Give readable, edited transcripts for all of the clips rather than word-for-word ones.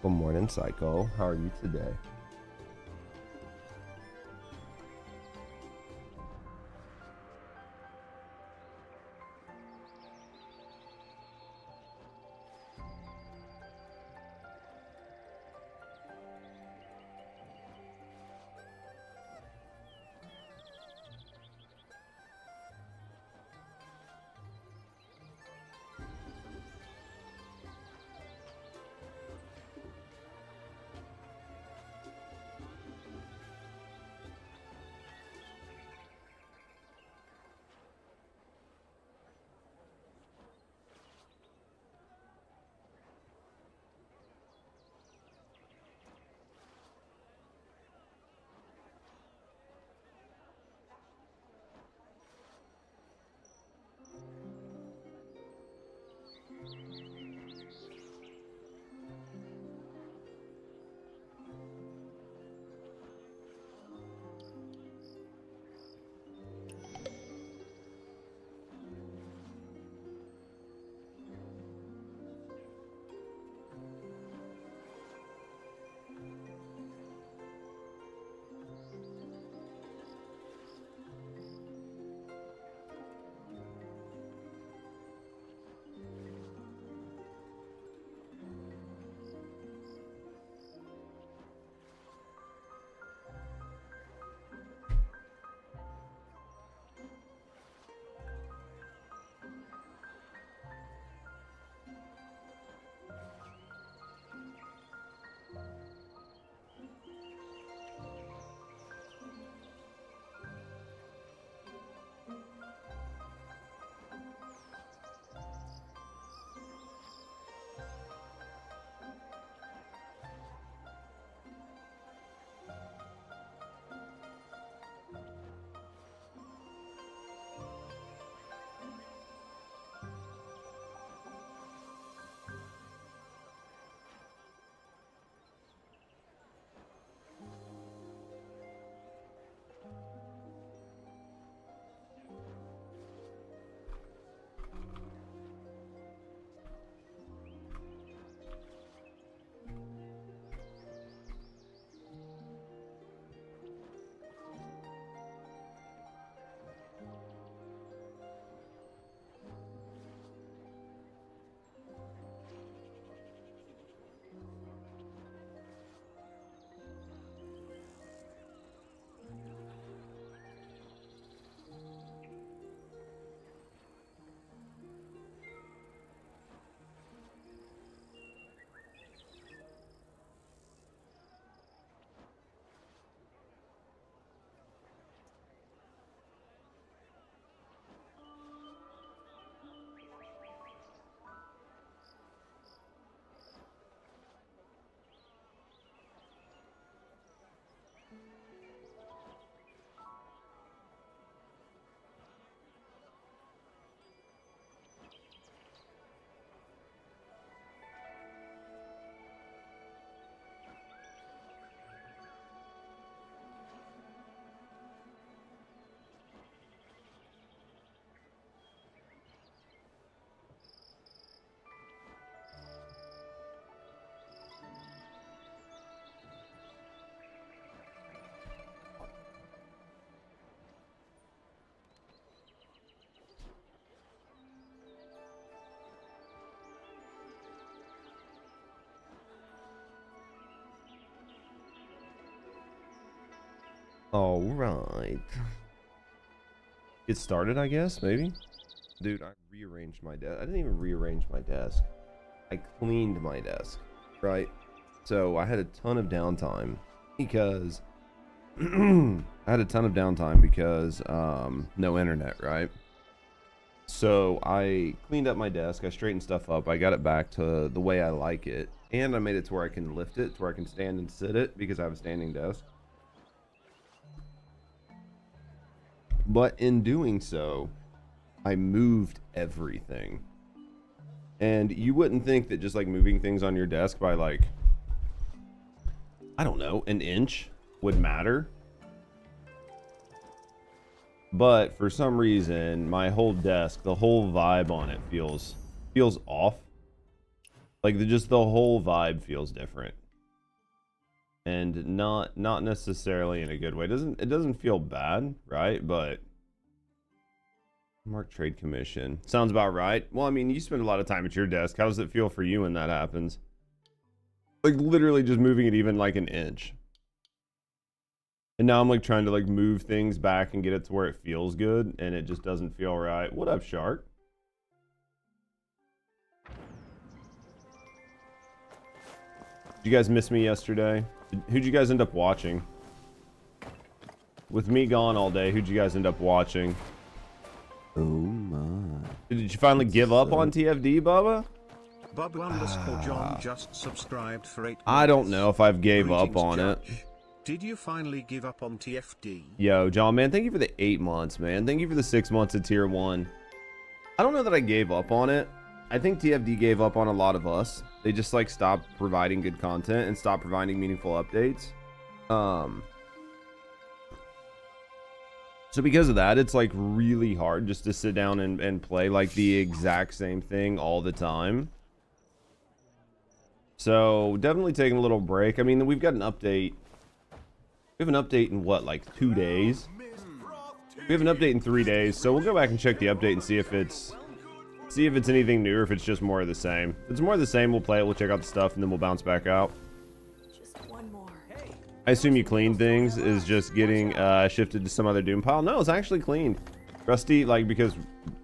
Good morning, Psycho. How are you today? All right. Get started, I guess, maybe? Dude, I rearranged my desk. I didn't even rearrange my desk. I cleaned my desk, right? So I had a ton of downtime because no internet, right? So I cleaned up my desk, I straightened stuff up, I got it back to the way I like it, and I made it to where I can lift it, to where I can stand and sit it because I have a standing desk. But in doing so, I moved everything. And you wouldn't think that just like moving things on your desk by like, I don't know, an inch would matter. But for some reason, my whole desk, the whole vibe on it feels off. Like just the whole vibe feels different. And not necessarily in a good way. It doesn't feel bad, right? But Mark Trade Commission. Sounds about right. Well, I mean, you spend a lot of time at your desk. How does it feel for you when that happens? Like literally just moving it even like an inch. And now I'm like trying to like move things back and get it to where it feels good, and it just doesn't feel right. What up, Shark? Did you guys miss me yesterday? Who'd you guys end up watching? With me gone all day, who'd you guys end up watching? Oh my. Did you finally give up on TFD, Bubba? Bubba_John just subscribed for 8 months. I don't know if I've gave up on it. Did you finally give up on TFD? Yo, John, man, thank you for the 8 months, man. Thank you for the 6 months of tier 1. I don't know that I gave up on it. I think TFD gave up on a lot of us. They just like stopped providing good content and stopped providing meaningful updates. So because of that, it's like really hard just to sit down and play like the exact same thing all the time. So definitely taking a little break. I mean, we've got an update. We have an update in what, like 2 days? We have an update in 3 days, so we'll go back and check the update and see if it's anything new or if it's just more of the same. If it's more of the same, we'll play it, we'll check out the stuff, and then we'll bounce back out. Just one more. I assume you cleaned things is just getting shifted to some other Doom pile. No, it's actually cleaned. Rusty, like, because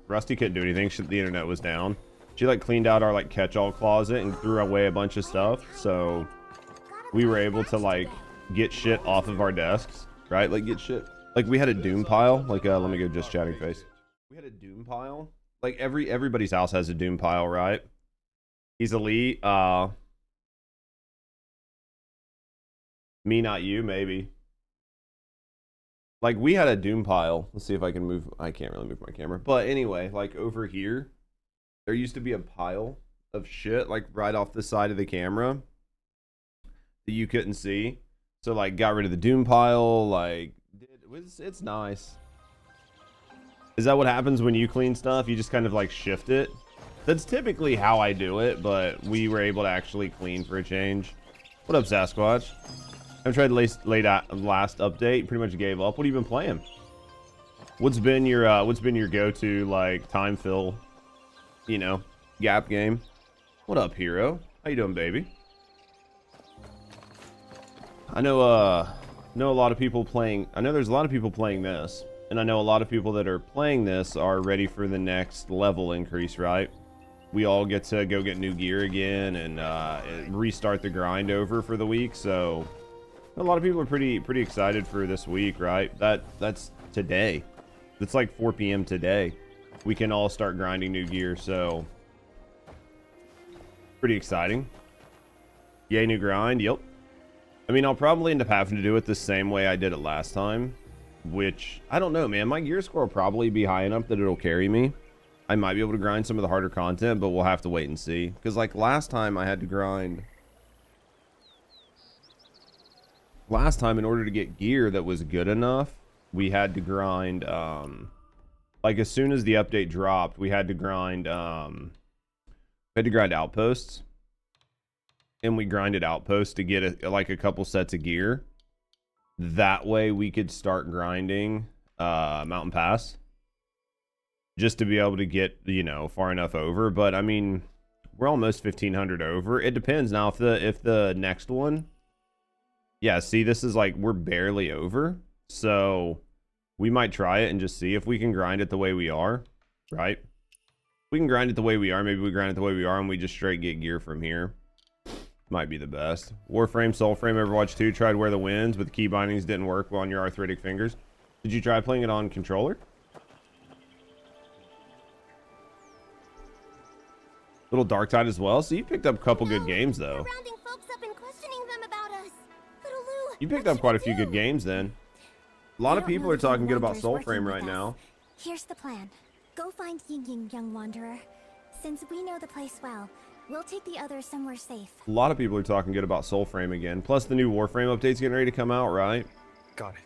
Rusty couldn't do anything, the internet was down. She like cleaned out our like catch-all closet and threw away a bunch of stuff, so we were able to like get shit off of our desks, right? Like get shit. Like we had a Doom pile. Like let me go just chatting face. We had a Doom pile. Like everybody's house has a Doom pile, right? He's elite. Me, not you, maybe. Like we had a Doom pile. Let's see if I can move. I can't really move my camera, but anyway, like over here. There used to be a pile of shit like right off the side of the camera that you couldn't see. So like got rid of the Doom pile. Like it's nice. Is that what happens when you clean stuff? You just kind of like shift it. That's typically how I do it, but we were able to actually clean for a change. What up, Sasquatch? I've tried last update. Pretty much gave up. What have you been playing? What's been your go-to like time fill? You know, gap game. What up, hero? How you doing, baby? I know a lot of people playing. I know there's a lot of people playing this, and I know a lot of people that are playing this are ready for the next level increase, right? We all get to go get new gear again and restart the grind over for the week. So a lot of people are pretty excited for this week, right? That's today. It's like 4 p.m. today. We can all start grinding new gear, so pretty exciting. Yay, new grind. Yep. I mean, I'll probably end up having to do it the same way I did it last time, which I don't know, man. My gear score will probably be high enough that it'll carry me. I might be able to grind some of the harder content, but we'll have to wait and see. Because like last time I had to grind. Last time, in order to get gear that was good enough, we had to grind like as soon as the update dropped, we had to grind outposts, and we grinded outposts to get like a couple sets of gear. That way we could start grinding Mountain Pass, just to be able to get, you know, far enough over. But I mean, we're almost 1500 over. It depends now if the next one, yeah, see, this is like we're barely over, so we might try it and just see if we can grind it the way we are, right? We can grind it the way we are. Maybe we grind it the way we are and we just straight get gear from here. Might be the best. Warframe, Soulframe, Overwatch 2. Tried Where the Winds, but the key bindings didn't work on your arthritic fingers. Did you try playing it on controller? Little Dark Tide as well. So you picked up a couple good games though. You picked up quite a few good games then. A lot of people are talking good about Soulframe right now. Here's the plan. Go find Ying Ying, young wanderer. Since we know the place well, we'll take the others somewhere safe. A lot of people are talking good about Soulframe again. Plus the new Warframe update's getting ready to come out, right? Got it.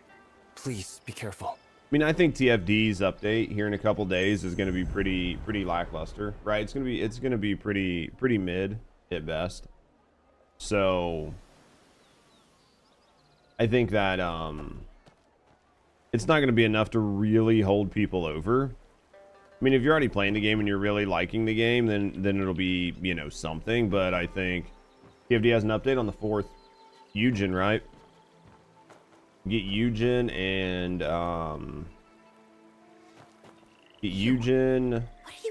Please be careful. I mean, I think TFD's update here in a couple days is going to be pretty lackluster, right? It's going to be pretty mid. at best. So I think that it's not going to be enough to really hold people over. I mean, if you're already playing the game and you're really liking the game, then it'll be, you know, something. But I think TFD has an update on the 4th. Eugen, right? Get Eugen and get Eugen,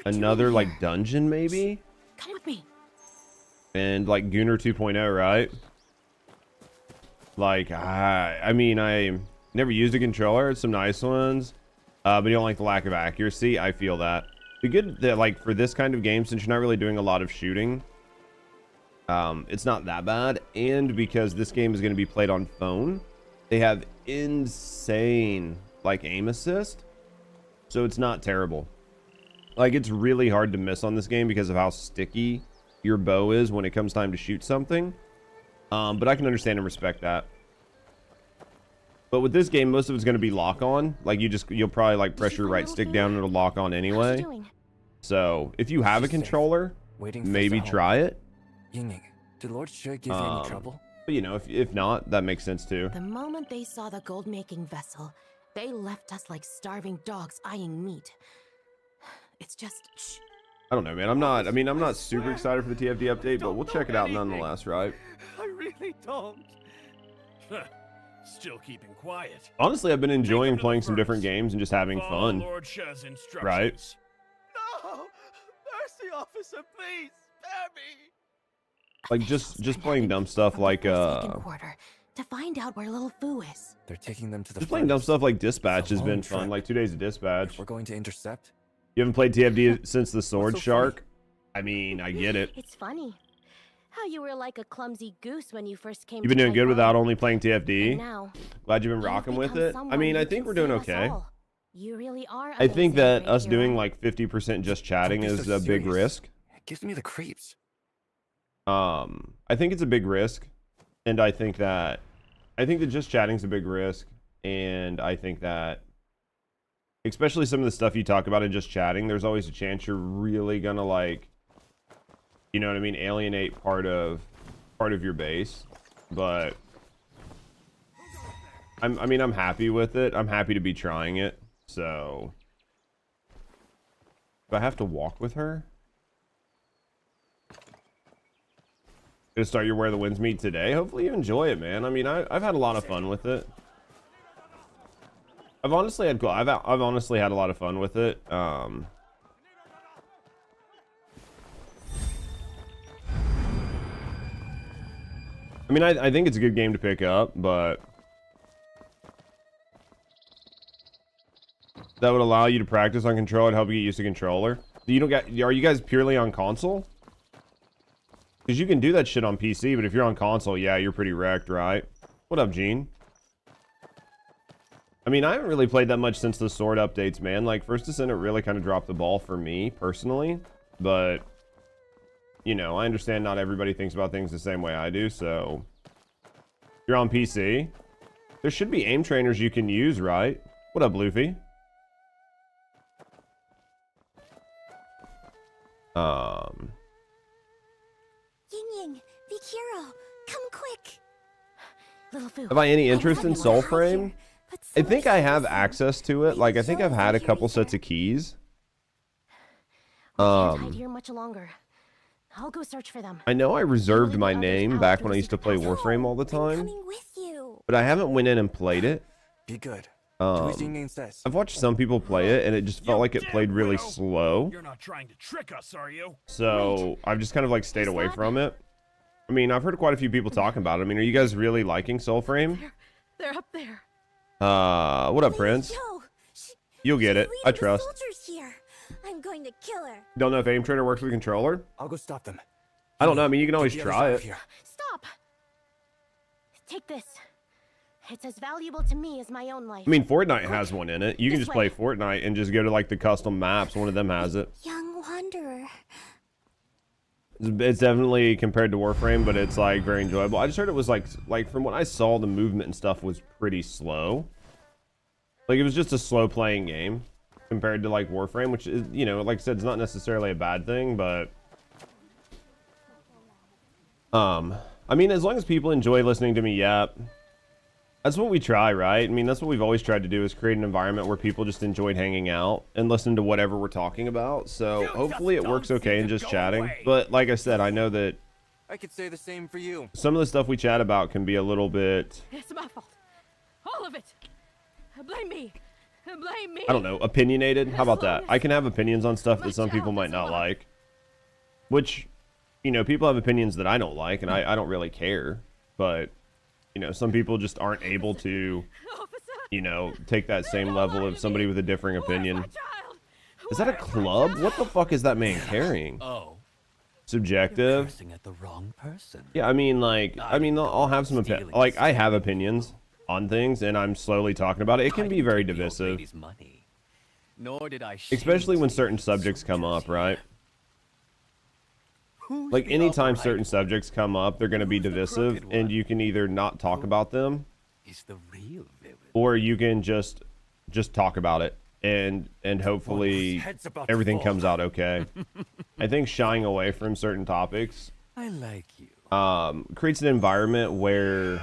another like dungeon maybe. Come with me. And like Gunnar 2.0, right? Like I mean, I never used a controller. It's some nice ones, but you don't like the lack of accuracy. I feel that. Be good that like for this kind of game, since you're not really doing a lot of shooting, it's not that bad. And because this game is going to be played on phone, they have insane like aim assist, so it's not terrible. Like it's really hard to miss on this game because of how sticky your bow is when it comes time to shoot something. But I can understand and respect that. But with this game, most of it's going to be lock on. Like you'll probably like press your right stick down and it'll lock on anyway. So if you have a controller, maybe try it. Ying, did Lord Shui give you any trouble? But you know, if not, that makes sense too. The moment they saw the gold-making vessel, they left us like starving dogs eyeing meat. It's just... Shh. I don't know, man. I'm not super excited for the TFD update, but we'll check it out nonetheless, right? I really don't. Still keeping quiet. Honestly, I've been enjoying playing some different games and just having fun. Lord Shah's instructions. Right? No! Mercy, officer, please spare me. Like just playing dumb stuff like Second quarter to find out where little Fu is. They're taking them to the just playing dumb stuff like Dispatch It's a has been long fun. trip. Like 2 days of Dispatch. We're going to intercept. You haven't played TFD since the Sword so Shark? I mean, I get it. It's funny how you were like a clumsy goose when you first came. You've been to doing good Taiwan. without only playing And TFD. now, Glad you've been you've rocking with become it. I someone mean, who I think can we're doing save us okay. all. You really are. I think amazing, that great us doing hero. like 50% just chatting Don't be is so a big serious. risk. It gives me the creeps. I think it's a big risk, and I think that just chatting's a big risk, and I think that especially some of the stuff you talk about in just chatting, there's always a chance you're really gonna like, you know what I mean, alienate part of your base. But I'm happy with it. I'm happy to be trying it. So do I have to walk with her? Gonna start your Where the Winds Meet today. Hopefully you enjoy it, man. I mean, I've had a lot of fun with it. I've honestly had a lot of fun with it. I mean, I think it's a good game to pick up, but that would allow you to practice on controller and help you get used to controller. Are you guys purely on console? Because you can do that shit on PC, but if you're on console, yeah, you're pretty wrecked, right? What up, Gene? I mean, I haven't really played that much since the Sword updates, man. Like, First Descendant really kind of dropped the ball for me, personally. But, you know, I understand not everybody thinks about things the same way I do, so... If you're on PC, there should be aim trainers you can use, right? What up, Luffy? Ying, Vikiro, come quick. Little Fu. Have I any interest in Soul Soulframe? I think I have access to it. Like, I think I've had a couple sets of keys. Can't hide here much longer. I'll go search for them. I know I reserved my name back when I used to play Warframe all the I'm time, coming with you. but I haven't went in and played it. Be good. Do as Um, Ying says. I've watched some people play it, and it just felt like it played really slow. You're not trying to trick us, are you? So I've just kind of like stayed away that? from it. I mean, I've heard quite a few people talking about it. I mean, are you guys really liking Soulframe? They're up there. What up, Prince? Yo, You'll get it. I leading the trust. soldiers here. I'm going to kill her. Don't know if Aim Trainer works with controller. I'll go stop them. I don't know. I mean, you can Get always the other try side it. of here. Stop. Take this. It's as valuable to me as my own life. I mean, Fortnite has one in it. You can This just play way. Fortnite and just go to like the custom maps. One of them has it. Young wanderer. It's definitely compared to Warframe, but it's like very enjoyable. I just heard it was like from what I saw, the movement and stuff was pretty slow. Like it was just a slow playing game compared to like Warframe, which is, you know, like I said, it's not necessarily a bad thing, but I mean, as long as people enjoy listening to me yap, that's what we try, right? I mean, that's what we've always tried to do, is create an environment where people just enjoyed hanging out and listening to whatever we're talking about. So hopefully it works okay in just chatting. But like I said, I know that I could say the same for you. some of the stuff we chat about can be a little bit, It's my fault. All of it. Blame me. Blame me. I don't know, opinionated. How about that? I can have opinions on stuff that some people might not like, which, you know, people have opinions that I don't like, and I don't really care. But, you know, some people just aren't able to, you know, take that same level of somebody with a differing opinion. Is that a club? What the fuck is that man carrying? Oh, Subjective. cursing at the wrong person. Yeah, I mean, like, I'll have some opinions. Like, I have opinions on things, and I'm slowly talking about it. It can be very divisive, Nor did I especially when certain subjects come up, right? Like, anytime certain subjects come up, they're going to be divisive, and you can either not talk about them, Is the real villain. or you can just talk about it, and hopefully everything comes out okay. I think shying away from certain topics I like you. creates an environment where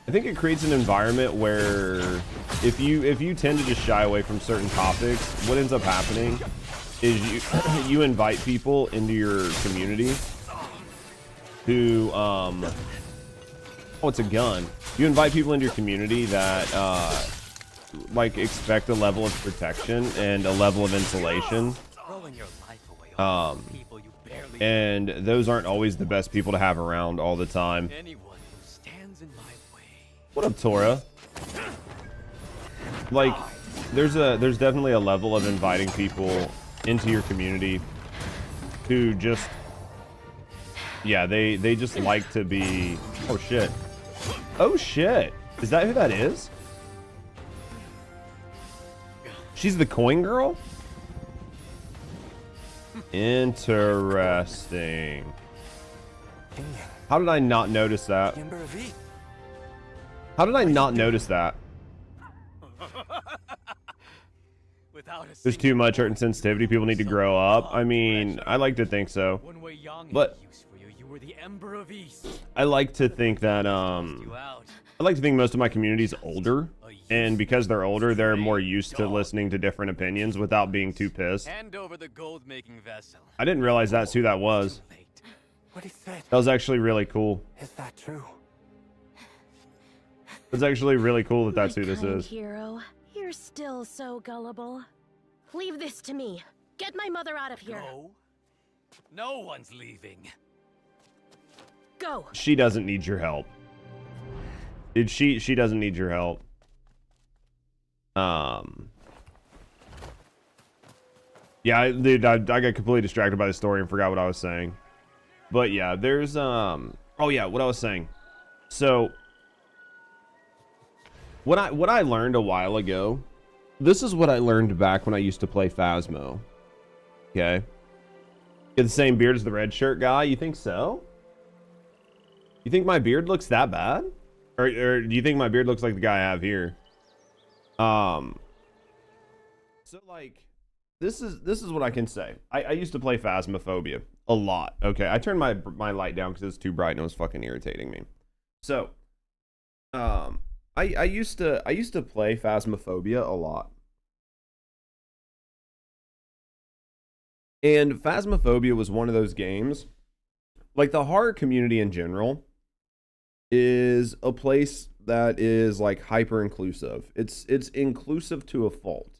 I think it creates an environment where if you tend to just shy away from certain topics, what ends up happening is you invite people into your community who oh, it's a gun. You invite people into your community that like expect a level of protection and a level of insulation. Throwing your life away on people you barely And those aren't always the best people to have around all the time. anyone who stands in my way. What up, Tora? Like, there's definitely a level of inviting people into your community who just, yeah, they just like to be, oh shit. Oh shit. Is that who that is? She's the coin girl? Interesting. How did I not notice that? Ember of Eve. How did I not notice that? Without a There's too much hurt and sensitivity. People need to grow up. I mean, I like to think so. When we're young But- and use for you, you were the Ember of East. I like to think that You out. I like to think most of my community's older, and because they're older, they're more used to listening to different opinions without being too pissed. Hand over the gold making vessel. I didn't realize that's who that was. Too late. What he said. That was actually really cool. Is that true? It's actually really cool that that's My who this kind is. hero, you're still so gullible. Leave this to me. Get my mother out of here. No. No one's leaving. Go. She doesn't need your help. Dude, she doesn't need your help. Yeah, dude, I got completely distracted by the story and forgot what I was saying. But yeah, there's oh yeah, what I was saying. So what I learned a while ago, this is what I learned back when I used to play Phasmo. Okay. Get the same beard as the red shirt guy? You think so? You think my beard looks that bad? Or do you think my beard looks like the guy I have here? So like this is what I can say. I used to play Phasmophobia a lot. Okay, I turned my light down because it was too bright and it was fucking irritating me. So I used to play Phasmophobia a lot. And Phasmophobia was one of those games, like the horror community in general is a place that is like hyper inclusive. It's inclusive to a fault.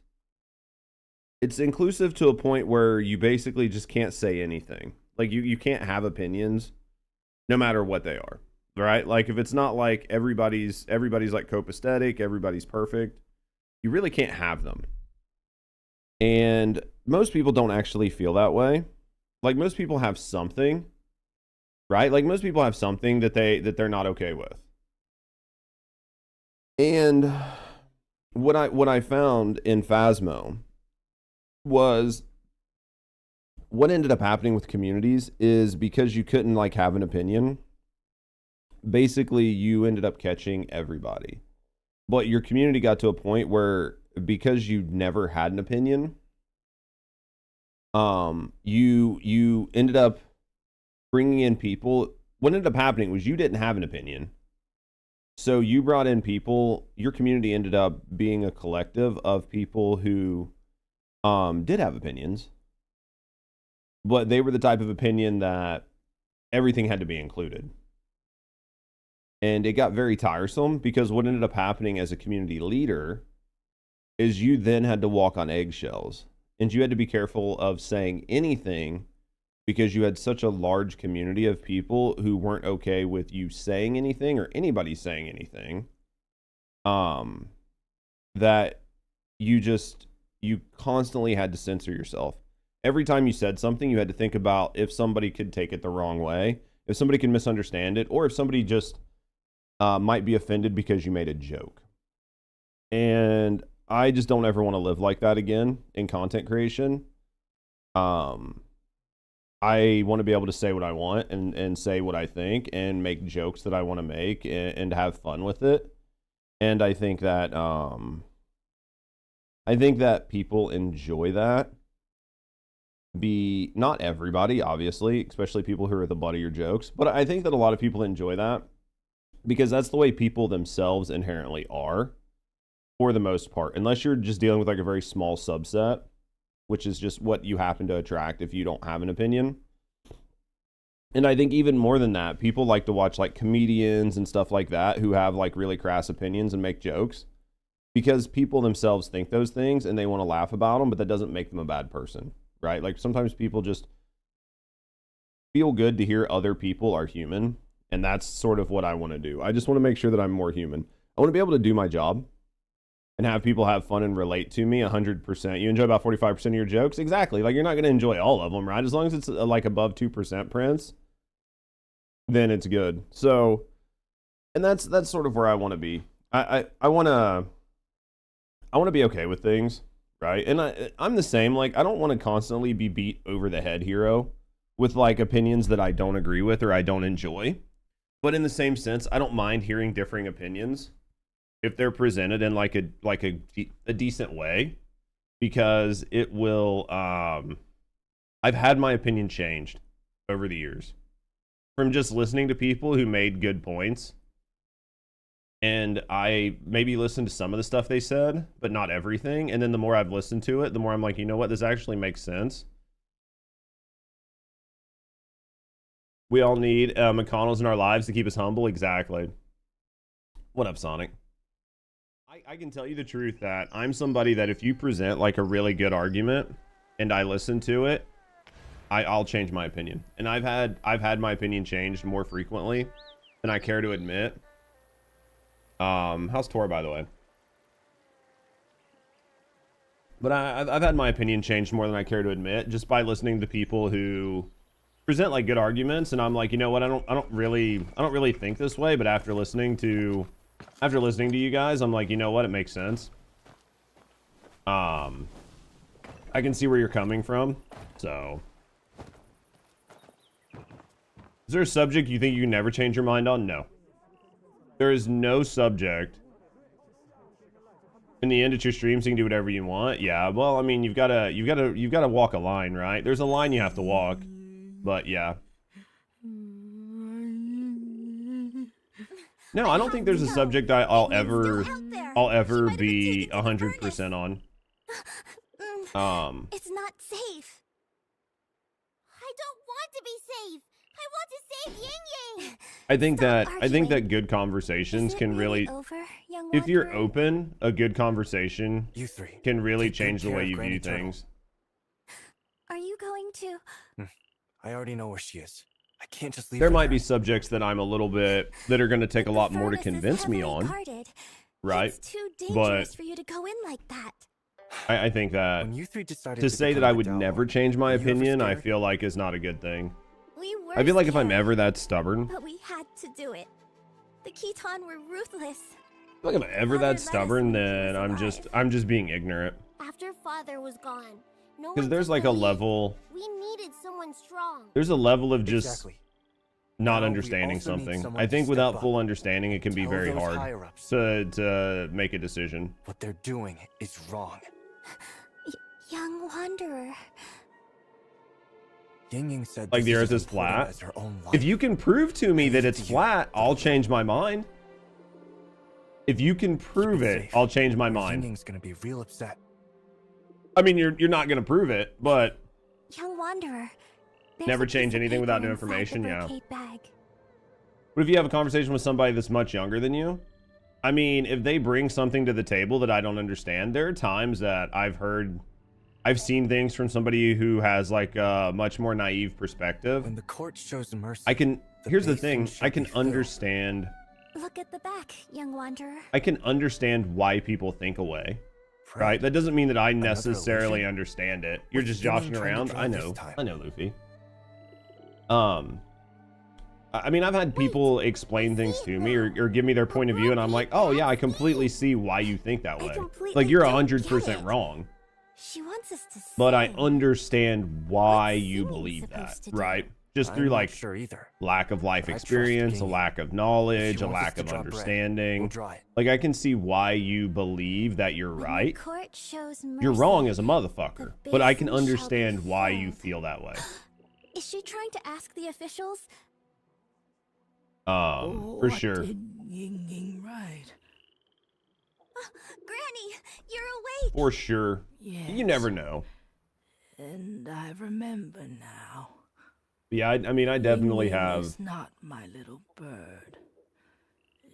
It's inclusive to a point where you basically just can't say anything. Like you can't have opinions no matter what they are. Right? Like if it's not like everybody's like copacetic, everybody's perfect, you really can't have them. And most people don't actually feel that way. Like most people have something, right? Like most people have something that they're not okay with. And what I found in Phasmo was what ended up happening with communities is because you couldn't like have an opinion, basically you ended up catching everybody. But your community got to a point where because you never had an opinion, you ended up bringing in people. What ended up happening was you didn't have an opinion. So you brought in people, your community ended up being a collective of people who did have opinions, but they were the type of opinion that everything had to be included. And it got very tiresome because what ended up happening as a community leader is you then had to walk on eggshells, and you had to be careful of saying anything because you had such a large community of people who weren't okay with you saying anything or anybody saying anything, that you constantly had to censor yourself. Every time you said something, you had to think about if somebody could take it the wrong way, if somebody could misunderstand it, or if somebody just might be offended because you made a joke. And I just don't ever want to live like that again in content creation. I want to be able to say what I want and say what I think and make jokes that I want to make and have fun with it. And I think that people enjoy that. Not everybody, obviously, especially people who are the butt of your jokes, but I think that a lot of people enjoy that because that's the way people themselves inherently are for the most part, unless you're just dealing with like a very small subset, which is just what you happen to attract if you don't have an opinion. And I think even more than that, people like to watch like comedians and stuff like that who have like really crass opinions and make jokes because people themselves think those things and they want to laugh about them, but that doesn't make them a bad person, right? Like sometimes people just feel good to hear other people are human, and that's sort of what I want to do. I just want to make sure that I'm more human. I want to be able to do my job and have people have fun and relate to me 100%. You enjoy about 45% of your jokes? Exactly. Like, you're not going to enjoy all of them, right? As long as it's like above 2%, Prince, then it's good. So, and that's sort of where I want to be. I want to be okay with things, right? And I'm the same. Like, I don't want to constantly be beat over the head hero with like opinions that I don't agree with or I don't enjoy. But in the same sense, I don't mind hearing differing opinions if they're presented in like a decent way, because it will, I've had my opinion changed over the years from just listening to people who made good points. And I maybe listened to some of the stuff they said, but not everything. And then the more I've listened to it, the more I'm like, you know what, this actually makes sense. We all need McConnells in our lives to keep us humble. Exactly. What up, Sonic? I can tell you the truth that I'm somebody that if you present like a really good argument and I listen to it, I'll change my opinion. And I've had my opinion changed more frequently than I care to admit. How's Tor, by the way? But I've had my opinion changed more than I care to admit just by listening to people who present like good arguments, and I'm like, you know what, I don't really think this way, but after listening to you guys, I'm like, you know what, it makes sense. I can see where you're coming from. So, is there a subject you think you can never change your mind on? No. There is no subject. In the end, it's your stream, so you can do whatever you want. Yeah, well, I mean, you've got to walk a line, right? There's a line you have to walk. But yeah. No, I don't think there's a subject I'll ever be 100% on. It's not safe. I don't want to be safe. I want to save Ying Ying. I think that good conversations can really, if you're open, a good conversation You three can really take good change the care way of you Granny view things. Are you going to? I already know where she is. I can't just leave There her might there. be subjects that I'm a little bit, that are going to take a lot more to convince me on, right? It's too But dangerous for you to go in like that. I think that When you three decided to say that become I the would Dao, never change my were you ever opinion, I scared? feel like is not a good thing. We were I feel like if I'm scared, ever that stubborn, but we had to do it. The Khitan were ruthless. like if I'm ever Father let that us stubborn, when he then was I'm just being ignorant. After Father was gone, no Because one there's took like the a lead. level, We needed someone strong. there's a level of just Exactly. not Now we understanding also need something. someone I to think step without up full understanding, it can be tell very those hard higher-ups to make a decision. what they're doing is wrong. Young wanderer, Ying Ying said Like this the is earth as is important flat? as her own life. If you can prove to me that it's You. flat, I'll change my mind. If you can prove Keep it, safe, I'll change my or Ying mind. Ying's gonna be real upset. I mean, you're not gonna prove it, but Young Wanderer. there's Never a piece change of anything without paper new inside the information, yeah. brocade bag. what if you have a conversation with somebody that's much younger than you? I mean, if they bring something to the table that I don't understand, there are times that I've seen things from somebody who has like a much more naive perspective. When the court shows mercy, Here's the basin thing, shall I can be filled. understand, Look at the back, young wanderer. I can understand why people think away, Right. right? That doesn't mean that I Another necessarily illusion? understand it. You're What's just Ying Ying joshing trying to around. draw I this know, time? I know, Luffy. I mean, I've had people explain things to me or give me their point of view, and I'm like, oh yeah, I completely see why you think that I way. completely Like you're don't get 100% it. wrong, She wants us to but I sing. understand why What's you singing believe that, supposed to do? right? Just I'm through not like sure either. lack of life I trust experience, a Ying Ying. lack of If knowledge, she a wants us lack to of draw bread, understanding. we'll draw it. Like I can see why you believe that you're When the right. court shows You're mercy, wrong as a motherfucker, the but I can basin shall be understand why you filled. feel that way. Is she trying to ask the officials? For sure. Did Ying Ying right? Granny, you're awake. For sure. Yes. You never know. And I remember now. Yeah, I mean, I definitely Ying Ying have. is not my little bird.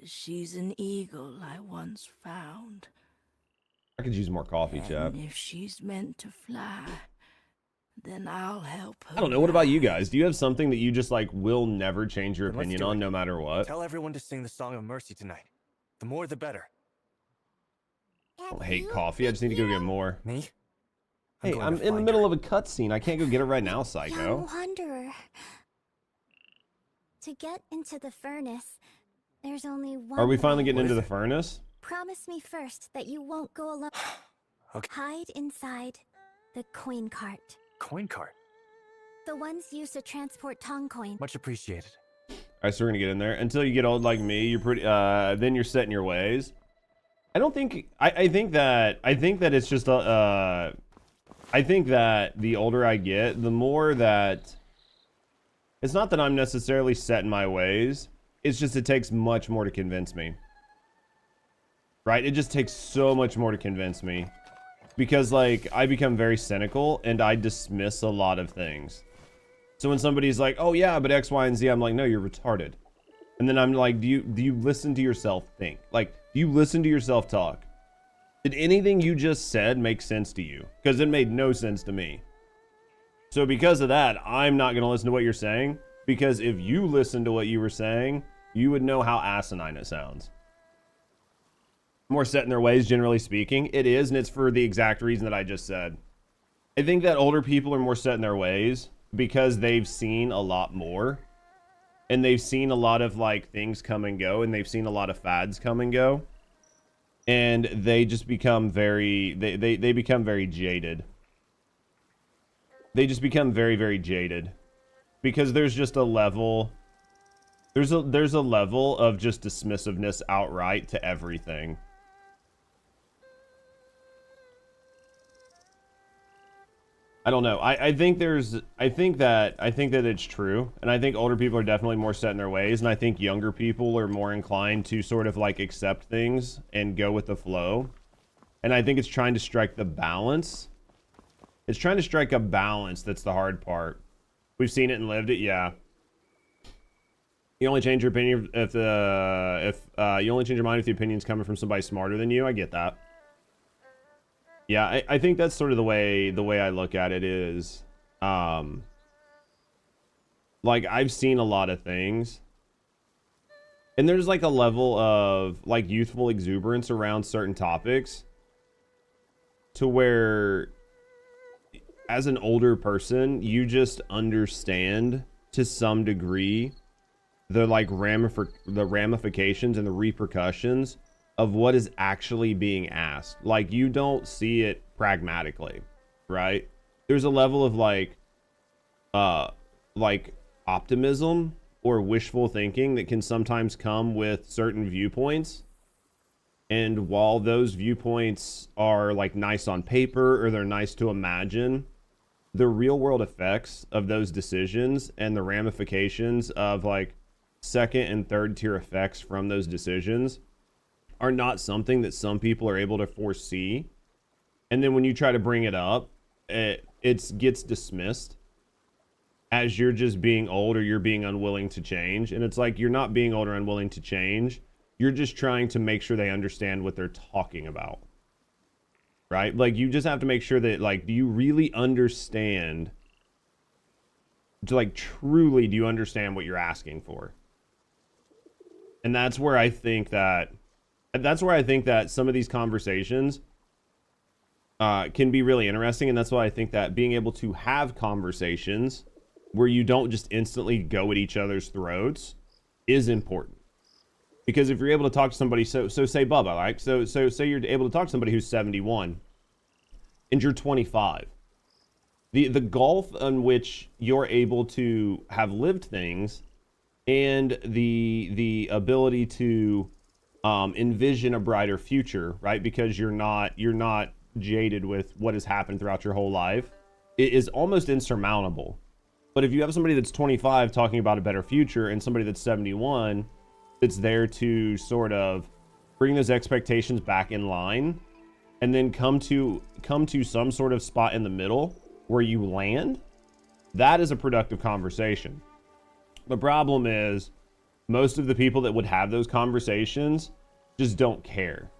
She's an eagle I once found. I could use more coffee, chap. And if she's meant to fly, then I'll help her. I don't know. What about you rise. guys? Do you have something that you just like will never change your Then let's opinion do on it. no matter what? Tell everyone to sing the Song of Mercy tonight. The more the better. I don't hate coffee. I just need to go get more. Me? Hey, going I'm to in the find middle her. of a cutscene. I can't go get it right now, Young psycho. wanderer. To get into the furnace, there's only one Are we finally way. getting What into is the it? furnace? Promise me first that you won't go alone. Okay. Hide inside the coin cart. Coin cart. The ones used to transport Tong coin. Much appreciated. All right, so we're gonna get in there. Until you get old like me, you're pretty. Then you're set in your ways. I don't think. I think that it's just a. I think that the older I get, the more that. It's not that I'm necessarily set in my ways. It's just it takes much more to convince me. Right? It just takes so much more to convince me. Because, like, I become very cynical and I dismiss a lot of things. So when somebody's like, oh yeah, but X, Y, and Z, I'm like, no, you're retarded. And then I'm like, do you listen to yourself think? Like, do you listen to yourself talk? Did anything you just said make sense to you? Because it made no sense to me. So because of that, I'm not going to listen to what you're saying. Because if you listened to what you were saying, you would know how asinine it sounds. More set in their ways, generally speaking. It is, and it's for the exact reason that I just said. I think that older people are more set in their ways because they've seen a lot more. And they've seen a lot of, like, things come and go, and they've seen a lot of fads come and go. And they just become very, they become very jaded. They just become very, very jaded. Because there's just a level, there's a level of just dismissiveness outright to everything. I don't know. I think that it's true, and I think older people are definitely more set in their ways, and I think younger people are more inclined to sort of like accept things and go with the flow. And I think it's trying to strike the balance. It's trying to strike a balance that's the hard part. We've seen it and lived it, yeah. You only change your opinion if you only change your mind if the opinion's coming from somebody smarter than you. I get that. Yeah, I think that's sort of the way I look at it is, like, I've seen a lot of things, and there's like a level of like youthful exuberance around certain topics to where as an older person, you just understand to some degree the like ramifications and the repercussions of what is actually being asked. Like, you don't see it pragmatically, right? There's a level of like optimism or wishful thinking that can sometimes come with certain viewpoints. And while those viewpoints are like nice on paper or they're nice to imagine, the real world effects of those decisions and the ramifications of like second and third tier effects from those decisions are not something that some people are able to foresee. And then when you try to bring it up, it gets dismissed as you're just being old or you're being unwilling to change. And it's like, you're not being old or unwilling to change. You're just trying to make sure they understand what they're talking about. Right? Like, you just have to make sure that, like, do you really understand? Like, truly, do you understand what you're asking for? And that's where I think that some of these conversations can be really interesting. And that's why I think that being able to have conversations where you don't just instantly go at each other's throats is important. Because if you're able to talk to somebody, so say Bubba, like, so say you're able to talk to somebody who's 71 and you're 25. The gulf on which you're able to have lived things and the ability to envision a brighter future, right? Because you're not jaded with what has happened throughout your whole life, it is almost insurmountable. But if you have somebody that's 25 talking about a better future and somebody that's 71 that's there to sort of bring those expectations back in line and then come to some sort of spot in the middle where you land, that is a productive conversation. The problem is most of the people that would have those conversations just don't care,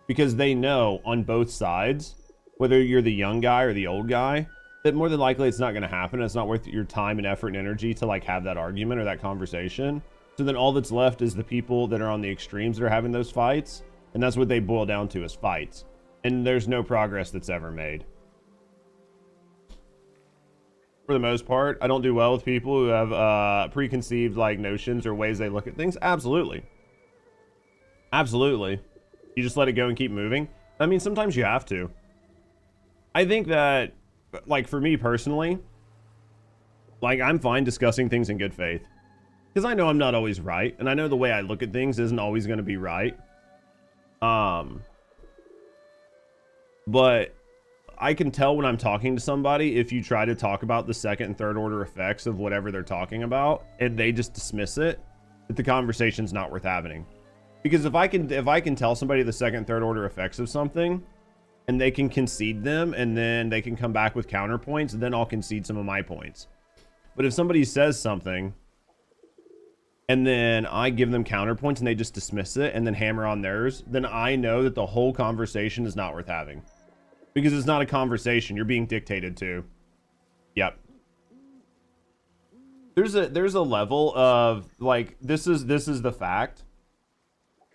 because they know on both sides, whether you're the young guy or the old guy, that more than likely it's not going to happen. It's not worth your time and effort and energy to like have that argument or that conversation. So then all that's left is the people that are on the extremes that are having those fights. And that's what they boil down to, is fights. And there's no progress that's ever made. For the most part, I don't do well with people who have preconceived like notions or ways they look at things. Absolutely. Absolutely. You just let it go and keep moving. I mean, sometimes you have to. I think that, like, for me personally, like, I'm fine discussing things in good faith. Because I know I'm not always right. And I know the way I look at things isn't always going to be right. But I can tell when I'm talking to somebody if you try to talk about the second and third order effects of whatever they're talking about and they just dismiss it, that the conversation's not worth having. Because if I can tell somebody the second and third order effects of something and they can concede them and then they can come back with counterpoints, then I'll concede some of my points. But if somebody says something and then I give them counterpoints and they just dismiss it and then hammer on theirs, then I know that the whole conversation is not worth having. Because it's not a conversation, you're being dictated to. Yep. There's a level of like, this is the fact,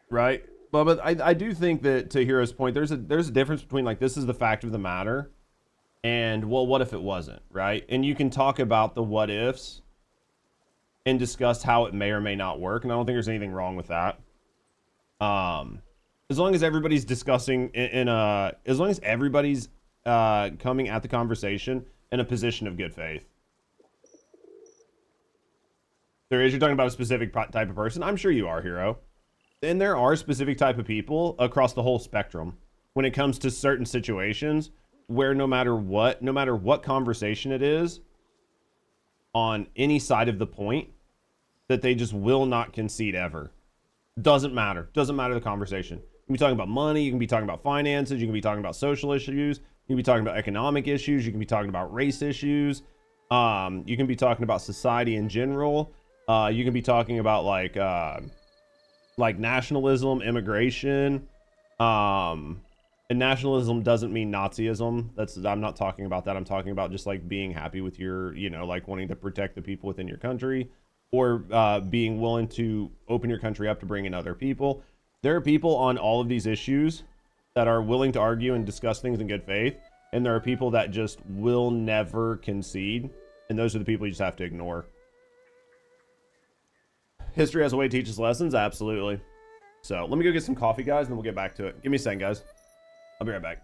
right? But I do think that, to Hero's point, there's a difference between like, this is the fact of the matter and, well, what if it wasn't, right? And you can talk about the what ifs and discuss how it may or may not work, and I don't think there's anything wrong with that. As long as everybody's discussing as long as everybody's coming at the conversation in a position of good faith. You're talking about a specific type of person. I'm sure you are, Hero. And there are specific type of people across the whole spectrum when it comes to certain situations where no matter what conversation it is on any side of the point, that they just will not concede ever. Doesn't matter the conversation. You can be talking about money, you can be talking about finances, you can be talking about social issues, you can be talking about economic issues, you can be talking about race issues, you can be talking about society in general, you can be talking about like nationalism, immigration, and nationalism doesn't mean Nazism. I'm not talking about that. I'm talking about just like being happy with your, like wanting to protect the people within your country, or being willing to open your country up to bring in other people. There are people on all of these issues that are willing to argue and discuss things in good faith, and there are people that just will never concede, and those are the people you just have to ignore. History has a way to teach us lessons, absolutely. So let me go get some coffee, guys, and then we'll get back to it. Give me a second, guys. I'll be right back.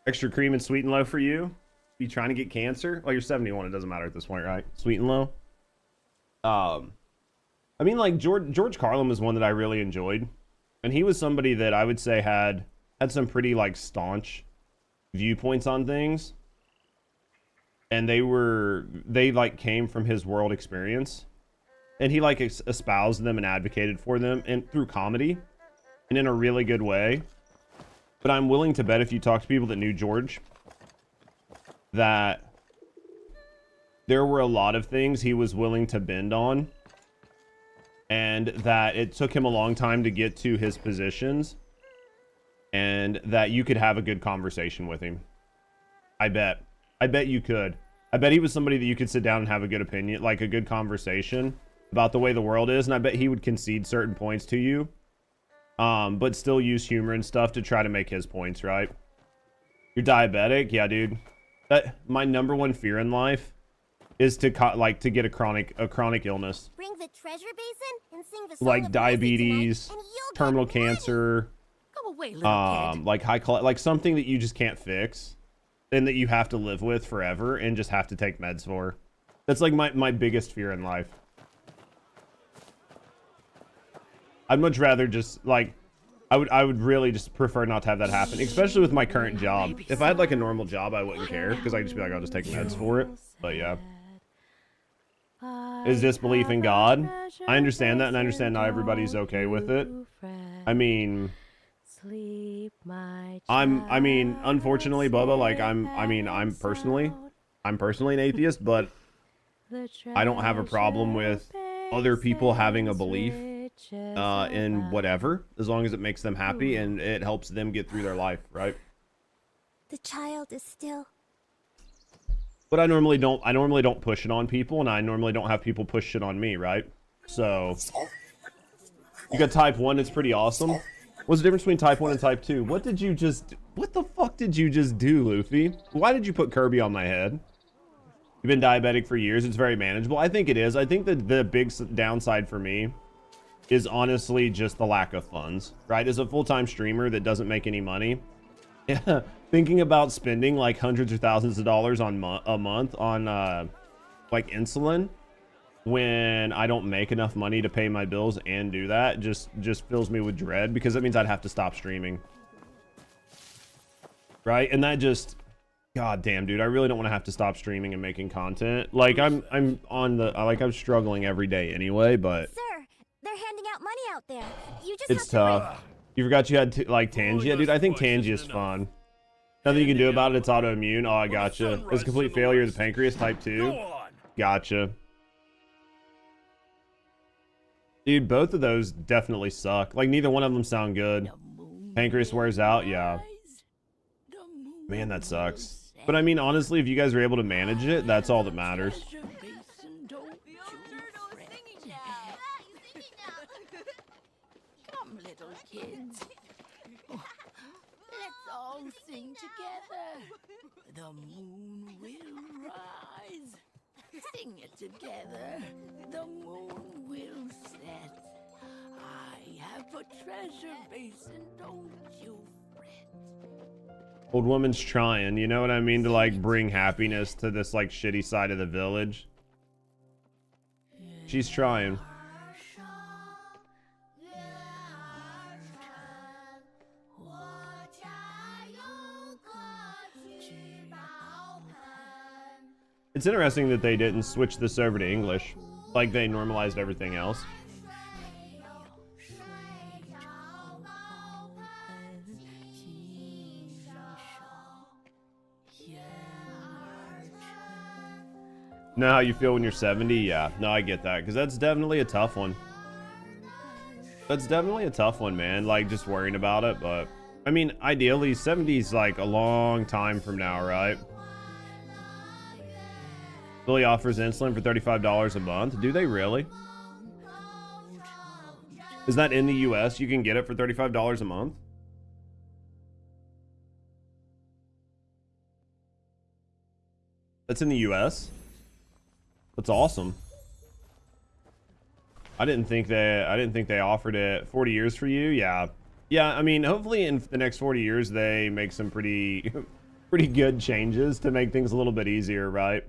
Extra cream and sweet and low for you. You trying to get cancer? Oh, you're 71. It doesn't matter at this point, right? Sweet and low. I mean, like George Carlin was one that I really enjoyed, and he was somebody that I would say had some pretty like staunch viewpoints on things, and they like came from his world experience, and he like espoused them and advocated for them and through comedy, and in a really good way. But I'm willing to bet if you talk to people that knew George, that there were a lot of things he was willing to bend on, and that it took him a long time to get to his positions, and that you could have a good conversation with him. I bet you could. I bet he was somebody that you could sit down and have a good opinion, like a good conversation about the way the world is, and I bet he would concede certain points to you, but still use humor and stuff to try to make his points, right? You're diabetic? Yeah, dude. My number one fear in life is to get a chronic illness. Bring the treasure basin and sing the song Like of diabetes, mercy tonight, and you'll get terminal money. cancer, Go away, little kid. like like something that you just can't fix and that you have to live with forever and just have to take meds for. That's like my biggest fear in life. I'd much rather just like I would really just prefer not to have that happen, especially with my current job. If I had like a normal job, I wouldn't care because I'd just be like, I'll just take meds for it. But yeah. Is disbelief in God? I understand that, and I understand not everybody's okay with it. I mean, I mean, unfortunately, Bubba, like I'm personally an atheist, but I don't have a problem with other people having a belief in whatever, as long as it makes them happy and it helps them get through their life, right? The child is still... But I normally don't push it on people, and I normally don't have people push it on me, right? So you got type 1, it's pretty awesome. What's the difference between type 1 and type 2? What the fuck did you just do, Luffy? Why did you put Kirby on my head? You've been diabetic for years, it's very manageable. I think it is. I think that the big downside for me is honestly just the lack of funds, right? As a full-time streamer that doesn't make any money, thinking about spending like hundreds or thousands of dollars on a month on like insulin when I don't make enough money to pay my bills and do that just fills me with dread, because that means I'd have to stop streaming, right? And that just, god damn, dude, I really don't want to have to stop streaming and making content. Like I'm struggling every day anyway, but Sir, they're handing out money out there. You just it's have to tough. You forgot you had like Tangia, dude. I think Tangia is fun. Nothing you can do about it. It's autoimmune. Oh, I gotcha. It's a complete failure of the pancreas, type 2. Go on. Gotcha. Dude, both of those definitely suck. Like, neither one of them sound good. Pancreas wears out, yeah. Man, that sucks. But I mean, honestly, if you guys are able to manage it, that's all that matters. Come, little kids. Let's all sing together. The moon will rise. Sing it together. The moon will set. I have a treasure basin, don't you fret. Old woman's trying, you know what I mean? To like bring happiness to this like shitty side of the village. She's trying. It's interesting that they didn't switch this over to English, like they normalized everything else. Know how you feel when you're 70? Yeah, no, I get that, because that's definitely a tough one. That's definitely a tough one, man, like just worrying about it, but I mean, ideally, 70 is like a long time from now, right? Billy offers insulin for $35 a month. Do they really? Is that in the US? You can get it for $35 a month? That's in the US? That's awesome. I didn't think they offered it. 40 years for you? Yeah. Yeah, I mean, hopefully in the next 40 years they make some pretty pretty good changes to make things a little bit easier, right?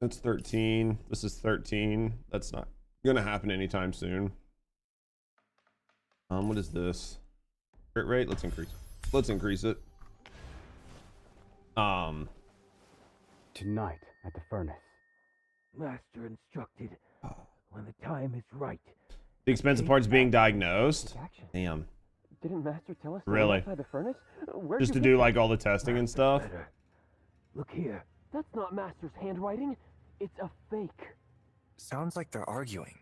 That's 13. This is 13. That's not gonna happen anytime soon. What is this? Crit rate? Let's increase. Let's increase it. Tonight at the furnace. Master instructed when the time is right. The expensive part's being diagnosed. Damn. Didn't Master tell us Really? outside the furnace? Where'd Just you to get do that? like all the testing and stuff. Look here. That's not Master's handwriting. It's a fake. Sounds like they're arguing.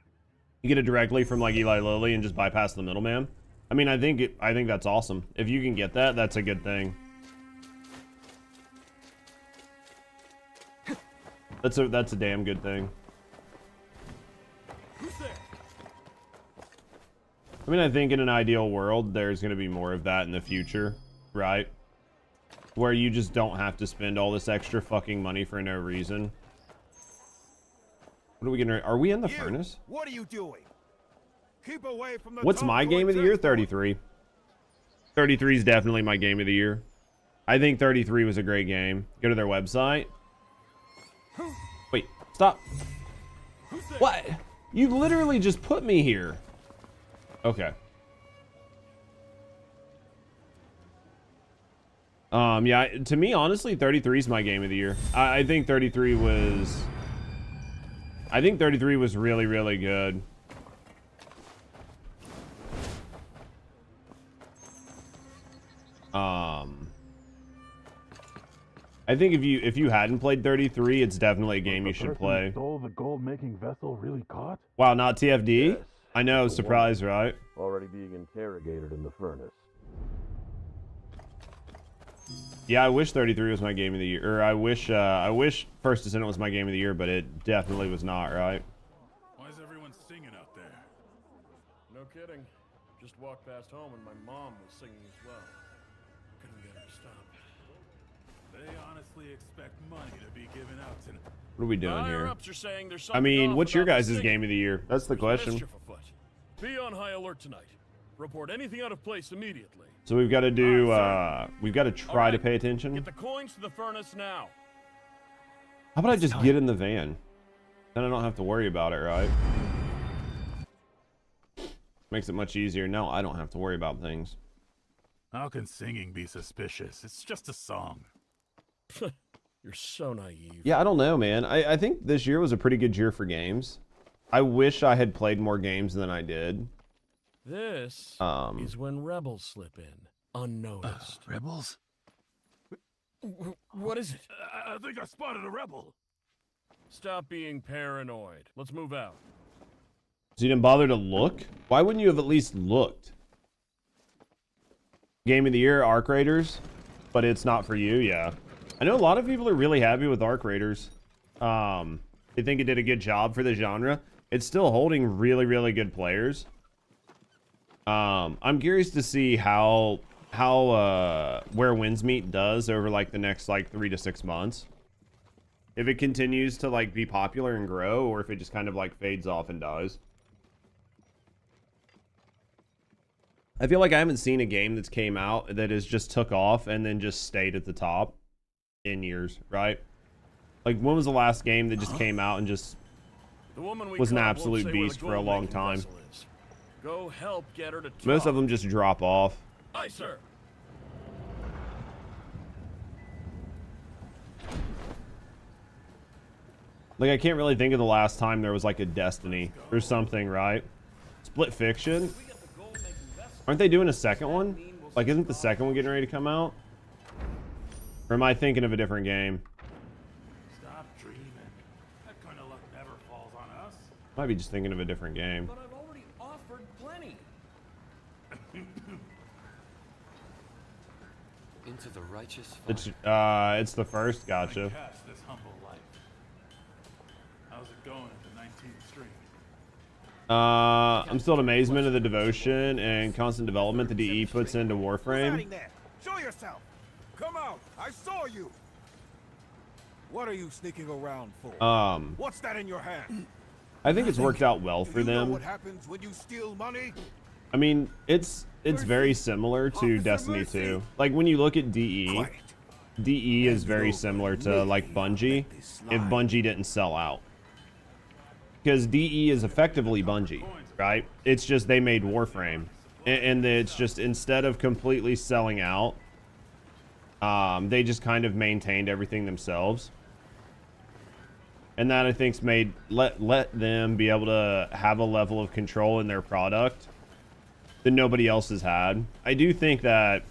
You get it directly from like Eli Lilly and just bypass the middleman. I mean, I think that's awesome. If you can get that, that's a good thing. That's a damn good thing. I mean, I think in an ideal world, there's going to be more of that in the future, right? Where you just don't have to spend all this extra fucking money for no reason. What are we gonna? Are we in the furnace? What are you doing? Keep away from the What's my game of the year? 33. 33 is definitely my game of the year. I think 33 was a great game. Go to their website. Wait, stop. What? You literally just put me here. Okay. Yeah, to me, honestly, 33 is my game of the year. I think 33 was... I think 33 was really, really good. I think if you hadn't played 33, it's definitely a game you should play. Stole the gold-making vessel really caught? Wow, not TFD? Yes. I know, surprise, right? Already being interrogated in the furnace. Yeah, I wish 33 was my game of the year. Or I wish First Descendant was my game of the year, but it definitely was not, right? Why is everyone singing out there? No kidding. Just walked past home and my mom was singing as well. Couldn't get her to stop. They honestly expect money to be given out tonight. What are we doing here? Higher-ups are saying there's I something mean, off what's your about the guys' singing. game of the year? That's the There's question. mischief afoot. Be on high alert tonight. Report anything out of place immediately. So we've got to do, we've got to All try to right, pay attention. Get the coins to the furnace now. How about I just get in the van? Then I don't have to worry about it, right? Makes it much easier. No, I don't have to worry about things. How can singing be suspicious? It's just a song. You're so naive. Yeah, I don't know, man. I think this year was a pretty good year for games. I wish I had played more games than I did. This is when rebels slip in, unnoticed. Rebels? What is it? I think I spotted a rebel. Stop being paranoid. Let's move out. So you didn't bother to look? Why wouldn't you have at least looked? Game of the year, Arc Raiders, but it's not for you, yeah. I know a lot of people are really happy with Arc Raiders. They think it did a good job for the genre. It's still holding really, really good players. I'm curious to see how Where Winds Meet does over like the next like 3 to 6 months. If it continues to like be popular and grow, or if it just kind of like fades off and dies. I feel like I haven't seen a game that's came out that has just took off and then just stayed at the top in years, right? Like, when was the last game that just came out and just was an absolute beast for a long time? Go help get her to talk. Most of them just drop off. Aye, sir. Like, I can't really think of the last time there was like a Destiny or something, right? Split Fiction? Aren't they doing a second one? Like, isn't the second one getting ready to come out? Or am I thinking of a different game? Stop dreaming. That kind of luck never falls on us. Might be just thinking of a different game. But I've already offered plenty. Into the righteous It's the first, gotcha. Cast this humble life. How's it going at the 19th Street? I'm still in amazement of the devotion and constant development the DE puts into Warframe. Show yourself. Come out. I saw you. What are you sneaking around for? What's that in your hand? I think it's worked out well for Do you know them. what happens when you steal money? I mean, it's very similar to Destiny 2. Like when you look at DE, DE is very similar to like Bungie if Bungie didn't sell out. Because DE is effectively Bungie, right? It's just they made Warframe. And it's just instead of completely selling out, they just kind of maintained everything themselves. And that I think's made let them be able to have a level of control in their product that nobody else has had. I do think like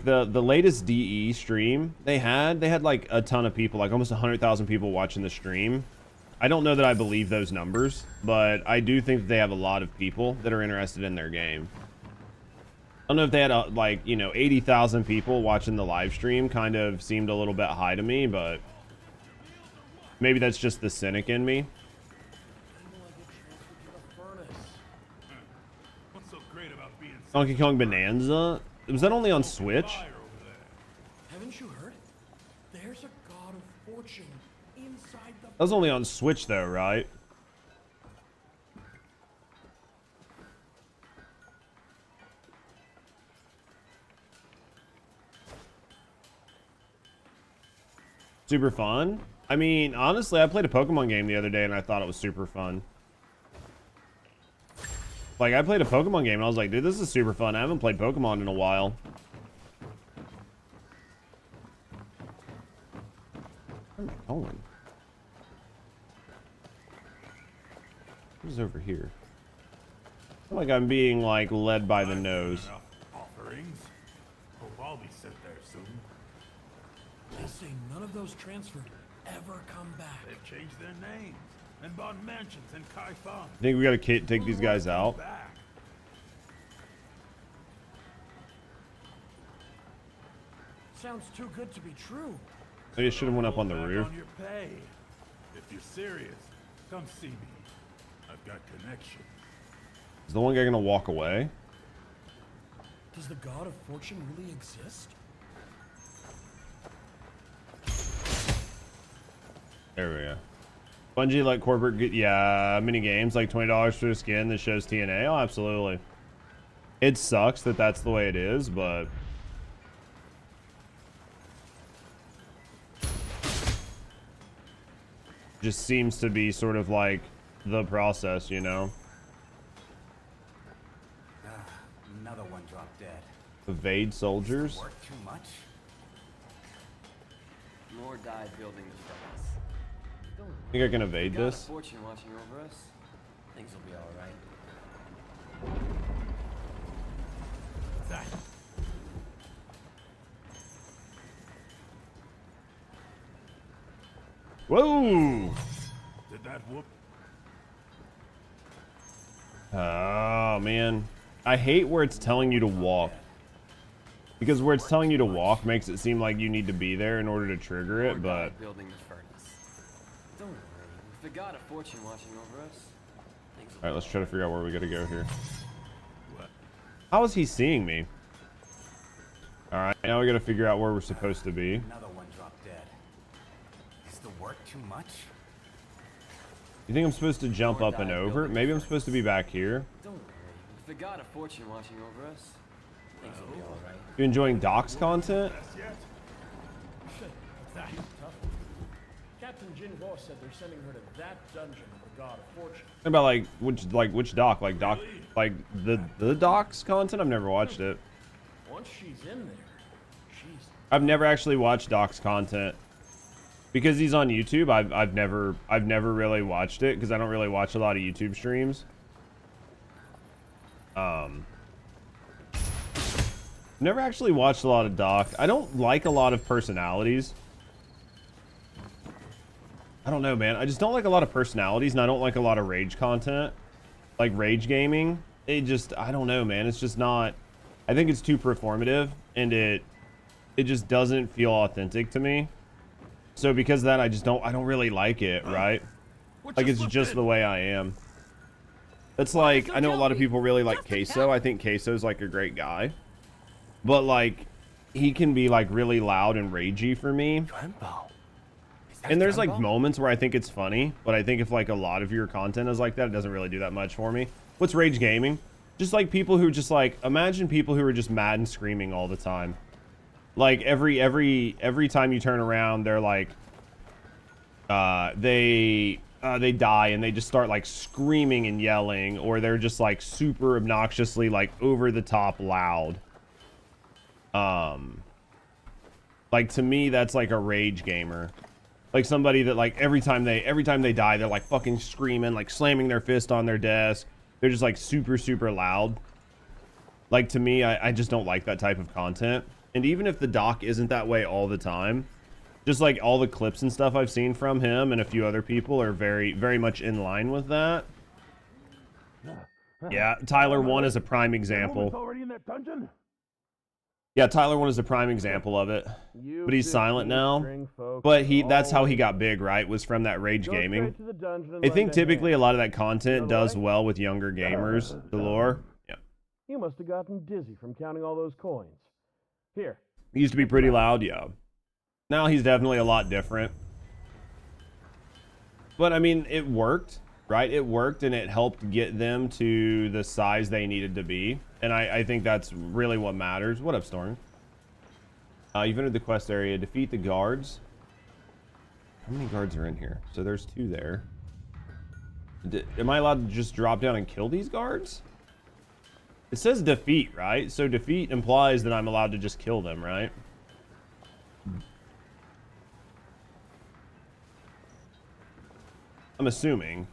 the latest DE stream they had like a ton of people, like almost 100,000 people watching the stream. I don't know that I believe those numbers, but I do think that they have a lot of people that are interested in their game. I don't know if they had like, you know, 80,000 people watching the live stream. Kind of seemed a little bit high to me, but maybe that's just the cynic in me. Donkey Kong Bonanza? Was that only on Switch? Haven't you heard? There's a god of fortune inside the... That was only on Switch though, right? Super fun? I mean, honestly, I played a Pokemon game the other day and I thought it was super fun. Like, I played a Pokemon game and I was like, dude, this is super fun. I haven't played Pokemon in a while. Where am I going? Who's over here? I feel like I'm being, like, led by the nose. Offerings. Hope I'll be sent there soon. They say none of those transferred ever come back. They've changed their names and bought mansions in Kaifeng. I think we gotta take these guys out. Sounds too good to be true. Maybe I should have went up on the roof. On your pay. If you're serious, come see me. I've got connections. Is the one guy gonna walk away? Does the god of fortune really exist? There we go. Bungie like corporate, yeah, mini games like $20 for a skin that shows TNA. Oh, absolutely. It sucks that that's the way it is, but just seems to be sort of like the process, you know. Another one dropped dead. Evade soldiers. Work too much? More died building the furnace. Think I can evade Got a this? fortune watching over us. Things will be all right. That. Whoa! Did that whoop? Oh man, I hate where it's telling you to walk, because where it's telling you to walk makes it seem like you need to be there in order to trigger it. But Building the furnace. Don't worry, with the god of fortune watching over us. all right, let's try to figure out where we gotta go here. How is he seeing me? All right, now we gotta figure out where we're supposed to be. Another one dropped dead. Is the work too much? You think I'm supposed to jump up and over? Maybe I'm supposed to be back here. Don't worry, with the god of fortune watching over us. Things will be all right. You enjoying Doc's content? Shit, what's that? Tough. Captain Jin Wo said they're sending her to that dungeon of the god of fortune. What about which Doc? Like the Doc's content? I've never watched it. Once she's in there, she's... I've never actually watched Doc's content because he's on YouTube. I've never really watched it because I don't really watch a lot of YouTube streams. Never actually watched a lot of Doc. I don't like a lot of personalities. I don't know, man. I just don't like a lot of personalities, and I don't like a lot of rage content, like rage gaming. It just, I don't know, man. It's just not. I think it's too performative, and it just doesn't feel authentic to me. So because of that, I don't really like it, right? Like it's just the way I am. It's like, I know a lot of people really like Queso. I think Queso's like a great guy, but like he can be like really loud and ragey for me. And there's like moments where I think it's funny, but I think if like a lot of your content is like that, it doesn't really do that much for me. What's rage gaming? Just like people who just like, imagine people who are just mad and screaming all the time. Like every time you turn around, they're like, they die and they just start like screaming and yelling, or they're just like super obnoxiously like over the top loud. Like to me, that's like a rage gamer. Like somebody that like every time they die, they're like fucking screaming, like slamming their fist on their desk. They're just like super loud. Like to me, I just don't like that type of content. And even if the doc isn't that way all the time, just like all the clips and stuff I've seen from him and a few other people are very much in line with that. Yeah, Tyler 1 is a prime example. Already in that dungeon? Yeah, Tyler 1 is a prime example of it. But he's silent now. But that's how he got big, right? Was from that rage gaming. I think typically a lot of that content does well with younger gamers, the lore. Yeah. You must have gotten dizzy from counting all those coins. Here. He used to be pretty loud, yeah. Now he's definitely a lot different. But I mean, it worked, right? It worked and it helped get them to the size they needed to be. And I think that's really what matters. What up, Storm? You've entered the quest area. Defeat the guards. How many guards are in here? So there's 2 there. Am I allowed to just drop down and kill these guards? It says defeat, right? So defeat implies that I'm allowed to just kill them, right? I'm assuming.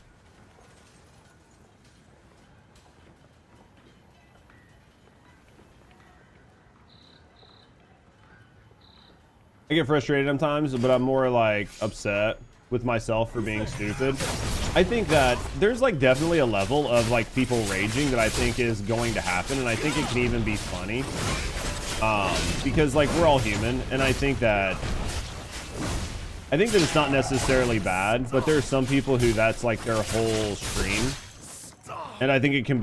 I get frustrated sometimes, but I'm more like upset with myself for being stupid. I think that there's like definitely a level of like people raging that I think is going to happen, and I think it can even be funny. Because like we're all human, and I think that it's not necessarily bad, but there's some people who that's like their whole stream. And I think it can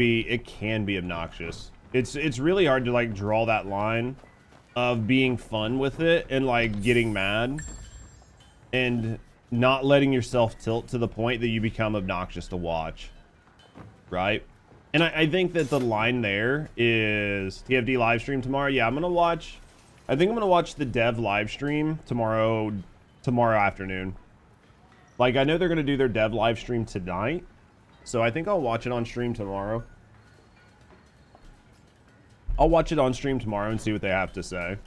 be obnoxious. It's really hard to like draw that line of being fun with it and like getting mad and not letting yourself tilt to the point that you become obnoxious to watch, right? And I think that the line there is TFD live stream tomorrow. Yeah, I think I'm gonna watch the dev live stream tomorrow afternoon. Like I know they're gonna do their dev live stream tonight, so I think I'll watch it on stream tomorrow. I'll watch it on stream tomorrow and see what they have to say.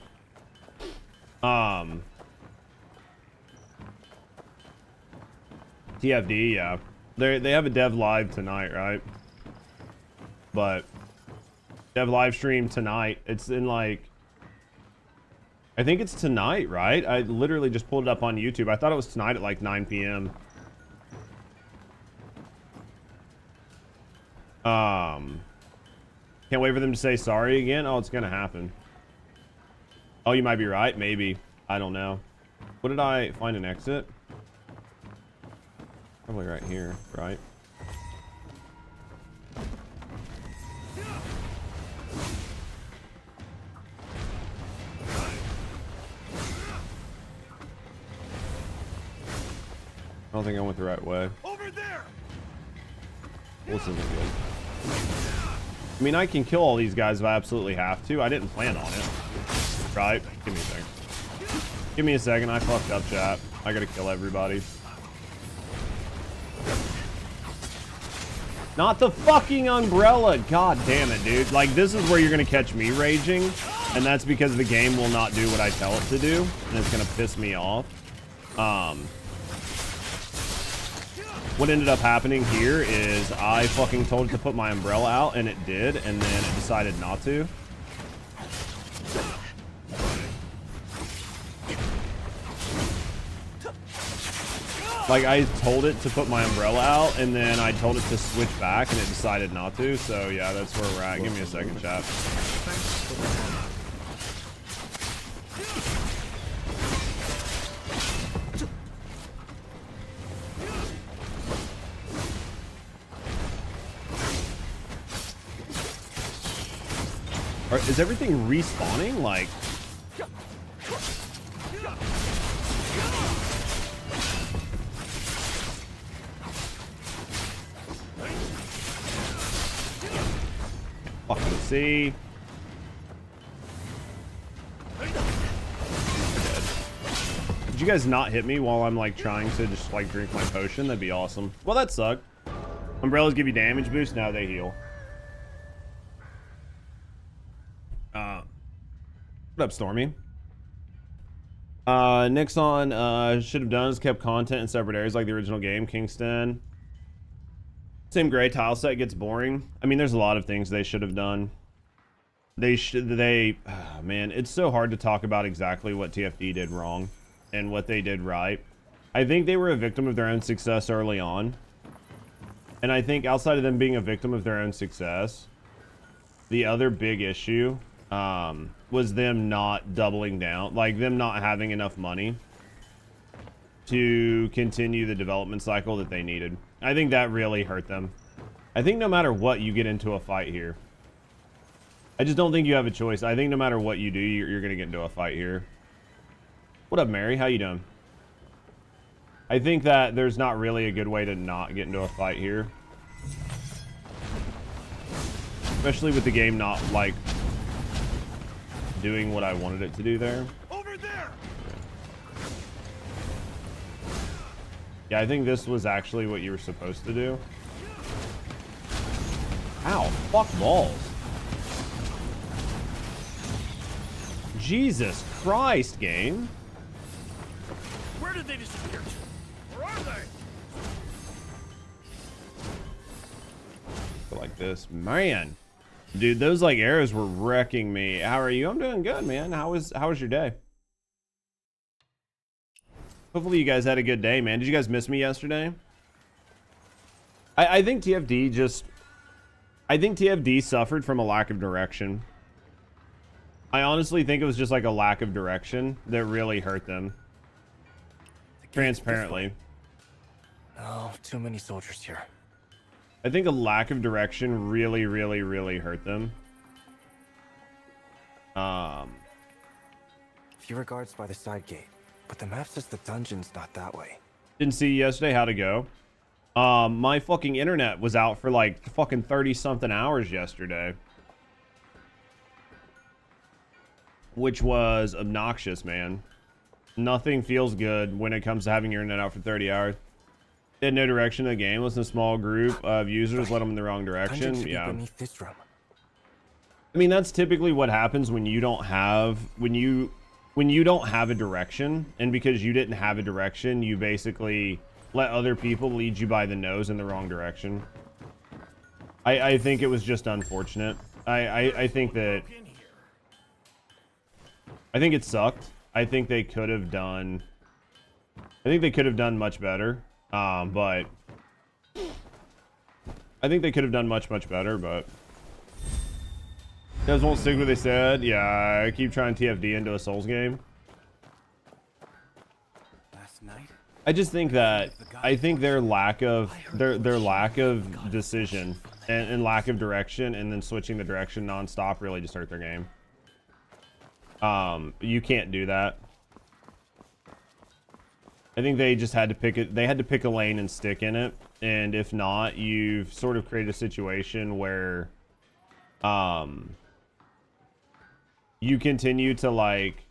TFD, yeah. They have a dev live tonight, right? But dev live stream tonight. It's in like, I think it's tonight, right? I literally just pulled it up on YouTube. I thought it was tonight at like 9 p.m. Can't wait for them to say sorry again. Oh, it's gonna happen. Oh, you might be right. Maybe. I don't know. What did I find an exit? Probably right here, right? I don't think I went the right way. Over there. This isn't good. I mean, I can kill all these guys if I absolutely have to. I didn't plan on it. Right? Give me a second. Give me a second. I fucked up, chat. I gotta kill everybody. Not the fucking umbrella. God damn it, dude. Like, this is where you're gonna catch me raging. And that's because the game will not do what I tell it to do. And it's gonna piss me off. What ended up happening here is I fucking told it to put my umbrella out, and it did, and then it decided not to. Like, I told it to put my umbrella out, and then I told it to switch back, and it decided not to. So, yeah, that's where we're at. Give me a second, chat. Is everything respawning? Like... Fucking see. Did you guys not hit me while I'm like trying to just like drink my potion? That'd be awesome. Well, that sucked. Umbrellas give you damage boost. Now they heal. What up, Stormy? Nixon should have done is kept content in separate areas like the original game. Kingston. Same gray tile set gets boring. I mean, there's a lot of things they should have done. Man, it's so hard to talk about exactly what TFD did wrong and what they did right. I think they were a victim of their own success early on. And I think outside of them being a victim of their own success, the other big issue was them not doubling down, like them not having enough money to continue the development cycle that they needed. I think that really hurt them. I think no matter what, you get into a fight here. I just don't think you have a choice. I think no matter what you do, you're going to get into a fight here. What up, Mary? How you doing? I think that there's not really a good way to not get into a fight here. Especially with the game not, like, doing what I wanted it to do there. Over there. Yeah, I think this was actually what you were supposed to do. Ow, fuck balls. Jesus Christ, game. Where did they disappear to? Where are they? Like this, man. Dude, those like arrows were wrecking me. How are you? I'm doing good, man. How was your day? Hopefully you guys had a good day, man. Did you guys miss me yesterday? I think TFD suffered from a lack of direction. I honestly think it was just like a lack of direction that really hurt them. Transparently. Oh, too many soldiers here. I think a lack of direction really hurt them. Fewer guards by the side gate, but the map says the dungeon's not that way. Didn't see you yesterday. How'd it go? My fucking internet was out for like fucking 30-something hours yesterday. Which was obnoxious, man. Nothing feels good when it comes to having your internet out for 30 hours. They had no direction in the game. Was in a small group of users, led them in the wrong direction. Yeah. Beneath this room. I mean, that's typically what happens when you don't have when you don't have a direction, and because you didn't have a direction, you basically let other people lead you by the nose in the wrong direction. I think it was just unfortunate. I think that it sucked. I think they could have done much better. But I think they could have done much better, but you guys won't stick with what they said. Yeah, I keep trying TFD into a Souls game. Last night? I just think that their lack of decision and lack of direction, and then switching the direction nonstop really just hurt their game. You can't do that. I think they just had to pick it. They had to pick a lane and stick in it. And if not, you've sort of created a situation where, you continue to like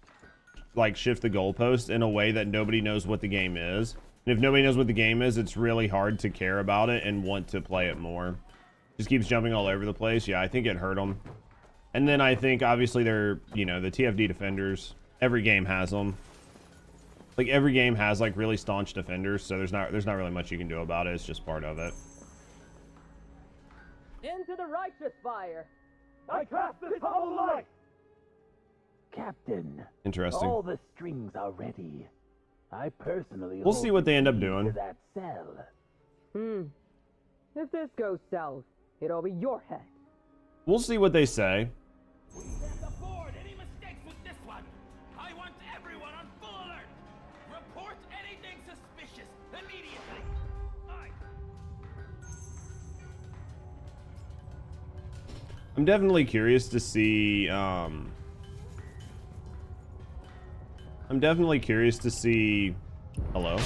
shift the goalpost in a way that nobody knows what the game is. And if nobody knows what the game is, it's really hard to care about it and want to play it more. Just keeps jumping all over the place. Yeah, I think it hurt them. And then I think obviously they're, the TFD defenders. Every game has them. Like every game has like really staunch defenders, so there's not really much you can do about it. It's just part of it. Into the righteous fire. I cast this hollow light. Captain. Interesting. All the strings are ready. I personally. We'll see what they end up doing. That cell. If this goes south, it'll be your head. We'll see what they say. Any mistakes with this one? I want everyone on full alert. Report anything suspicious immediately. I'm definitely curious to see. I'm definitely curious to see. Hello.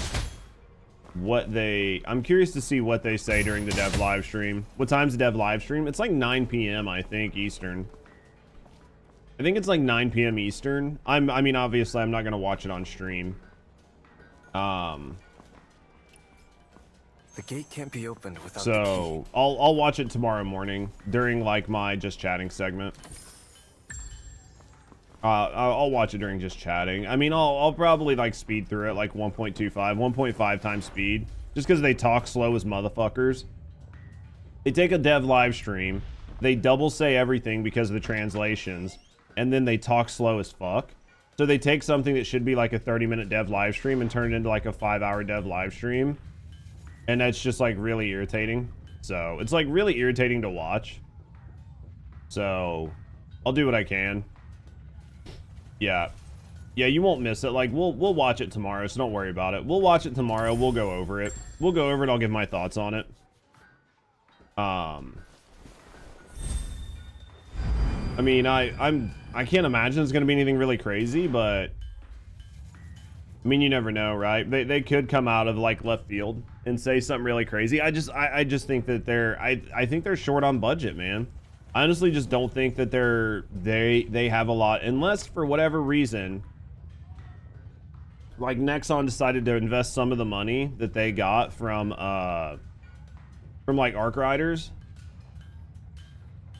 I'm curious to see what they say during the dev live stream. What time's the dev live stream? It's like 9 p.m. I think Eastern. I think it's like 9 p.m. Eastern. I mean, obviously, I'm not gonna watch it on stream. The gate can't be opened without the So I'll watch it tomorrow morning during like my just chatting segment. I'll watch it during just chatting. I mean, I'll probably like speed through it like 1.5 times speed, just because they talk slow as motherfuckers. They take a dev live stream, they double say everything because of the translations, and then they talk slow as fuck. So they take something that should be like a 30-minute dev live stream and turn it into like a 5-hour dev live stream, and that's just like really irritating. So it's like really irritating to watch. So I'll do what I can. Yeah, you won't miss it. Like we'll watch it tomorrow, so don't worry about it. We'll watch it tomorrow. We'll go over it. I'll give my thoughts on it. I mean, I can't imagine it's gonna be anything really crazy, but I mean, you never know, right? They could come out of like left field and say something really crazy. I just think that I think they're short on budget, man. I honestly just don't think that they have a lot, unless for whatever reason, like Nexon decided to invest some of the money that they got from like Arc Riders,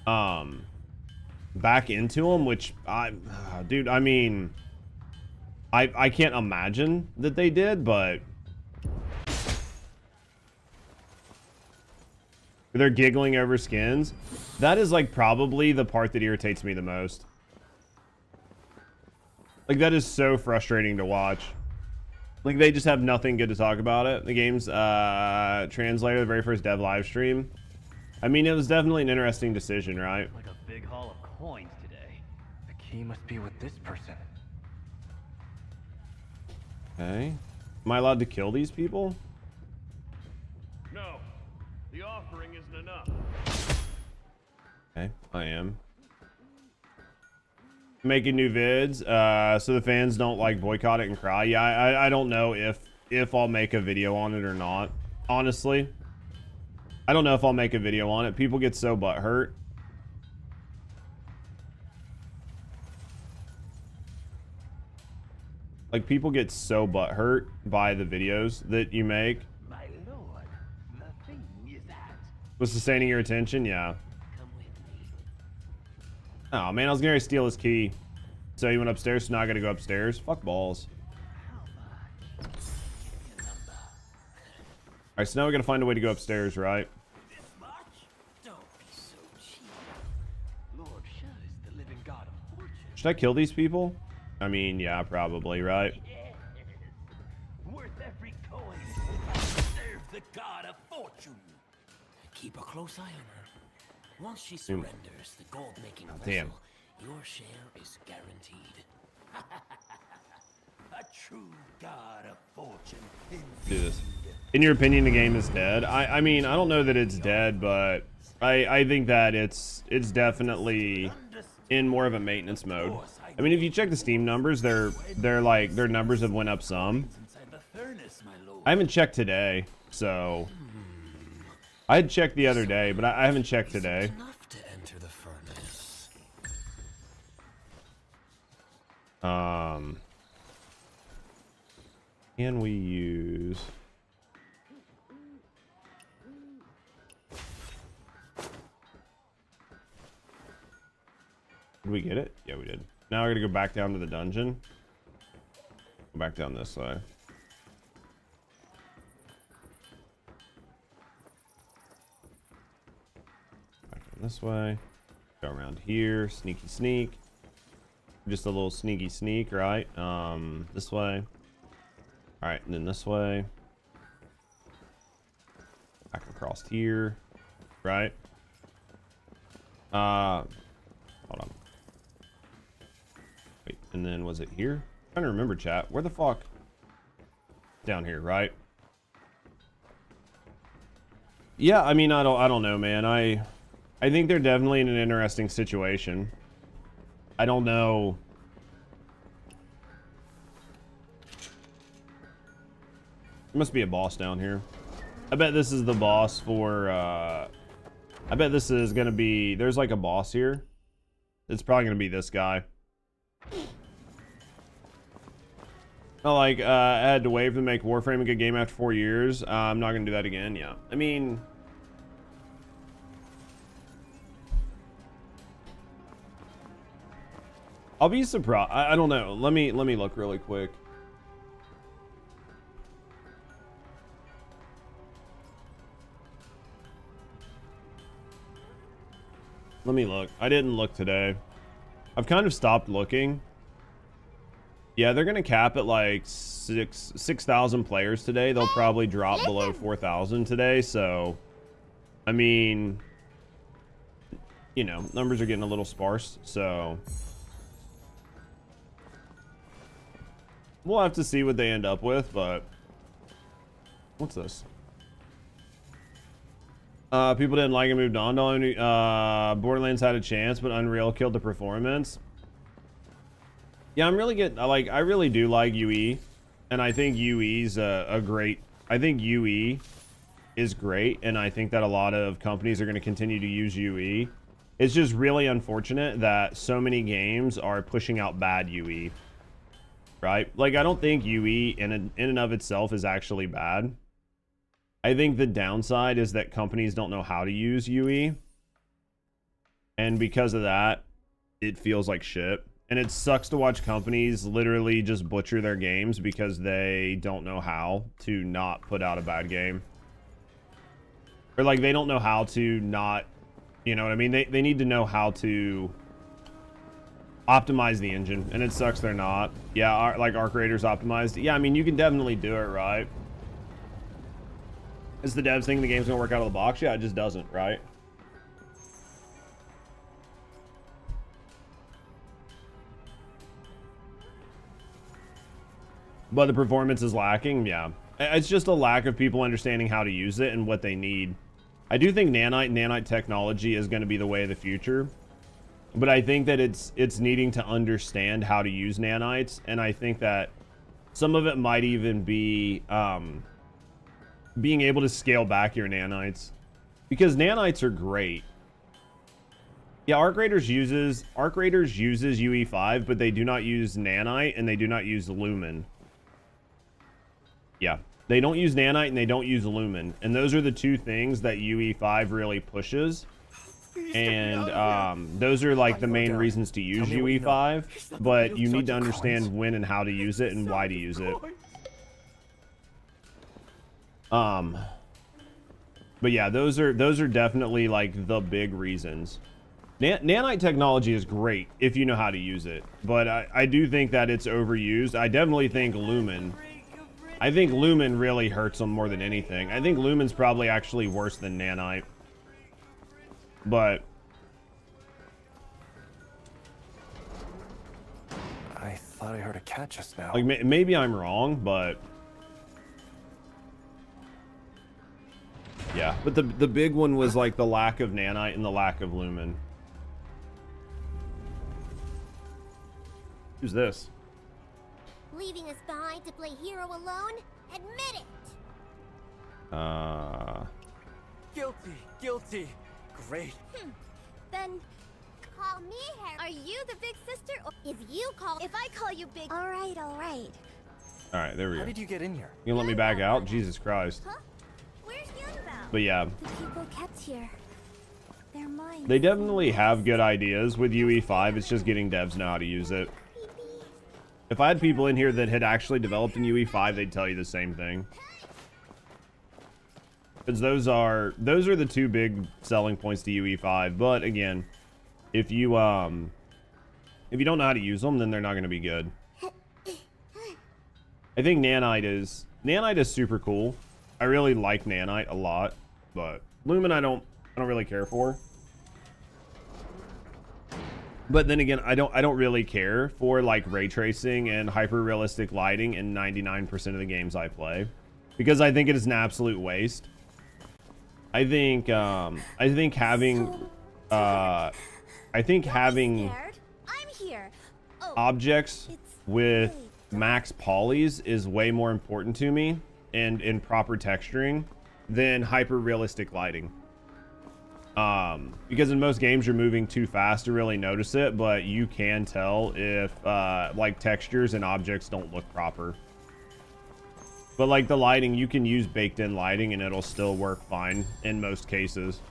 back into them, which dude, I mean, I can't imagine that they did, but they're giggling over skins. That is like probably the part that irritates me the most. Like that is so frustrating to watch. Like they just have nothing good to talk about it. The game's translator, the very first dev live stream. I mean, it was definitely an interesting decision, right? Like a big haul of coins today. The key must be with this person. Okay. Am I allowed to kill these people? No, the offering isn't enough. Okay, I am. Making new vids, so the fans don't like boycott it and cry. Yeah, I don't know if I'll make a video on it or not. Honestly, I don't know if I'll make a video on it. People get so butthurt. Like people get so butthurt by the videos that you make. My lord, the thing is that. Was sustaining your attention? Yeah. Oh man, I was gonna steal his key. So he went upstairs, so now I gotta go upstairs. Fuck balls. Alright, so now we gotta find a way to go upstairs, right? Should I kill these people? I mean, yeah, probably, right? Worth every coin. Serve the god of fortune. Keep a close eye on her. Once she surrenders the gold-making vessel, Damn. your share is guaranteed. A true god of fortune. Do this. In your opinion, the game is dead? I mean, I don't know that it's dead, but I think that it's definitely in more of a maintenance mode. I mean, if you check the Steam numbers, their numbers have went up some. I haven't checked today, so I had checked the other day, but I haven't checked today. Enough to enter the furnace. Can we use? Did we get it? Yeah, we did. Now we're gonna go back down to the dungeon. Go back down this way. Back down this way. Go around here. Sneaky sneak. Just a little sneaky sneak, right? This way. All right, and then this way. Back across here, right? Hold on. Wait, and then was it here? I'm trying to remember, chat. Where the fuck? Down here, right? Yeah, I mean, I don't know, man. I think they're definitely in an interesting situation. I don't know. must be a boss down here. I bet this is the boss for, I bet this is gonna be, there's like a boss here. It's probably gonna be this guy. I had to wait to make Warframe a good game after 4 years. I'm not gonna do that again, yeah. I mean... I'll be surprised. I don't know. Let me look really quick. Let me look. I didn't look today. I've kind of stopped looking. Yeah, they're gonna cap at like 6,000 players today. They'll probably drop below 4,000 today. So, I mean, you know, numbers are getting a little sparse. So, we'll have to see what they end up with. But what's this? People didn't like it, moved on to Borderlands had a chance, but Unreal killed the performance. Yeah, I really do like UE, and I think UE's I think UE is great, and I think that a lot of companies are going to continue to use UE. It's just really unfortunate that so many games are pushing out bad UE, right? Like, I don't think UE in and of itself is actually bad. I think the downside is that companies don't know how to use UE, and because of that, it feels like shit. And it sucks to watch companies literally just butcher their games because they don't know how to not put out a bad game. Or like they don't know how to not, you know what I mean? They need to know how to optimize the engine, and it sucks they're not. Yeah, like Arc Raiders optimized. Yeah, I mean, you can definitely do it, right? Is the devs thinking the game's gonna work out of the box? Yeah, it just doesn't, right? But the performance is lacking, yeah. It's just a lack of people understanding how to use it and what they need. I do think nanite technology is going to be the way of the future. But I think that it's needing to understand how to use nanites. And I think that some of it might even be being able to scale back your nanites. Because nanites are great. Yeah, Arc Raiders uses UE5, but they do not use nanite and they do not use lumen. Yeah, they don't use nanite and they don't use lumen, and those are the two things that UE5 really pushes. And those are like the main reasons to use UE5, but you need to understand when and how to use it and why to use it. But yeah, those are definitely like the big reasons. Nanite technology is great if you know how to use it, but I do think that it's overused. I definitely think lumen really hurts them more than anything. I think lumen's probably actually worse than nanite. But I thought I heard a cat just now. like maybe I'm wrong, but yeah. But the big one was like the lack of nanite and the lack of lumen. Who's this? Leaving us behind to play hero alone? Admit it! Guilty. Great. Then call me Harry. Are you the big sister? Or if I call you big... Alright. Alright, there we go. How did you get in here? You gonna let me back out? Jesus Christ. Huh? Where's Youngbound? But yeah. The people kept here. They're mine. They definitely have good ideas with UE5. It's just getting devs know how to use it. If I had people in here that had actually developed in UE5, they'd tell you the same thing. Because those are the two big selling points to UE5. But again, if you don't know how to use them, then they're not going to be good. I think nanite is super cool. I really like nanite a lot, but lumen I don't really care for. But then again, I don't really care for like ray tracing and hyper realistic lighting in 99% of the games I play, because I think it is an absolute waste. I think having objects with max polys is way more important to me and proper texturing than hyper realistic lighting. Because in most games you're moving too fast to really notice it, but you can tell if like textures and objects don't look proper. But like the lighting, you can use baked in lighting and it'll still work fine in most cases.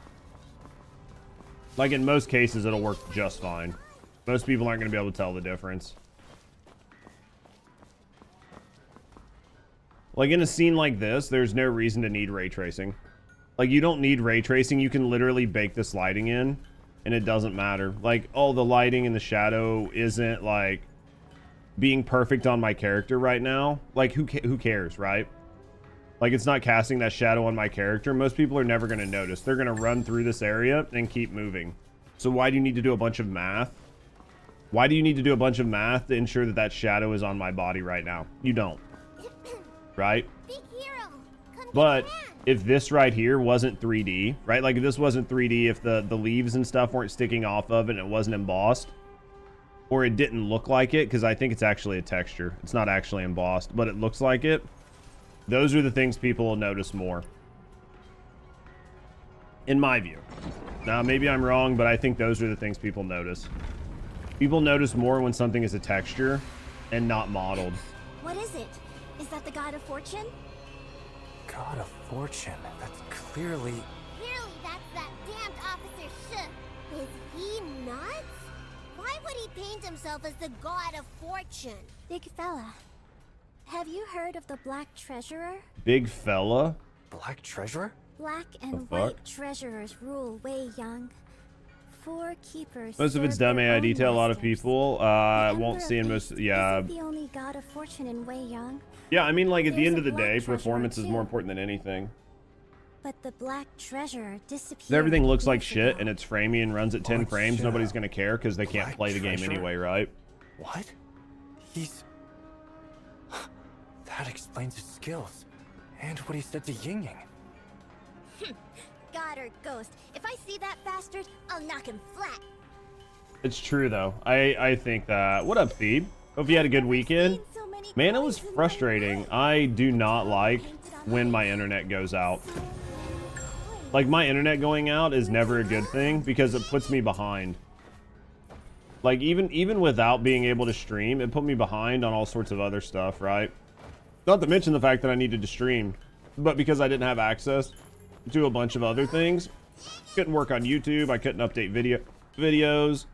Like in most cases it'll work just fine. Most people aren't going to be able to tell the difference. Like in a scene like this, there's no reason to need ray tracing. Like you don't need ray tracing. You can literally bake this lighting in and it doesn't matter. Like, oh, the lighting and the shadow isn't like being perfect on my character right now. Like who cares, right? Like it's not casting that shadow on my character. Most people are never going to notice. They're going to run through this area and keep moving. So why do you need to do a bunch of math? Why do you need to do a bunch of math to ensure that that shadow is on my body right now? You don't. Right? Big hero, come but if this right here wasn't 3D, right? Like if this wasn't 3D, if the leaves and stuff weren't sticking off of it and it wasn't embossed, or it didn't look like it, because I think it's actually a texture. It's not actually embossed, but it looks like it. Those are the things people will notice more. In my view. Now, maybe I'm wrong, but I think those are the things people notice. People notice more when something is a texture and not modeled. What is it? Is that the God of Fortune? God of Fortune? That's clearly... Clearly that's that damned Officer Sh. Is he nuts? Why would he paint himself as the God of Fortune? Big fella. Have you heard of the Black Treasurer? Big fella? Black Treasurer? Black and white treasurers rule Wei Yang. 4 keepers. Most of it's dumb AI detail. A lot of people won't see in most. Yeah. Isn't the only God of Fortune in Wei Yang. Yeah, I mean, like at the end of the day, performance is more important than anything. But the Black Treasurer disappeared. If everything looks like shit and it's framey and runs at 10 frames, nobody's gonna care because they can't play the game anyway, right? What? He's... That explains his skills. And what he said to Ying Ying. God or ghost, if I see that bastard, I'll knock him flat. It's true though. I think that. What up, Phoebe? Hope you had a good weekend. Man, it was frustrating. I do not like when my internet goes out. Like my internet going out is never a good thing because it puts me behind. Like even without being able to stream, it put me behind on all sorts of other stuff, right? Not to mention the fact that I needed to stream, but because I didn't have access to a bunch of other things, couldn't work on YouTube. I couldn't update videos.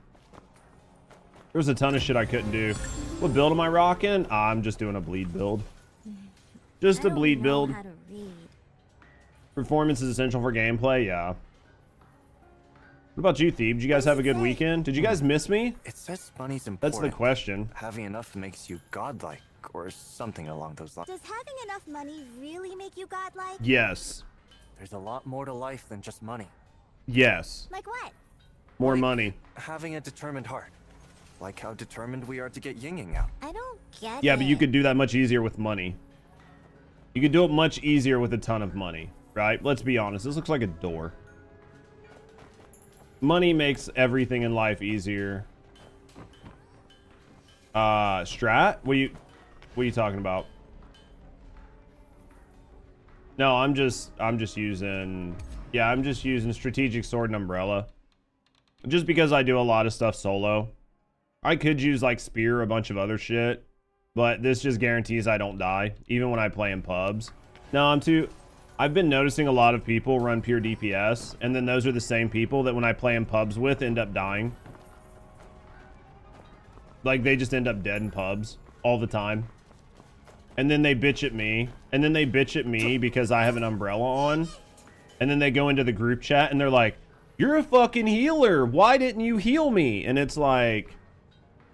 There was a ton of shit I couldn't do. What build am I rocking? I'm just doing a bleed build. Just a bleed build. Performance is essential for gameplay. Yeah. What about you, Thebe? Did you guys have a good weekend? Did you guys miss me? It says money's important. That's the question. Having enough makes you godlike, or something along those lines. Does having enough money really make you godlike? Yes. There's a lot more to life than just money. Yes. Like what? More like money. Having a determined heart. Like how determined we are to get Ying Ying out. I don't get Yeah, it. but you could do that much easier with money. You could do it much easier with a ton of money, right? Let's be honest. This looks like a door. Money makes everything in life easier. Strat? What are you talking about? No, I'm just using, yeah, I'm just using strategic sword and umbrella. Just because I do a lot of stuff solo. I could use like spear or a bunch of other shit, but this just guarantees I don't die, even when I play in pubs. No, I've been noticing a lot of people run pure DPS, and then those are the same people that when I play in pubs with end up dying. Like they just end up dead in pubs all the time. And then they bitch at me, and then they bitch at me because I have an umbrella on. And then they go into the group chat and they're like, "You're a fucking healer. Why didn't you heal me?" And it's like,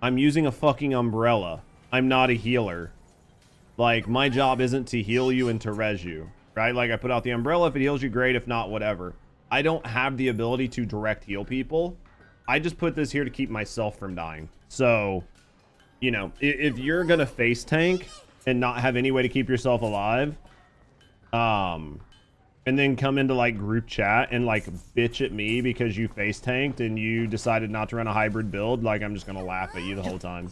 I'm using a fucking umbrella. I'm not a healer. Like, my job isn't to heal you and to res you, right? Like, I put out the umbrella. If it heals you, great. If not, whatever. I don't have the ability to direct heal people. I just put this here to keep myself from dying. So, you know, if you're gonna face tank and not have any way to keep yourself alive, and then come into like group chat and like bitch at me because you face tanked and you decided not to run a hybrid build, like I'm just gonna laugh at you the whole time.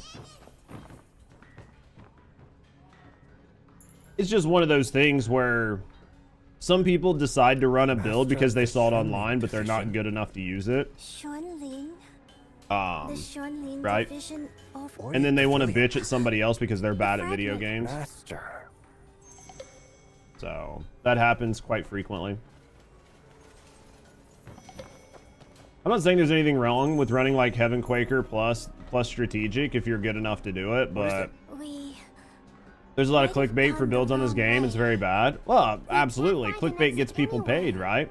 it's just one of those things where some people decide to run a build because they saw it online, but they're not good enough to use it. Right? And then they want to bitch at somebody else because they're bad at video games. So that happens quite frequently. I'm not saying there's anything wrong with running like Heaven Quaker plus strategic if you're good enough to do it, but there's a lot of clickbait for builds on this game. It's very bad. Well, absolutely. Clickbait gets people paid, right?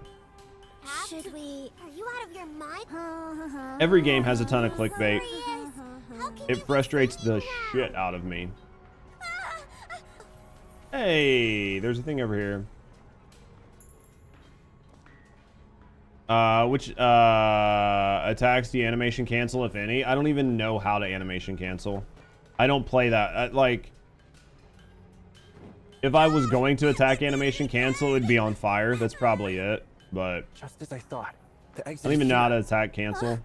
Should we? Are you out of your mind? Every game has a ton of clickbait. It frustrates the shit out of me. Hey, there's a thing over here. Which attacks do you animation cancel, if any? I don't even know how to animation cancel. I don't play that. Like, if I was going to attack animation cancel, it would be on fire. That's probably it. But just as I thought, the I exit don't even know how to attack cancel.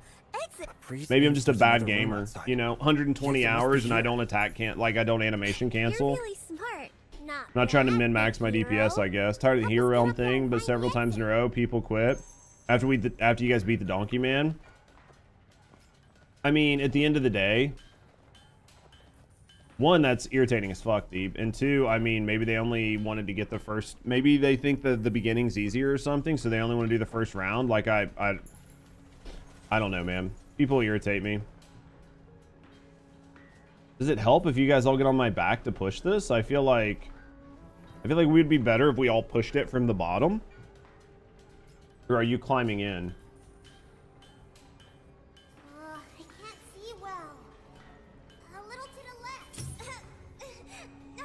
Maybe I'm just a bad gamer. You know, 120 hours and I don't I don't animation cancel. Really smart. I'm not trying to min-max my DPS, I guess. Tired of the hero realm thing, but several times in a row, people quit. After you guys beat the Donkey Man. I mean, at the end of the day, one, that's irritating as fuck, Deep. And two, I mean, maybe they only wanted to get the first... Maybe they think that the beginning's easier or something, so they only want to do the first round. Like, I don't know, man. People irritate me. Does it help if you guys all get on my back to push this? I feel like we'd be better if we all pushed it from the bottom. Or are you climbing in? I can't see well. A little to the left. No,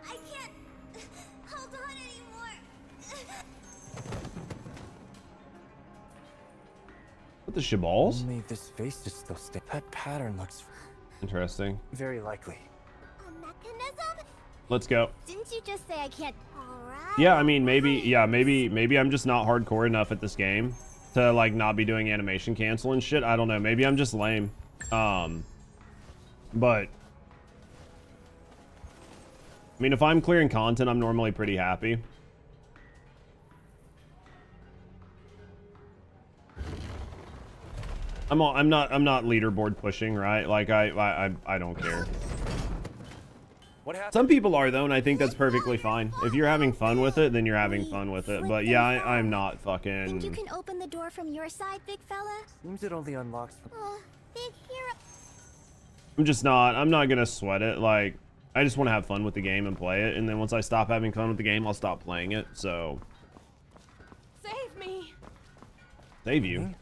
I can't hold on anymore. What the shiballs? Only this face is still still. That pattern looks interesting. very likely. A mechanism? Let's go. Didn't you just say I can't? Yeah, I mean, maybe I'm just not hardcore enough at this game to, like, not be doing animation cancel and shit. I don't know. Maybe I'm just lame. But, I mean, if I'm clearing content, I'm normally pretty happy. I'm not leaderboard pushing, right? Like, I don't care. Some people are, though, and I think that's perfectly fine. If you're having fun with it, then you're having fun with it. But yeah, I'm not fucking... Think you can open the door from your side, big fella? Seems it only unlocks. Big hero. I'm not gonna sweat it. Like, I just want to have fun with the game and play it. And then once I stop having fun with the game, I'll stop playing it. So... Save me! Save you?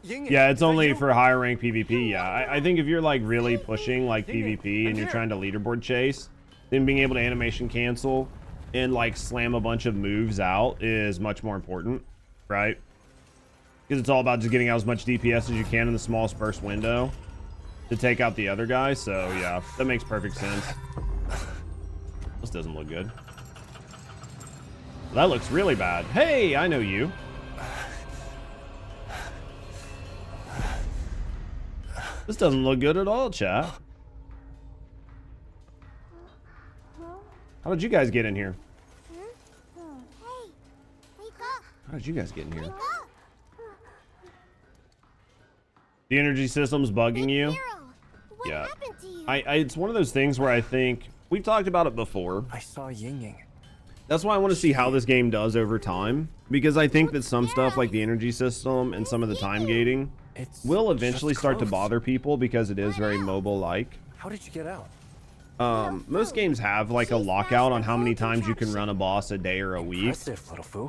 Yeah, it's only for higher rank PvP. Yeah, I think if you're like really pushing like PvP and you're trying to leaderboard chase, then being able to animation cancel and like slam a bunch of moves out is much more important, right? Because it's all about just getting out as much DPS as you can in the smallest burst window to take out the other guy. So yeah, that makes perfect sense. This doesn't look good. That looks really bad. Hey, I know you. This doesn't look good at all, chat. How did you guys get in here? Hey, wake up. How did you guys get in here? The energy system's bugging you? What Yeah. happened to you? It's one of those things where I think we've talked about it before. I saw Ying. That's why I want to see how this game does over time, because I think that some stuff like the energy system and some of the time gating will eventually start to bother people because it is very mobile-like. How did you get out? Most games have like a lockout on how many times you can run a boss a day or a week.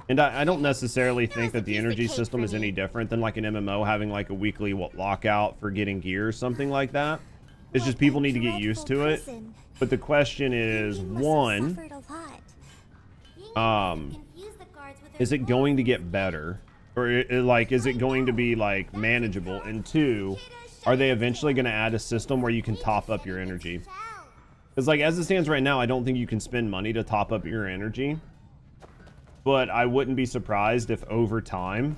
And I don't necessarily think that the energy system is any different than like an MMO having like a weekly lockout for getting gear or something like that. It's just people need to get used to it. But the question is, one, is it going to get better? Or like, is it going to be like manageable? And two, are they eventually going to add a system where you can top up your energy? Because like as it stands right now, I don't think you can spend money to top up your energy. But I wouldn't be surprised if over time,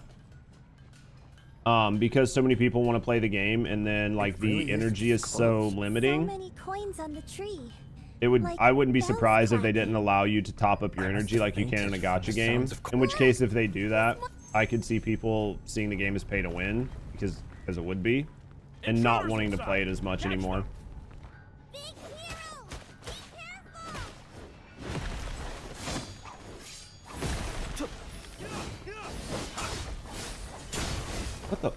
because so many people want to play the game and then like the energy is so limiting. So many coins on the tree. It would. Like I wouldn't be bells surprised if they cracking. didn't allow you to top up your energy like you can in a gacha game. In which case, if they do that, I could see people seeing the game as pay to win because it would be, and not wanting to play it as much anymore. Big hero! Be careful! What the?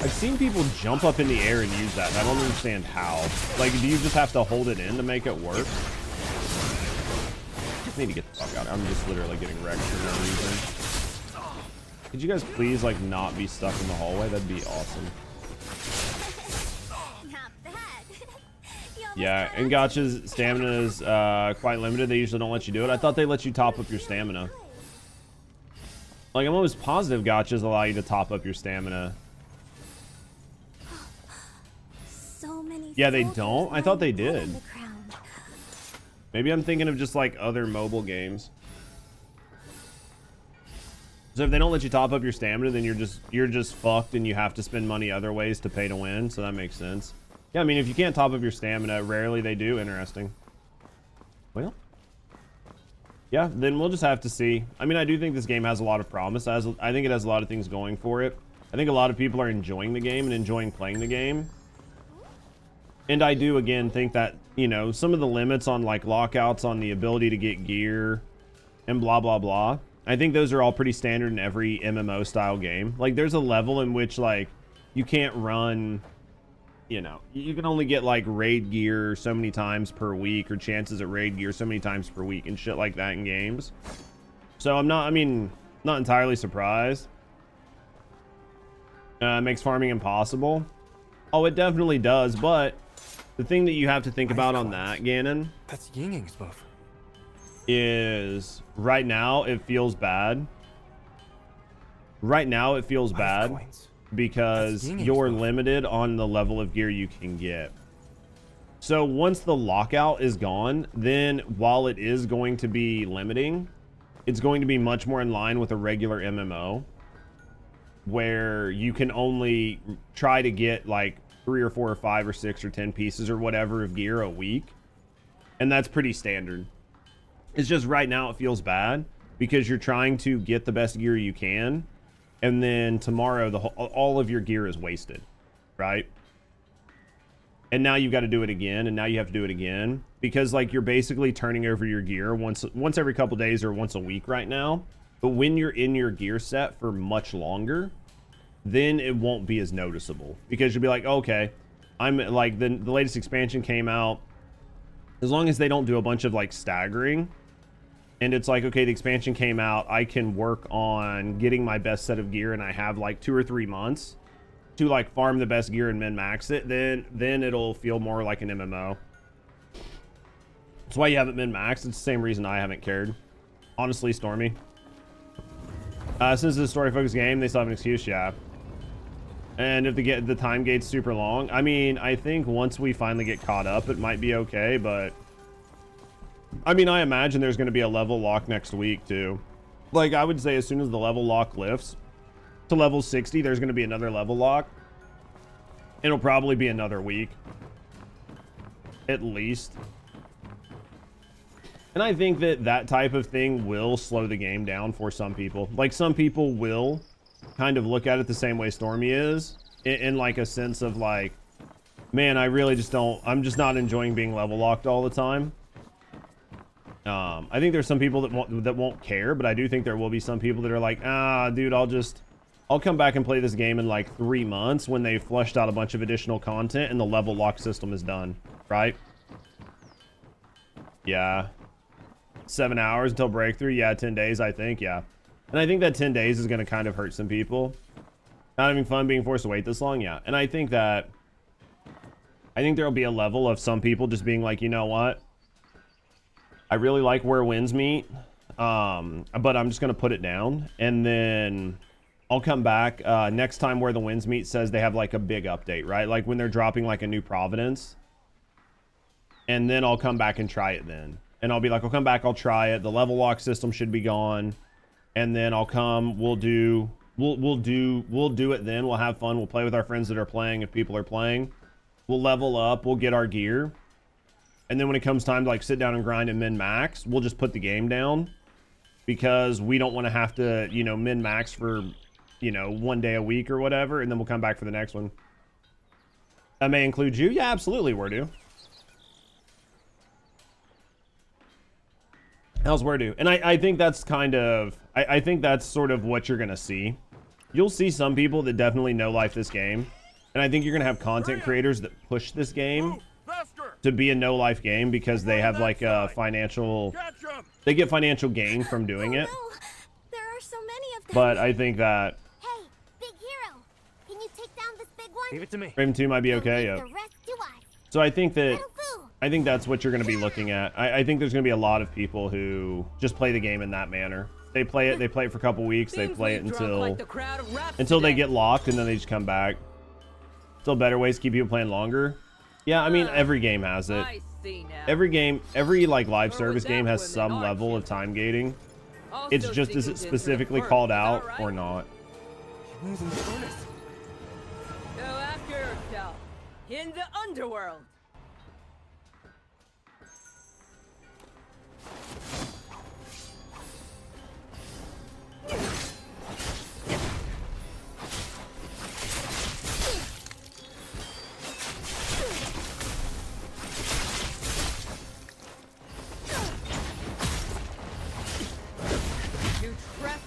I've seen people jump up in the air and use that, and I don't understand how. Like, do you just have to hold it in to make it work? I need to get the fuck out. I'm just literally getting wrecked for no reason. Could you guys please, like, not be stuck in the hallway? That'd be awesome. Not bad. You almost Yeah, got and us. Gotcha's stamina is quite limited. They usually don't let you do it. I thought they let you top up your stamina. Like, I'm almost positive Gotchas allow you to top up your stamina. So many Yeah, they soldiers don't? I lying thought they dead did. on the ground. Maybe I'm thinking of just like other mobile games. So if they don't let you top up your stamina, then you're just fucked and you have to spend money other ways to pay to win. So that makes sense. Yeah, I mean, if you can't top up your stamina, rarely they do. Interesting. Well, yeah, then we'll just have to see. I mean, I do think this game has a lot of promise. I think it has a lot of things going for it. I think a lot of people are enjoying the game and enjoying playing the game. And I do, again, think that, you know, some of the limits on, like, lockouts on the ability to get gear and blah, blah, blah. I think those are all pretty standard in every MMO-style game. Like, there's a level in which, like, you can't run, you know, you can only get, like, raid gear so many times per week or chances at raid gear so many times per week and shit like that in games. So I'm not, I mean, not entirely surprised. Makes farming impossible. Oh, it definitely does, but the thing that you have to think about on that, Ganon, That's Yingying's move. is right now it feels bad. Right now it feels bad Coins. because That's Yingying's you're move. limited on the level of gear you can get. So once the lockout is gone, then while it is going to be limiting, it's going to be much more in line with a regular MMO, where you can only try to get like 3 or 4 or 5 or 6 or 10 pieces or whatever of gear a week. And that's pretty standard. It's just right now it feels bad because you're trying to get the best gear you can. And then tomorrow, all of your gear is wasted, right? And now you've got to do it again. And now you have to do it again because like you're basically turning over your gear once every couple days or once a week right now. But when you're in your gear set for much longer, then it won't be as noticeable because you'll be like, okay, I'm like the latest expansion came out. As long as they don't do a bunch of like staggering and it's like, okay, the expansion came out, I can work on getting my best set of gear and I have like 2 or 3 months to like farm the best gear and min max it, then it'll feel more like an MMO. That's why you haven't min maxed. It's the same reason I haven't cared. Honestly, Stormy. Since it's a story focused game, they still have an excuse, yeah. And if the time gate's super long, I mean, I think once we finally get caught up, it might be okay, but I mean, I imagine there's going to be a level lock next week too. Like I would say as soon as the level lock lifts to level 60, there's going to be another level lock. It'll probably be another week. At least. And I think that type of thing will slow the game down for some people. Like some people will kind of look at it the same way Stormy is in like a sense of like, man, I really just don't, I'm just not enjoying being level locked all the time. I think there's some people that won't care, but I do think there will be some people that are like, ah, dude, I'll come back and play this game in like 3 months when they've fleshed out a bunch of additional content and the level lock system is done, right? Yeah. 7 hours until breakthrough. Yeah, 10 days, I think. Yeah. And I think that 10 days is going to kind of hurt some people. Not having fun being forced to wait this long. Yeah. And I think there'll be a level of some people just being like, you know what? I really like where wins meet. But I'm just going to put it down. And then I'll come back next time where the wins meet says they have like a big update, right? Like when they're dropping like a new Providence. And then I'll come back and try it then. And I'll be like, I'll come back, I'll try it. The level lock system should be gone. And then I'll come, we'll do it then. We'll have fun. We'll play with our friends that are playing if people are playing. We'll level up, we'll get our gear. And then when it comes time to like sit down and grind and min-max, we'll just put the game down. Because we don't want to have to, you know, min-max for, you know, 1 day a week or whatever. And then we'll come back for the next one. That may include you? Yeah, absolutely, Wordu. How's Wordu? And I think that's kind of... I think that's sort of what you're going to see. You'll see some people that definitely no-life this game. And I think you're going to have content creators that push this game to be a no-life game because they have like a financial... They get financial gain from doing it. No. There are so many of them. But I think that... Hey, big hero. Can you take down this big one? Leave it to me. Raven 2 might be okay, yeah. The rest to us. So I think that... Little Fu. I think that's what you're going to be looking at. I think there's going to be a lot of people who just play the game in that manner. They play it for a couple weeks. They play it until they get locked, and then they just come back. Still better ways to keep people playing longer. Yeah, I mean, every game has it. Every game, every like live service game has some level of time gating. It's just, is it specifically called out or not? Go after yourself in the underworld.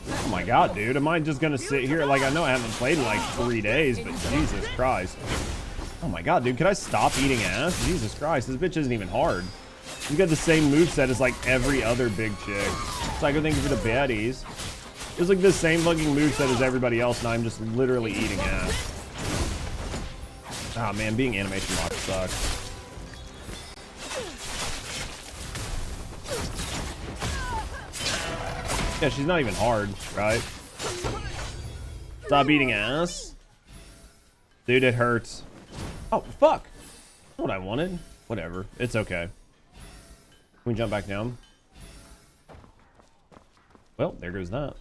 Oh my god, dude. Am I just gonna sit here? Like, I know I haven't played in like 3 days, but Jesus Christ. Oh my god, dude. Could I stop eating ass? Jesus Christ. This bitch isn't even hard. You got the same moveset as like every other big chick. Psycho, thank you for the baddies. It's like the same fucking moveset as everybody else, and I'm just literally eating ass. Ah, man, being animation locked sucks. Yeah, she's not even hard, right? Stop eating ass. Dude, it hurts. Oh, fuck. That's what I wanted. Whatever. It's okay. Can we jump back down? Well, there goes that.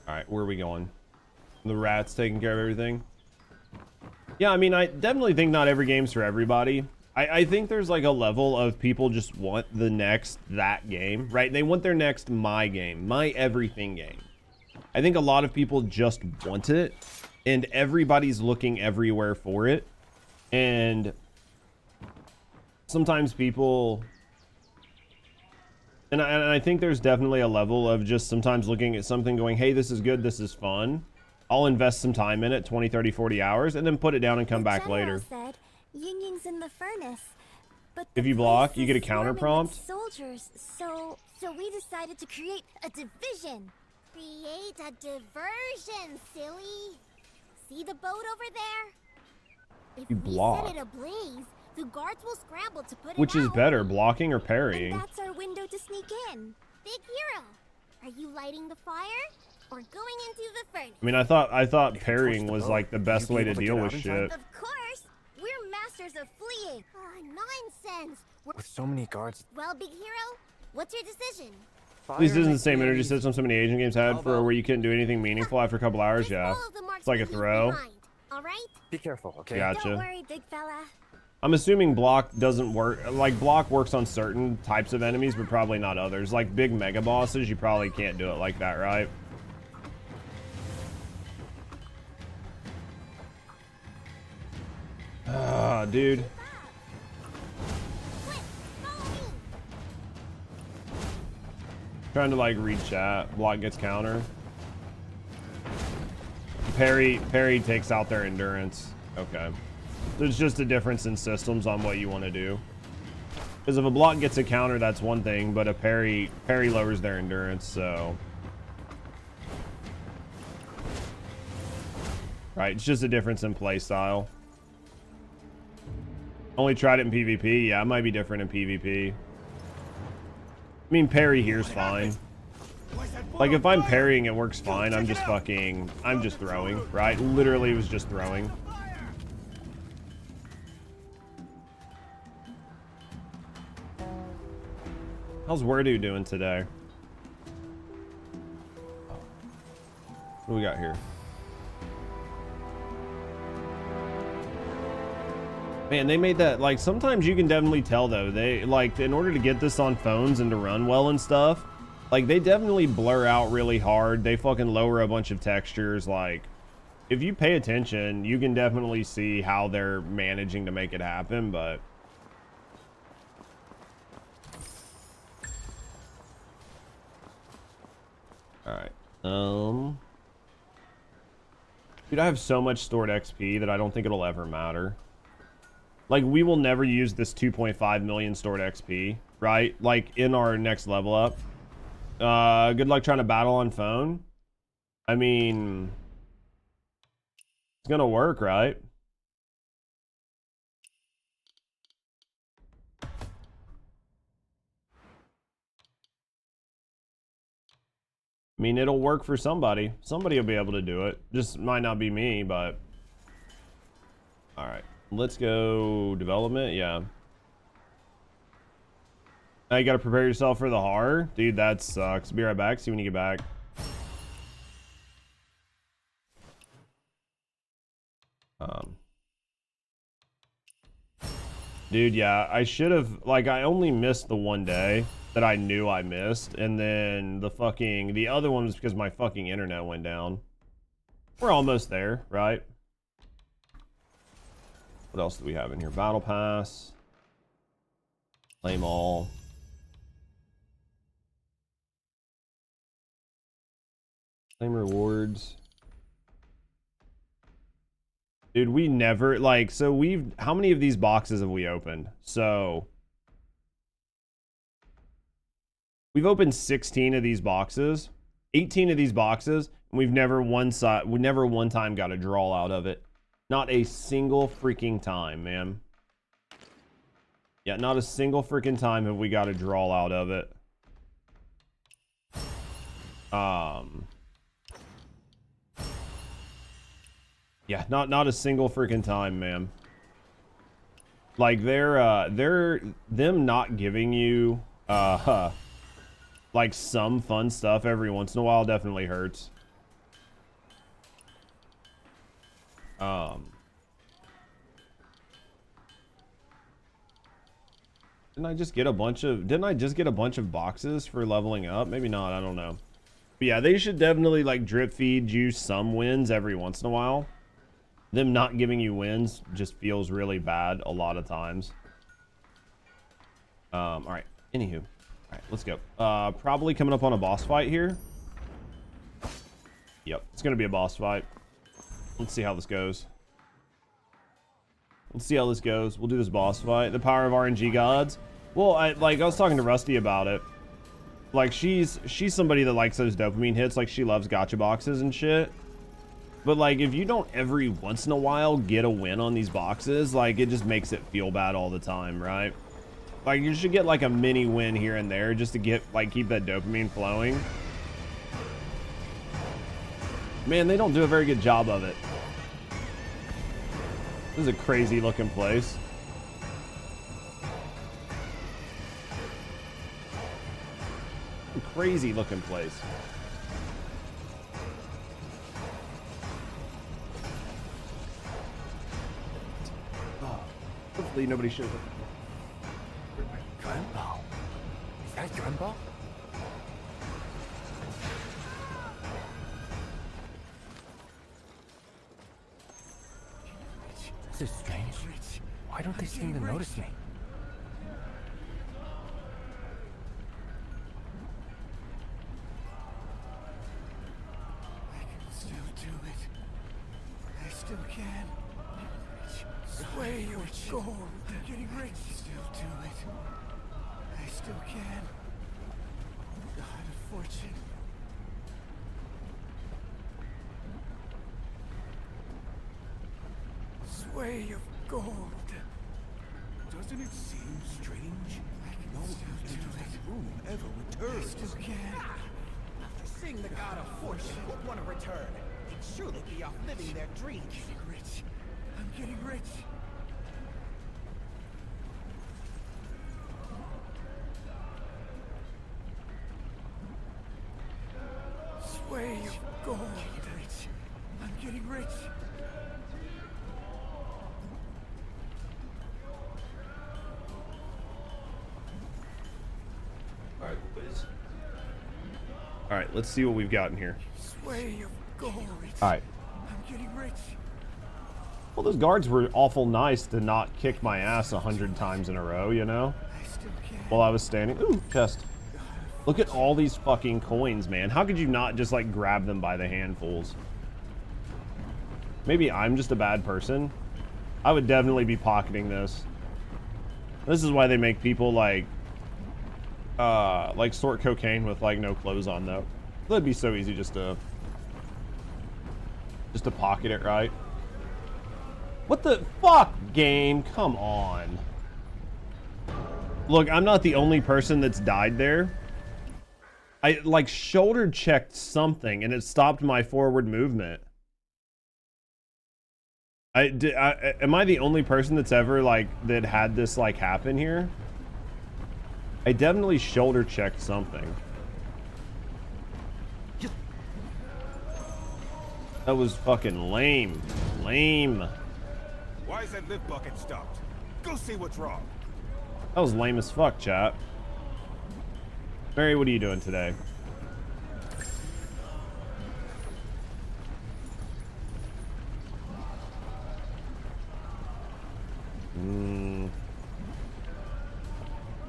Alright, where are we going? The rat's taking care of everything? Yeah, I mean, I definitely think not every game's for everybody. I think there's like a level of people just want the next that game, right? They want their next my game, my everything game. I think a lot of people just want it, and everybody's looking everywhere for it. And sometimes people... And I think there's definitely a level of just sometimes looking at something going, hey, this is good, this is fun. I'll invest some time in it, 20, 30, 40 hours, and then put it down and come back later. Said, Ying-Ying's in the furnace, but if you block, you get a counter prompt. Soldiers, so we decided to create a division. Create a diversion, silly. See the boat over there? If you block. We set it ablaze, the guards will scramble to put it out. Which is better, blocking or parrying? And that's our window to sneak in. Big hero, are you lighting the fire? Or going into the furnace? I mean, I thought parrying was like the best way to deal with shit. Of course, we're masters of fleeing. Nonsense. With so many guards. Well, big hero, what's your decision? At least isn't the same energy system so many Asian games had for where you couldn't do anything meaningful after a couple hours. Yeah, it's like a throw. All right. Be careful, okay? Gotcha. Don't worry, big fella. I'm assuming block doesn't work. Like block works on certain types of enemies, but probably not others. Like big mega bosses, you probably can't do it like that, right? Ah, dude. Trying to like read chat. Block gets counter. Parry takes out their endurance. Okay. There's just a difference in systems on what you want to do. Because if a block gets a counter, that's one thing, but a parry lowers their endurance, so. Right, it's just a difference in play style. Only tried it in PvP. Yeah, it might be different in PvP. I mean, parry here's fine. Like, if I'm parrying, it works fine. I'm just throwing, right? Literally, it was just throwing. How's Wordu doing today? What do we got here? Man, they made that, like, sometimes you can definitely tell though, they, like, in order to get this on phones and to run well and stuff, like, they definitely blur out really hard. They fucking lower a bunch of textures. Like, if you pay attention, you can definitely see how they're managing to make it happen, but all right. Dude, I have so much stored XP that I don't think it'll ever matter. Like, we will never use this 2.5 million stored XP, right? Like, in our next level up. Good luck trying to battle on phone. I mean, it's gonna work, right? I mean, it'll work for somebody. Somebody will be able to do it. Just might not be me, but... Alright. Let's go development. Yeah. Now you gotta prepare yourself for the horror. Dude, that sucks. Be right back. See you when you get back. Dude, yeah, I should have, like, I only missed the one day that I knew I missed, and then the other one was because my fucking internet went down. We're almost there, right? What else do we have in here? Battle Pass. Claim all. Claim rewards. Dude, we never, like, so how many of these boxes have we opened? So, we've opened 16 of these boxes, 18 of these boxes, and we never one time got a draw out of it. Not a single freaking time, man. Yeah, not a single freaking time have we got a draw out of it. Yeah, not a single freaking time, man. Like, them not giving you, like, some fun stuff every once in a while definitely hurts. Didn't I just get a bunch of boxes for leveling up? Maybe not, I don't know. But yeah, they should definitely, like, drip feed you some wins every once in a while. Them not giving you wins just feels really bad a lot of times. All right. Anywho, all right, let's go. Probably coming up on a boss fight here. Yep, it's gonna be a boss fight. Let's see how this goes. We'll do this boss fight. The power of RNG gods. Well, I was talking to Rusty about it. Like, she's somebody that likes those dopamine hits. Like, she loves gacha boxes and shit. But, like, if you don't every once in a while get a win on these boxes, like, it just makes it feel bad all the time, right? Like, you should get, like, a mini win here and there just to get, like, keep that dopamine flowing. Man, they don't do a very good job of it. This is a crazy looking place. A crazy looking place. Hopefully nobody shows up. Grandpa? Is that Grandpa? This is strange. Why don't they seem to notice me? I can still do it. I still can. Sway your gold. I'm getting rich. Still do it. I still can. God of fortune. Sway of gold. Doesn't it seem strange? No one into this room ever returns. I still can. After seeing the God of fortune, who'd want to return? He'd surely be off living their dreams. I'm getting rich. I'm getting rich. Sway of gold. getting rich. All right, please. All right, let's see what we've got in here. Sway of gold. All right. I'm getting rich. Well, those guards were awful nice to not kick my ass 100 times in a row, you know? While I was standing. Ooh, chest. Look at all these fucking coins, man. How could you not just, like, grab them by the handfuls? Maybe I'm just a bad person. I would definitely be pocketing this. This is why they make people, like snort cocaine with, like, no clothes on, though. That'd be so easy just to pocket it, right? What the fuck, game? Come on. Look, I'm not the only person that's died there. I, like, shoulder checked something and it stopped my forward movement. Am I the only person that's ever, like, that had this, like, happen here? I definitely shoulder checked something. That was fucking lame. Lame. Why is that lift bucket stopped? Go see what's wrong. That was lame as fuck, chat. Mary, what are you doing today?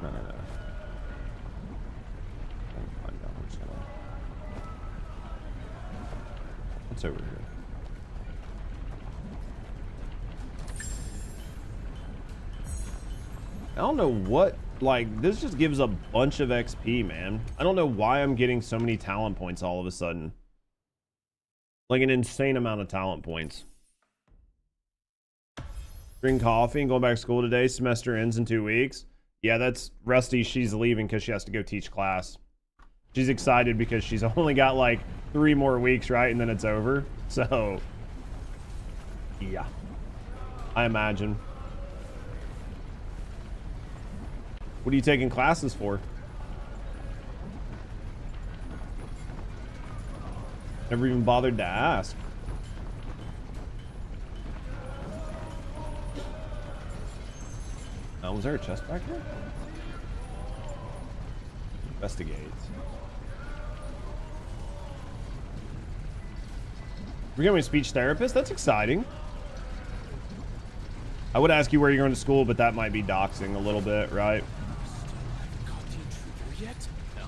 No. What's over here? I don't know what, like, this just gives a bunch of XP, man. I don't know why I'm getting so many talent points all of a sudden. Like, an insane amount of talent points. Drink coffee and going back to school today. Semester ends in 2 weeks. Yeah, that's Rusty. She's leaving because she has to go teach class. She's excited because she's only got, like, 3 more weeks, right? And then it's over. So, yeah. I imagine. What are you taking classes for? Never even bothered to ask. Was there a chest back there? Investigate. We're becoming a speech therapist? That's exciting. I would ask you where you're going to school, but that might be doxing a little bit, right? Yet? No. I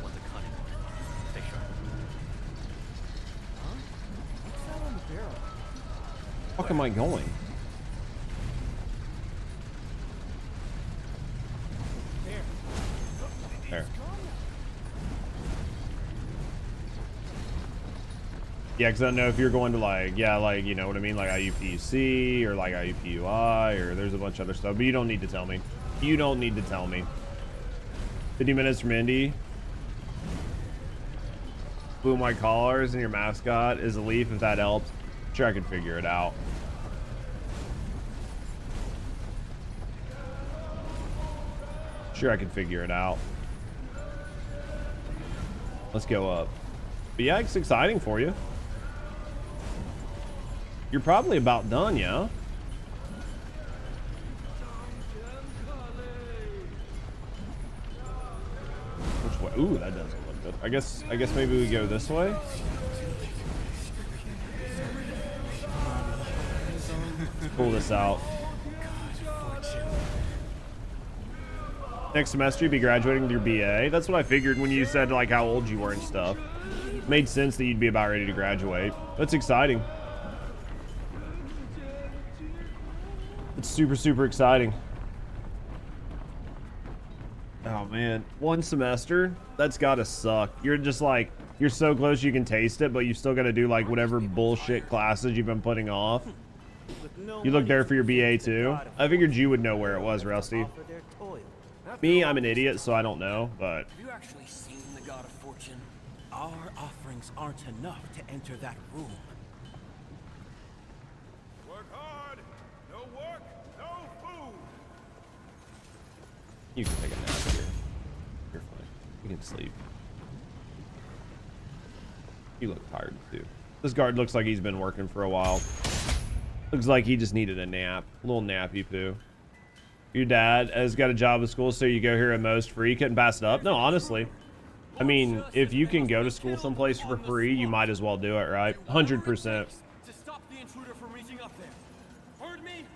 want the cunning one. Take sure. Huh? What's that on the barrel? Where the fuck am I going? There. Yeah, because I don't know if you're going to, like, yeah, like, you know what I mean? Like IUPC or like IUPUI or there's a bunch of other stuff, but you don't need to tell me. You don't need to tell me. 50 minutes from Indy. Blue and white collars and your mascot is a leaf, if that helps. Sure, I can figure it out. Sure, I can figure it out. Let's go up. But yeah, it's exciting for you. You're probably about done, yeah? Which way? Ooh, that doesn't look good. I guess maybe we go this way. Let's pull this out. Next semester, you'd be graduating with your BA. That's what I figured when you said, like, how old you were and stuff. Made sense that you'd be about ready to graduate. That's exciting. It's super, super exciting. Oh, man. 1 semester? That's gotta suck. You're just, like, you're so close you can taste it, but you still gotta do, like, whatever bullshit classes you've been putting off. You look there for your BA, too? I figured you would know where it was, Rusty. Me, I'm an idiot, so I don't know, but... Have you actually seen the God of Fortune? Our offerings aren't enough to enter that room. Work hard! No work, no food! You can take a nap here. You're fine. You can sleep. You look tired, too. This guard looks like he's been working for a while. Looks like he just needed a nap. A little nappy poo. Your dad has got a job at school, so you go here at most free. Couldn't pass it up. No, honestly. I mean, if you can go to school someplace for free, you might as well do it, right? 100%. To stop the intruder from reaching up there. Heard me?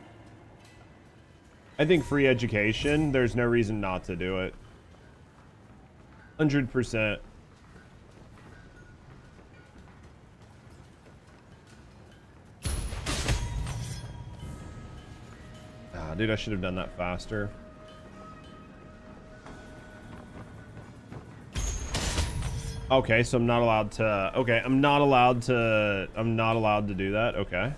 I think free education, there's no reason not to do it. 100%. Ah, dude, I should have done that faster. Okay, so I'm not allowed to... Okay, I'm not allowed to do that. Okay.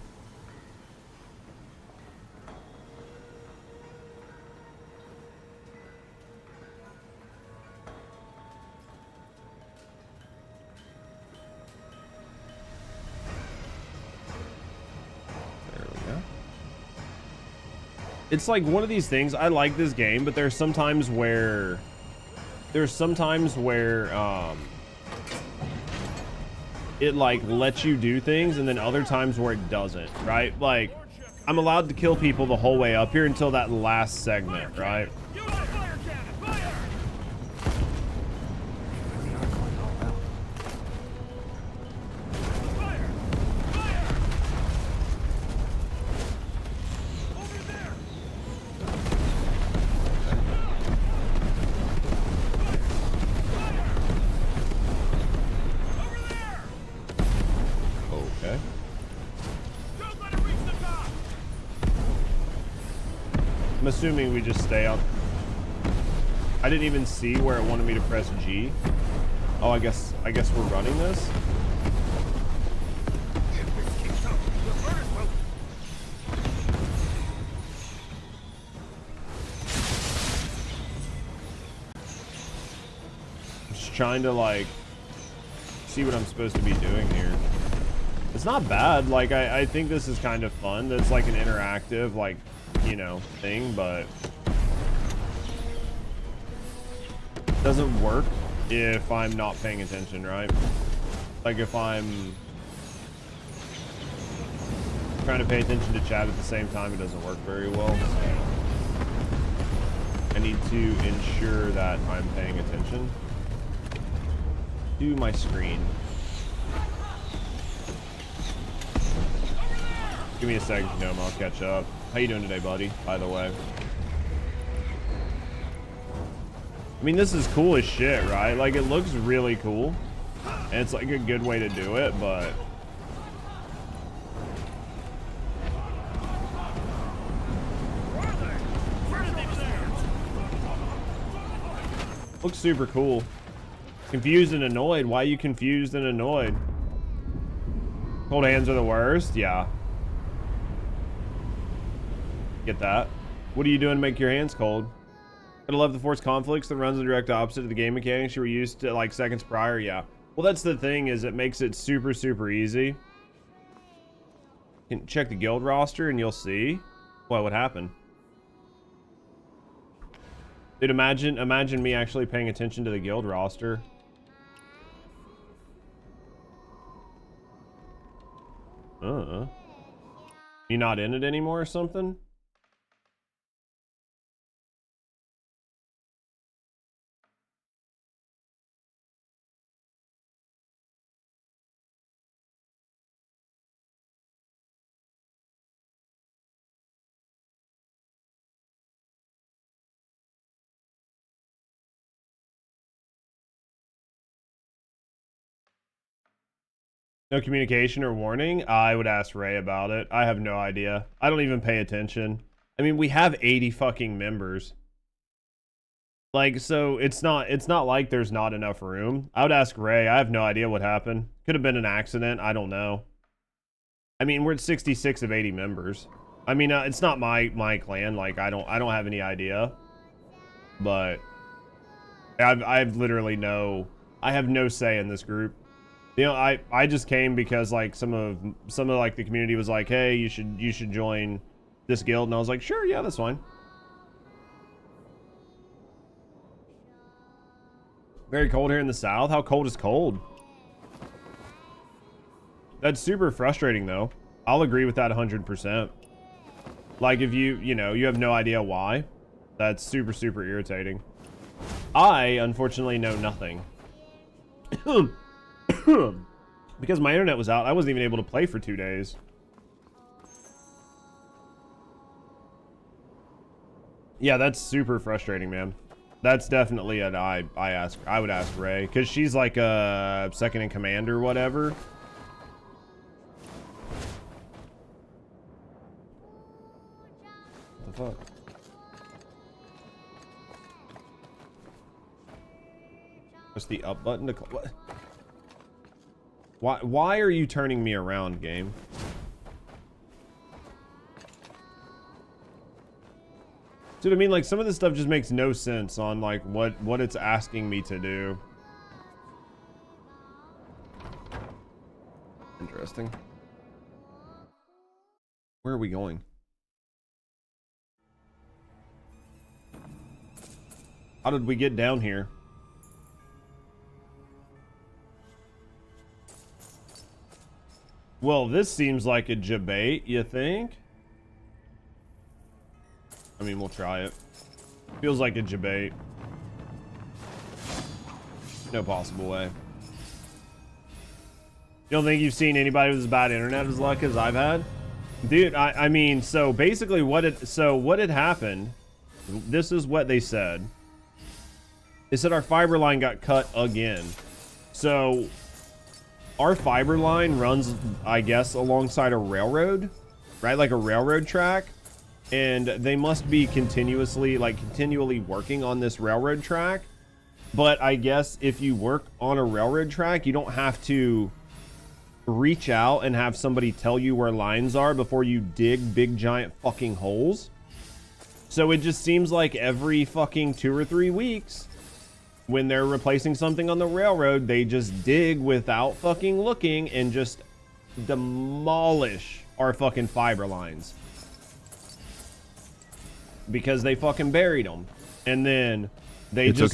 There we go. It's like one of these things. I like this game, but there's sometimes where... it like lets you do things, and then other times where it doesn't, right? Like, I'm allowed to kill people the whole way up here until that last segment, right? I'm assuming we just stay up. I didn't even see where it wanted me to press G. Oh, I guess we're running this. I'm just trying to like see what I'm supposed to be doing here. It's not bad. Like I think this is kind of fun. It's like an interactive, like, you know, thing, but it doesn't work if I'm not paying attention, right? Like if I'm trying to pay attention to chat at the same time, it doesn't work very well. I need to ensure that I'm paying attention to my screen. Give me a second, Gnome, I'll catch up. How you doing today, buddy, by the way? I mean, this is cool as shit, right? Like, it looks really cool. And it's like a good way to do it, but... looks super cool. Confused and annoyed. Why are you confused and annoyed? Cold hands are the worst? Yeah. Get that. What are you doing to make your hands cold? Gotta love the forced conflicts that runs the direct opposite of the game mechanics you were used to like seconds prior. Yeah. Well, that's the thing, is it makes it super, super easy. You can check the guild roster and you'll see what happened. Dude, imagine me actually paying attention to the guild roster. You not in it anymore or something? No communication or warning? I would ask Ray about it. I have no idea. I don't even pay attention. I mean, we have 80 fucking members. Like, so it's not like there's not enough room. I would ask Ray. I have no idea what happened. Could have been an accident. I don't know. I mean, we're at 66 of 80 members. I mean, it's not my clan. Like, I don't have any idea. But I've literally I have no say in this group. You know, I just came because like some of like the community was like, hey, you should join this guild, and I was like, sure, yeah, that's fine. Very cold here in the south. How cold is cold? That's super frustrating though. I'll agree with that 100%. Like if you know, you have no idea why. That's super, super irritating. I, unfortunately, know nothing. Because my internet was out, I wasn't even able to play for 2 days. Yeah, that's super frustrating, man. That's definitely an I would ask Ray, because she's like a second in command or whatever. What the fuck? What's the up button to what? Why are you turning me around, game? Dude, I mean, like, some of this stuff just makes no sense on, like, what it's asking me to do. Interesting. Where are we going? How did we get down here? Well, this seems like a debate, you think? I mean, we'll try it. Feels like a debate. No possible way. You don't think you've seen anybody with as bad internet as luck as I've had? Dude, I mean, so basically what had happened, this is what they said. They said our fiber line got cut again. So our fiber line runs, I guess, alongside a railroad, right? Like a railroad track. And they must be continually working on this railroad track. But I guess if you work on a railroad track, you don't have to reach out and have somebody tell you where lines are before you dig big giant fucking holes. So it just seems like every fucking 2 or 3 weeks, when they're replacing something on the railroad, they just dig without fucking looking and just demolish our fucking fiber lines. Because they fucking buried them. And then they just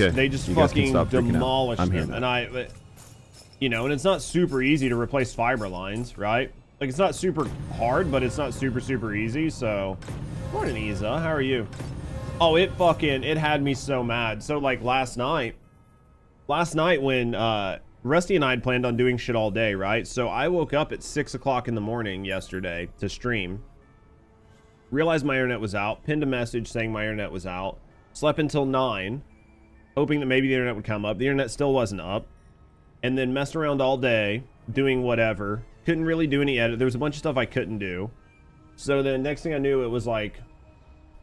fucking demolished them. And you know, and it's not super easy to replace fiber lines, right? Like, it's not super hard, but it's not super, super easy. So, morning, Isa. How are you? Oh, it had me so mad. So, like, last night when Rusty and I had planned on doing shit all day, right? So I woke up at 6 o'clock in the morning yesterday to stream. Realized my internet was out. Pinned a message saying my internet was out. Slept until 9, hoping that maybe the internet would come up. The internet still wasn't up. And then messed around all day, doing whatever. Couldn't really do any edit. There was a bunch of stuff I couldn't do. So then next thing I knew, it was like,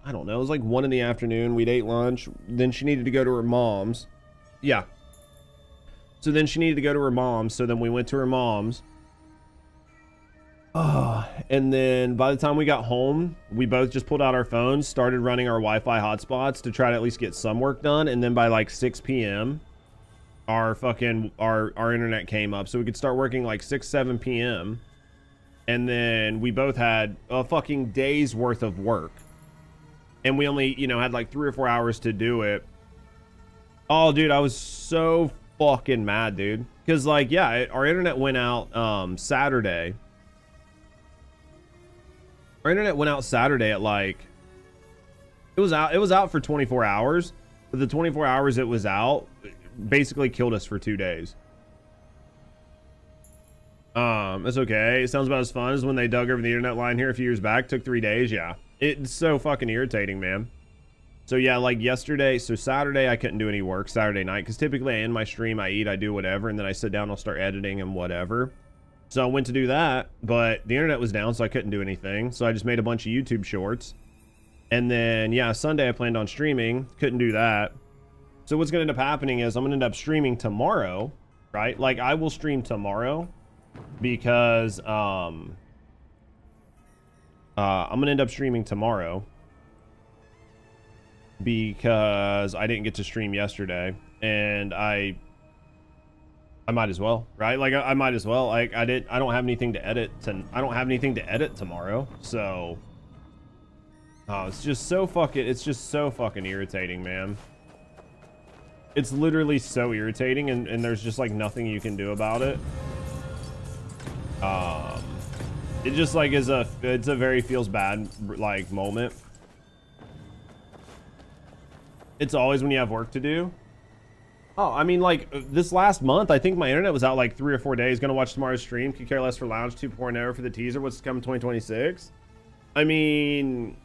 I don't know, it was like 1 in the afternoon. We'd ate lunch. Then she needed to go to her mom's. Yeah. So then she needed to go to her mom's. So then we went to her mom's. And then by the time we got home, we both just pulled out our phones, started running our Wi-Fi hotspots to try to at least get some work done. And then by like 6 p.m., our internet came up, so we could start working like 6-7 p.m. And then we both had a fucking day's worth of work, and we only, you know, had like 3 or 4 hours to do it. Oh, dude, I was so fucking mad, dude, because like, yeah, our internet went out Saturday. Our internet went out Saturday at like, it was out for 24 hours, but the 24 hours it was out basically killed us for 2 days. It's okay. It sounds about as fun as when they dug over the internet line here a few years back. Took 3 days. Yeah, it's so fucking irritating, man. So yeah, like yesterday, so Saturday I couldn't do any work Saturday night, because typically I end my stream, I eat, I do whatever, and then I sit down, I'll start editing and whatever. So I went to do that, but the internet was down, so I couldn't do anything. So I just made a bunch of YouTube shorts. And then yeah, Sunday I planned on streaming, couldn't do that. So what's going to end up happening is I'm going to end up streaming tomorrow, right? Like, I will stream tomorrow because I'm going to end up streaming tomorrow because I didn't get to stream yesterday, and I might as well, right? Like, I might as well. Like, I don't have anything to edit tomorrow, so it's just so fucking irritating, man. It's literally so irritating, and there's just like nothing you can do about it. It just like it's a very feels bad like moment. It's always when you have work to do. Oh, I mean, like this last month, I think my internet was out like 3 or 4 days. Gonna watch tomorrow's stream. Could care less for Lounge 2.0 for the teaser. What's coming 2026? I mean,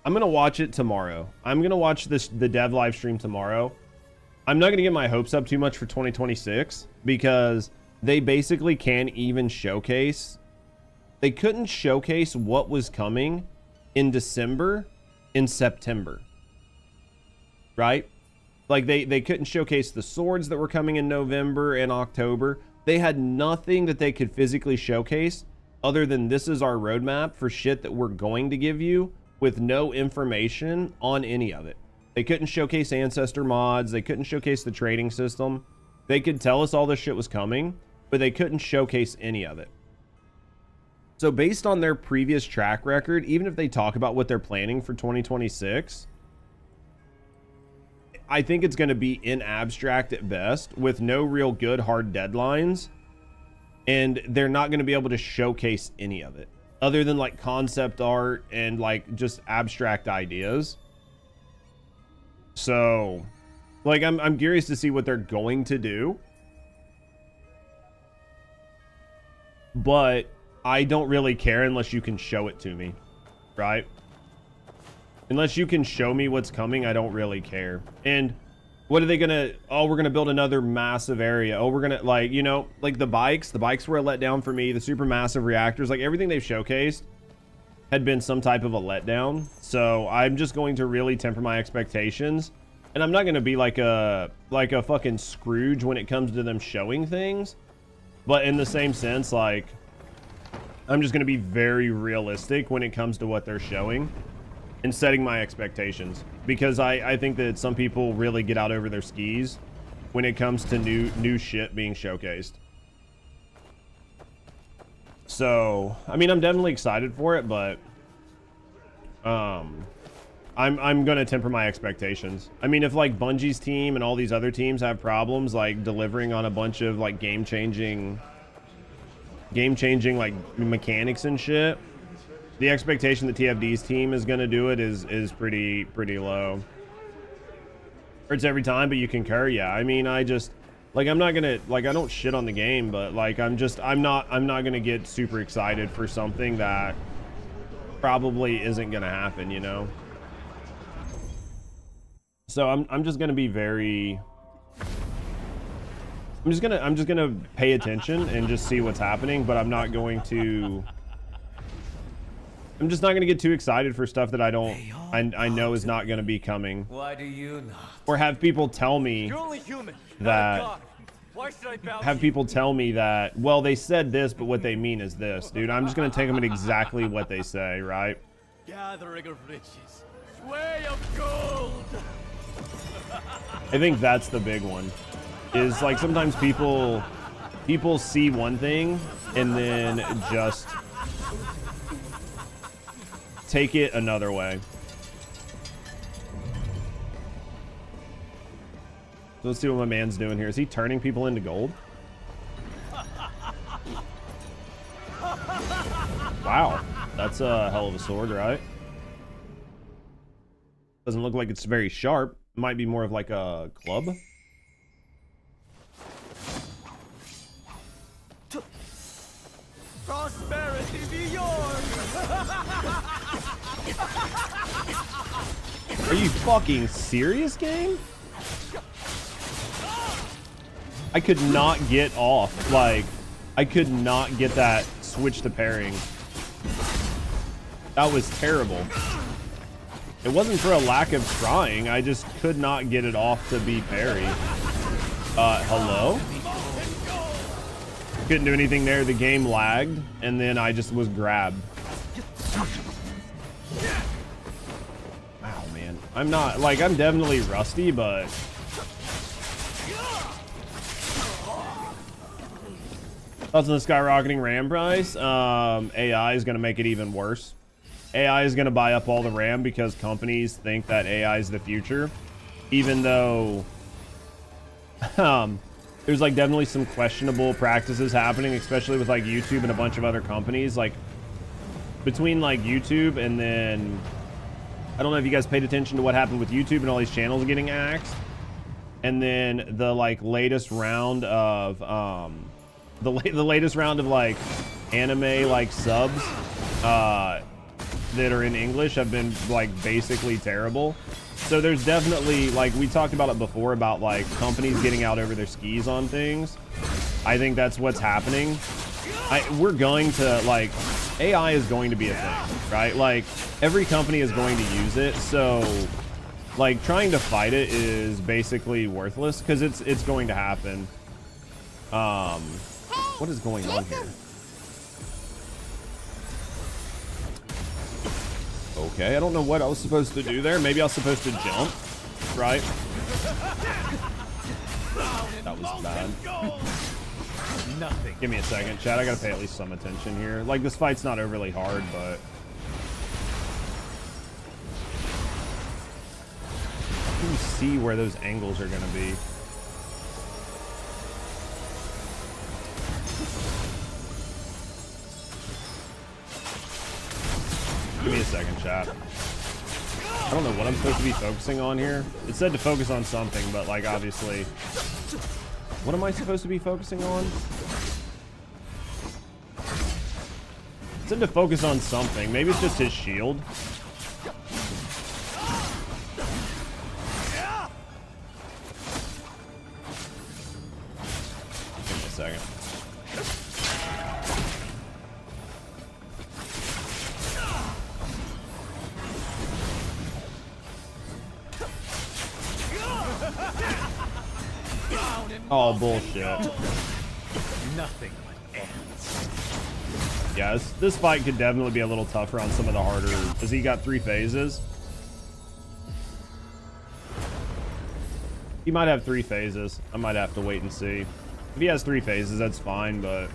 I'm gonna watch it tomorrow. I'm gonna watch the dev live stream tomorrow. I'm not gonna get my hopes up too much for 2026 because they basically can't even showcase. They couldn't showcase what was coming in December, in September. Right? Like they couldn't showcase the swords that were coming in November and October. They had nothing that they could physically showcase other than this is our roadmap for shit that we're going to give you with no information on any of it. They couldn't showcase ancestor mods. They couldn't showcase the trading system. They could tell us all this shit was coming, but they couldn't showcase any of it. So based on their previous track record, even if they talk about what they're planning for 2026, I think it's going to be in abstract at best with no real good hard deadlines. And they're not going to be able to showcase any of it other than like concept art and like just abstract ideas. So like, I'm curious to see what they're going to do, but I don't really care unless you can show it to me, right? Unless you can show me what's coming, I don't really care. And what are they gonna, oh, we're gonna build another massive area. Oh, we're gonna, like, you know, like the bikes were a letdown for me. The super massive reactors, like everything they've showcased had been some type of a letdown. So I'm just going to really temper my expectations. And I'm not gonna be like a fucking Scrooge when it comes to them showing things. But in the same sense, like, I'm just gonna be very realistic when it comes to what they're showing and setting my expectations, because I think that some people really get out over their skis when it comes to new shit being showcased. So I mean, I'm definitely excited for it, but I'm gonna temper my expectations. I mean, if like Bungie's team and all these other teams have problems like delivering on a bunch of like game changing like mechanics and shit, the expectation that TFD's team is going to do it is pretty low. Hurts every time, but you concur. Yeah, I mean, I just like, I'm not gonna, like, I don't shit on the game, but like I'm not gonna get super excited for something that probably isn't gonna happen, you know. So I'm just gonna be very, I'm just gonna pay attention and just see what's happening, but I'm not going to, I'm just not going to get too excited for stuff that I know is not going to be coming. Why do you not? Or have people tell me You're only human, that, not a god. Why should I bow have people tell me that, well, they said this, but what they mean is this, dude. I'm just going to take them at exactly what they say, right? Gathering of riches, sway of gold. I think that's the big one. Is like sometimes people see one thing and then just take it another way. So let's see what my man's doing here. Is he turning people into gold? Wow, that's a hell of a sword, right? Doesn't look like it's very sharp. Might be more of like a club. Prosperity be yours. Are you fucking serious, game? I could not get off. Like, I could not get that switch to parrying. That was terrible. It wasn't for a lack of trying. I just could not get it off to be parry. Hello? Couldn't do anything there. The game lagged, and then I just was grabbed. Wow, man. I'm not, like, I'm definitely rusty, but... Thoughts on the skyrocketing RAM price? AI is going to make it even worse. AI is going to buy up all the RAM because companies think that AI is the future. Even though... there's like definitely some questionable practices happening, especially with like YouTube and a bunch of other companies. Like between like YouTube and then I don't know if you guys paid attention to what happened with YouTube and all these channels getting axed, and then the like latest round of the latest round of like anime like subs that are in English have been like basically terrible. So there's definitely, like we talked about it before, about like companies getting out over their skis on things. I think that's what's happening. We're going to, like, AI is going to be a thing, right? Like every company is going to use it. So like trying to fight it is basically worthless because it's going to happen. What is going on here? Okay, I don't know what I was supposed to do there. Maybe I was supposed to jump, right? That was bad. Nothing. Give me a second, chat. I gotta pay at least some attention here. Like, this fight's not overly hard, but you can see where those angles are gonna be. Give me a second, chat. I don't know what I'm supposed to be focusing on here. It said to focus on something, but like obviously, what am I supposed to be focusing on? It said to focus on something. Maybe it's just his shield. Give me a second. Oh, bullshit. Nothing but ants. Yeah, this fight could definitely be a little tougher on some of the harder, because he got 3 phases. He might have 3 phases. I might have to wait and see. If he has 3 phases, that's fine, but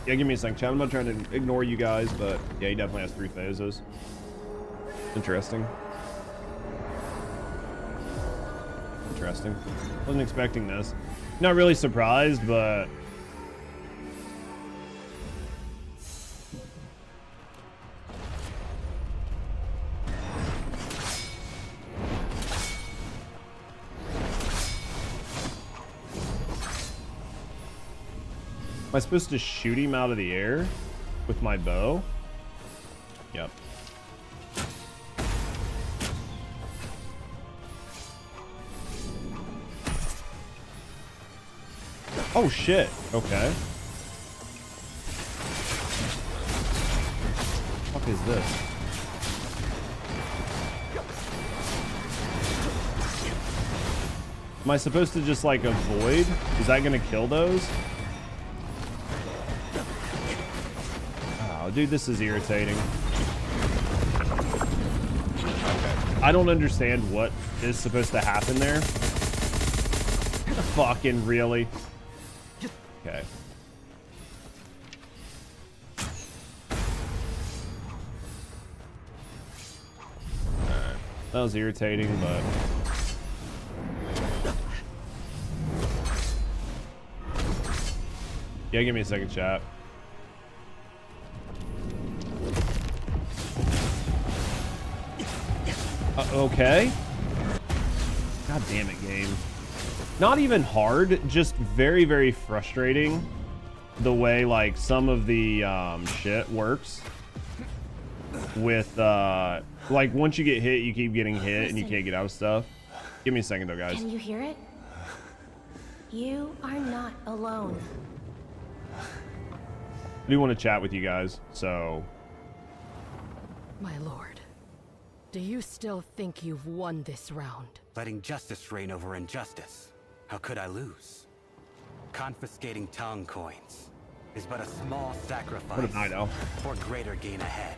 yeah, give me a second, chat. I'm not trying to ignore you guys, but yeah, he definitely has 3 phases. Interesting. Interesting. Wasn't expecting this. Not really surprised, but am I supposed to shoot him out of the air with my bow? Yep. Oh shit. Okay. What the fuck is this? Am I supposed to just like avoid? Is that gonna kill those? Oh, dude, this is irritating. Okay. I don't understand what is supposed to happen there. Fucking really? Okay. Alright. That was irritating, but yeah, give me a second, chat. Okay. God damn it, game. Not even hard, just very, very frustrating the way like some of the shit works with like once you get hit, you keep getting hit and you can't get out of stuff. Give me a second though, guys. Can you hear it? You are not alone. I do want to chat with you guys, so. My lord, do you still think you've won this round? Letting justice reign over injustice. How could I lose? Confiscating Tong coins is but a small sacrifice What did I know? for greater gain ahead.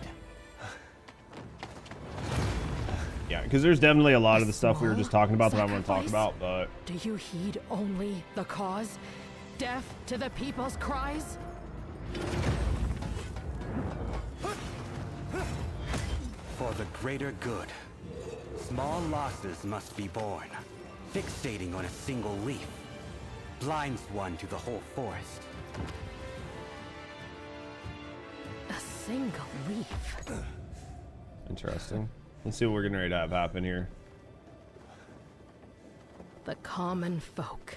Yeah, because there's definitely a lot of the stuff we were just talking about that I want to talk about, but. Do you heed only the cause? Deaf to the people's cries? For the greater good, small losses must be borne. Fixating on a single leaf blinds one to the whole forest. A single leaf. Interesting. Let's see what we're getting ready to have happen here. The common folk.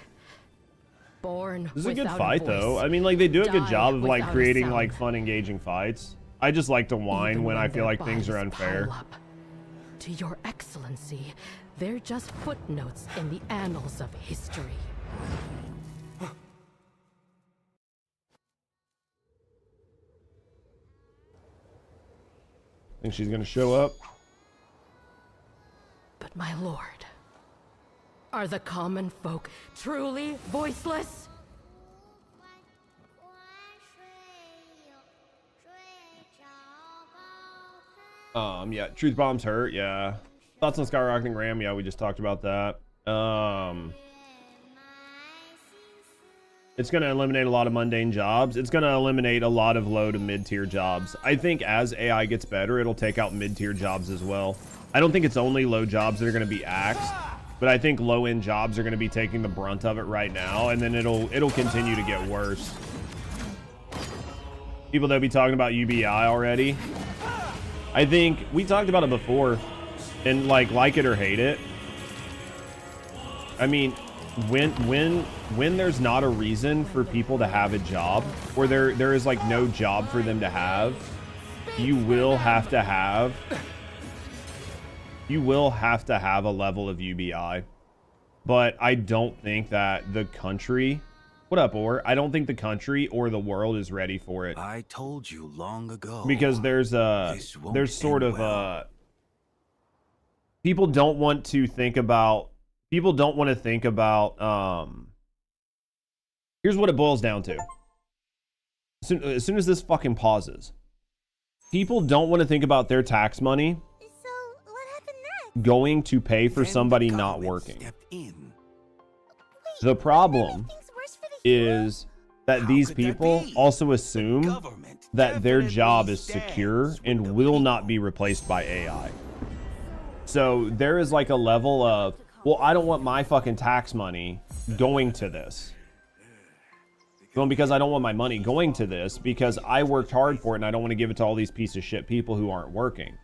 Born This is a good without fight, voice, though. I mean, like, they do a good die job of, like, without a creating, sound. like, fun, engaging fights. I just like to whine Even when I feel their like things are bodies unfair. pile up. To your excellency, they're just footnotes in the annals of history. Think she's gonna show up? But my lord, are the common folk truly voiceless? Yeah, truth bombs hurt, yeah. Thoughts on skyrocketing RAM, yeah, we just talked about that. It's gonna eliminate a lot of mundane jobs. It's gonna eliminate a lot of low to mid-tier jobs. I think as AI gets better, it'll take out mid-tier jobs as well. I don't think it's only low jobs that are gonna be axed, but I think low-end jobs are gonna be taking the brunt of it right now, and then it'll continue to get worse. People that'll be talking about UBI already. I think we talked about it before, and like it or hate it. I mean, when there's not a reason for people to have a job, or there is like no job for them to have, you will have to have a level of UBI. But I don't think that the country, what up, Or? I don't think the country or the world is ready for it. I told you long ago. Because there's sort of people don't want to think about here's what it boils down to. As soon as this fucking pauses, people don't want to think about their tax money going to pay for somebody not working. The problem is that these people also assume that their job is secure and will not be replaced by AI. So there is like a level of, well, I don't want my fucking tax money going to this. Well, because I don't want my money going to this because I worked hard for it and I don't want to give it to all these piece of shit people who aren't working.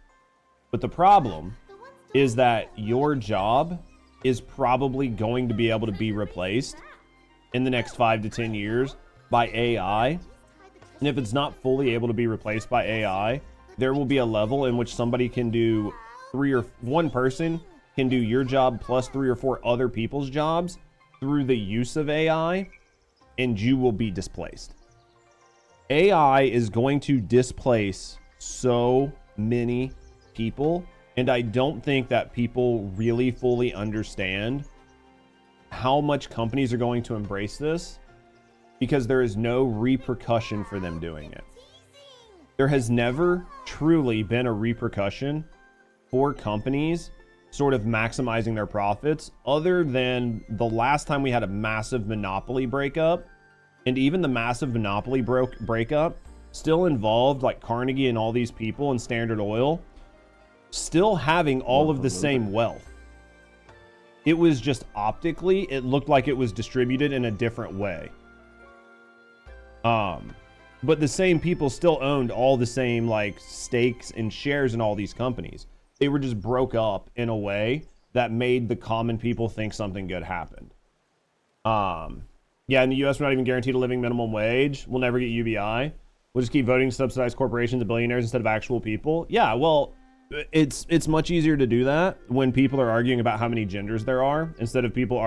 But the problem is that your job is probably going to be able to be replaced in the next 5 to 10 years by AI. And if it's not fully able to be replaced by AI, there will be a level in which somebody can do one person can do your job plus 3 or 4 other people's jobs through the use of AI, and you will be displaced. AI is going to displace so many people, and I don't think that people really fully understand how much companies are going to embrace this, because there is no repercussion for them doing it. There has never truly been a repercussion for companies sort of maximizing their profits, other than the last time we had a massive monopoly breakup. And even the massive monopoly breakup still involved like Carnegie and all these people and Standard Oil still having all of the same wealth. It was just optically, it looked like it was distributed in a different way. But the same people still owned all the same like stakes and shares in all these companies. They were just broke up in a way that made the common people think something good happened. Yeah, in the US, we're not even guaranteed a living minimum wage. We'll never get UBI. We'll just keep voting subsidized corporations and billionaires instead of actual people. Yeah, well, it's much easier to do that when people are arguing about how many genders there are, instead of people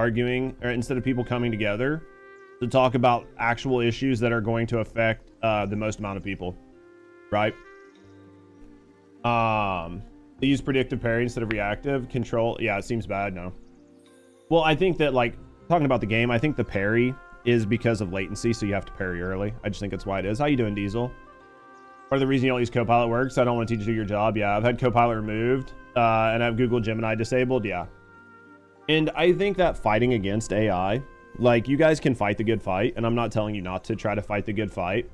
coming together to talk about actual issues that are going to affect the most amount of people, right? They use predictive parry instead of reactive control. Yeah, it seems bad. No. Well, I think that, like, talking about the game, I think the parry is because of latency, so you have to parry early. I just think that's why it is. How you doing, Diesel? Part of the reason you don't use Copilot works, I don't want to teach you to do your job. Yeah, I've had Copilot removed, and I have Google Gemini disabled. Yeah. And I think that fighting against AI, like, you guys can fight the good fight, and I'm not telling you not to try to fight the good fight.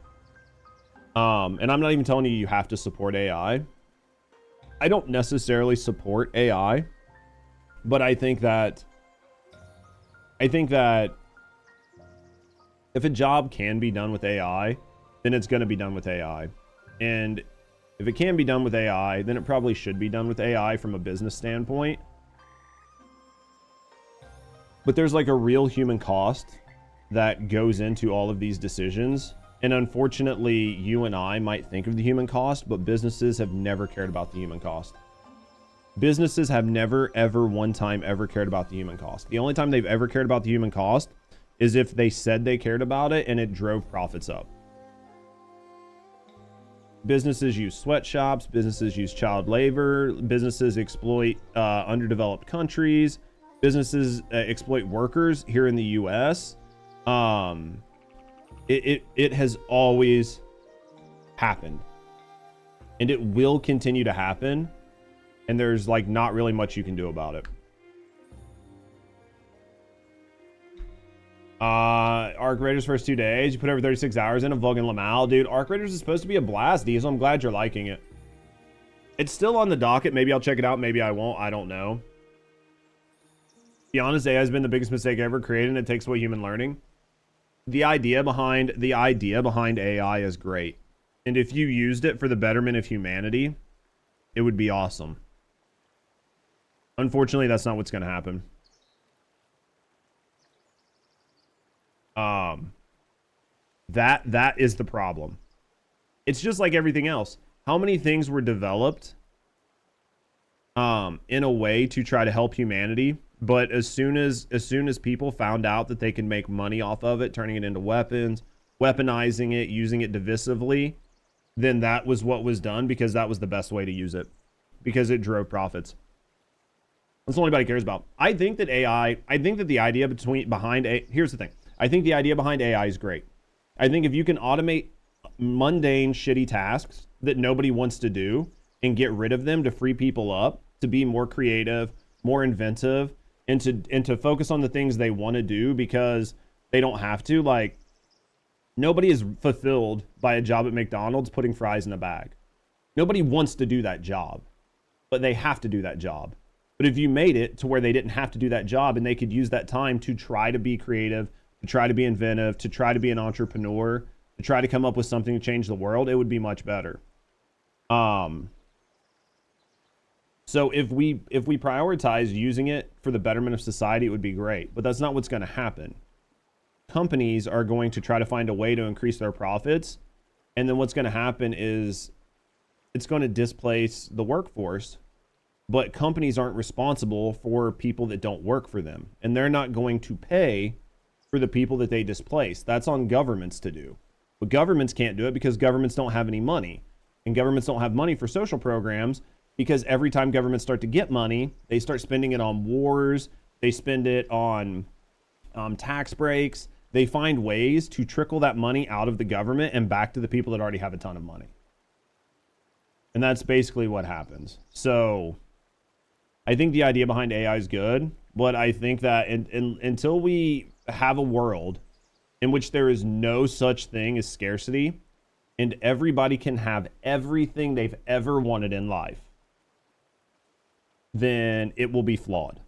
And I'm not even telling you have to support AI. I don't necessarily support AI, but I think that If a job can be done with AI, then it's going to be done with AI. And if it can be done with AI, then it probably should be done with AI from a business standpoint. But there's like a real human cost that goes into all of these decisions. And unfortunately, you and I might think of the human cost, but businesses have never cared about the human cost. Businesses have never, ever, one time, ever cared about the human cost. The only time they've ever cared about the human cost is if they said they cared about it and it drove profits up. Businesses use sweatshops, businesses use child labor, businesses exploit underdeveloped countries, businesses exploit workers here in the US. It has always happened, and it will continue to happen, and there's like not really much you can do about it. Arc Raiders first 2 days, you put over 36 hours in a Vlog and Lamal. Dude, Arc Raiders is supposed to be a blast, Diesel. I'm glad you're liking it. It's still on the docket. Maybe I'll check it out, maybe I won't. I don't know. To be honest, AI has been the biggest mistake ever created, and it takes away human learning. The idea behind AI is great. And if you used it for the betterment of humanity, it would be awesome. Unfortunately, that's not what's going to happen. That is the problem. It's just like everything else. How many things were developed in a way to try to help humanity, but as soon as people found out that they can make money off of it, turning it into weapons, weaponizing it, using it divisively, then that was what was done because that was the best way to use it, because it drove profits. That's all anybody cares about. I think that the idea here's the thing. I think the idea behind AI is great. I think if you can automate mundane, shitty tasks that nobody wants to do and get rid of them to free people up to be more creative, more inventive, and to focus on the things they want to do because they don't have to. Like, nobody is fulfilled by a job at McDonald's putting fries in a bag. Nobody wants to do that job, but they have to do that job. But if you made it to where they didn't have to do that job and they could use that time to try to be creative, to try to be inventive, to try to be an entrepreneur, to try to come up with something to change the world, it would be much better. So if we prioritize using it for the betterment of society, it would be great. But that's not what's going to happen. Companies are going to try to find a way to increase their profits. And then what's going to happen is it's going to displace the workforce. But companies aren't responsible for people that don't work for them. And they're not going to pay for the people that they displace. That's on governments to do. But governments can't do it because governments don't have any money. And governments don't have money for social programs because every time governments start to get money, they start spending it on wars. They spend it on tax breaks. They find ways to trickle that money out of the government and back to the people that already have a ton of money. And that's basically what happens. So I think the idea behind AI is good, but I think that until we have a world in which there is no such thing as scarcity and everybody can have everything they've ever wanted in life, then it will be flawed.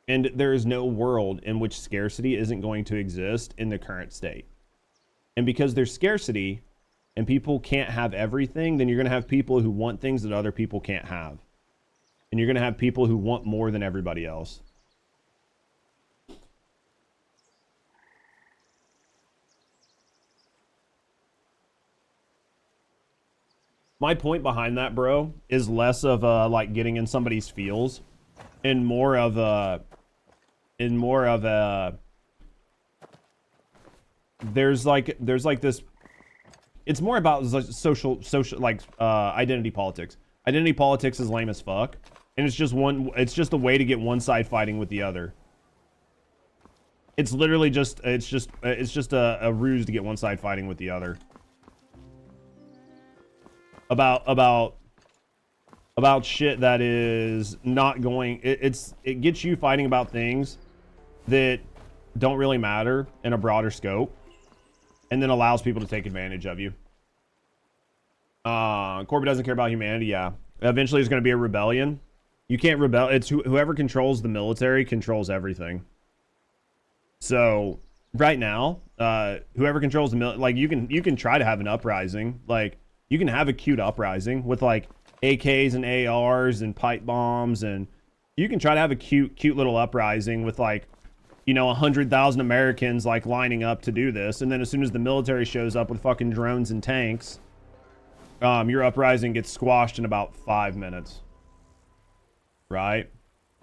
And there is no world in which scarcity isn't going to exist in the current state. And because there's scarcity and people can't have everything, then you're going to have people who want things that other people can't have. And you're going to have people who want more than everybody else. My point behind that, bro, is less of like getting in somebody's feels and more of a there's like this. It's more about social like identity politics. Identity politics is lame as fuck, and it's just a way to get one side fighting with the other. It's literally just a ruse to get one side fighting with the other. About shit that is not going. It gets you fighting about things that don't really matter in a broader scope, and then allows people to take advantage of you. Corbett doesn't care about humanity. Yeah, eventually there's going to be a rebellion. You can't rebel. It's whoever controls the military controls everything. So right now, whoever controls the like you can try to have an uprising. Like you can have a cute uprising with like AKs and ARs and pipe bombs, and you can try to have a cute little uprising with like, you know, 100,000 Americans like lining up to do this. And then as soon as the military shows up with fucking drones and tanks, your uprising gets squashed in about 5 minutes. Right?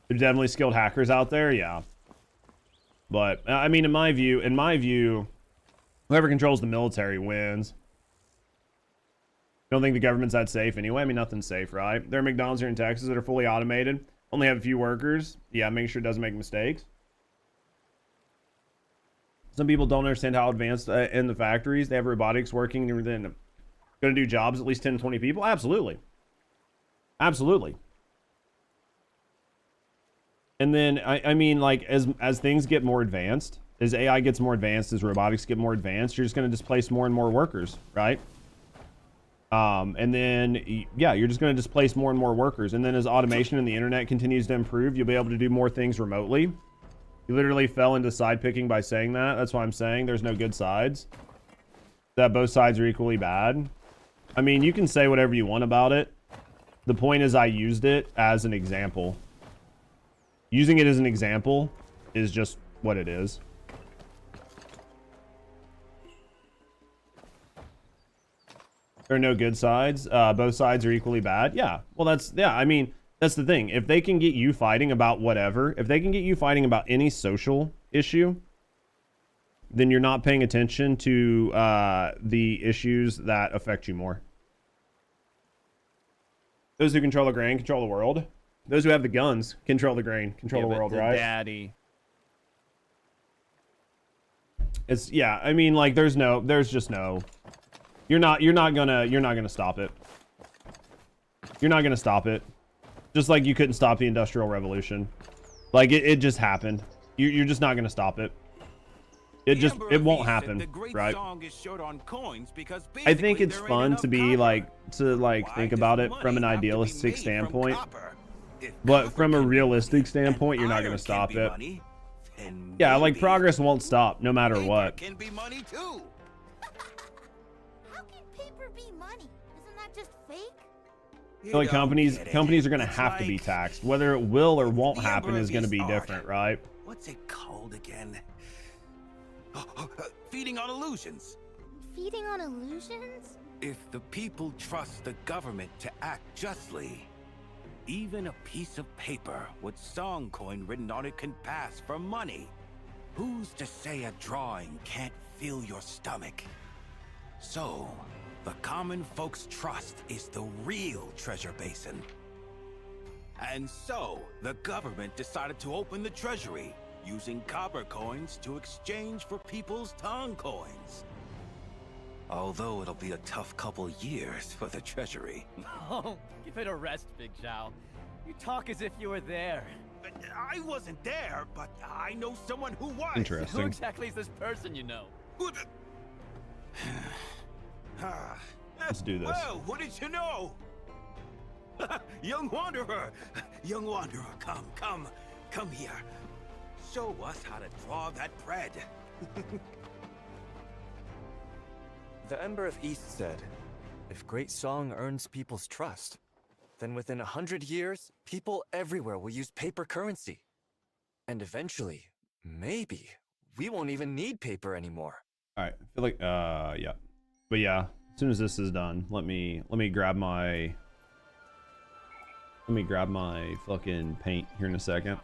There's definitely skilled hackers out there, yeah. But I mean, in my view, whoever controls the military wins. Don't think the government's that safe anyway. I mean, nothing's safe, right? There are McDonald's here in Texas that are fully automated. Only have a few workers. Yeah, make sure it doesn't make mistakes. Some people don't understand how advanced in the factories. They have robotics working and everything. Going to do jobs at least 10 to 20 people? Absolutely. Absolutely. And then, I mean, like, as things get more advanced, as AI gets more advanced, as robotics get more advanced, you're just going to displace more and more workers, right? And then, yeah, you're just going to displace more and more workers. And then as automation and the internet continues to improve, you'll be able to do more things remotely. You literally fell into side picking by saying that. That's why I'm saying there's no good sides. That both sides are equally bad. I mean, you can say whatever you want about it. The point is I used it as an example. Using it as an example is just what it is. There are no good sides. Both sides are equally bad. Yeah. Well, I mean, that's the thing. If they can get you fighting about whatever, if they can get you fighting about any social issue, then you're not paying attention to the issues that affect you more. Those who control the grain control the world. Those who have the guns control the grain, control the world, right? Daddy. It's, yeah, I mean, like, there's just no. You're not gonna stop it. You're not gonna stop it. Just like you couldn't stop the Industrial Revolution. Like, it just happened. You're just not gonna stop it. It won't happen, right? I think it's fun to be think about it from an idealistic standpoint. But from a realistic standpoint, you're not going to stop it. Yeah, like progress won't stop no matter what. How can paper be money? Isn't that just fake? Like companies are going to have to be taxed. Whether it will or won't happen is going to be different, right? What's it called again? Feeding on illusions. Feeding on illusions? If the people trust the government to act justly, even a piece of paper with song coin written on it can pass for money. Who's to say a drawing can't fill your stomach? So, the common folks' trust is the real treasure basin. And so, the government decided to open the treasury, using copper coins to exchange for people's tongue coins. Although it'll be a tough couple years for the treasury. Oh, give it a rest, Big Zhao. You talk as if you were there. I wasn't there, but I know someone who was. Interesting. Who exactly is this person you know? Let's do this. Well, what did you know? Young Wanderer! Young Wanderer, come here. Show us how to draw that bread. The Ember of East said, if great song earns people's trust, then within 100 years, people everywhere will use paper currency. And eventually, maybe, we won't even need paper anymore. All right, I feel like, yeah. But yeah, as soon as this is done, let me grab my fucking paint here in a second.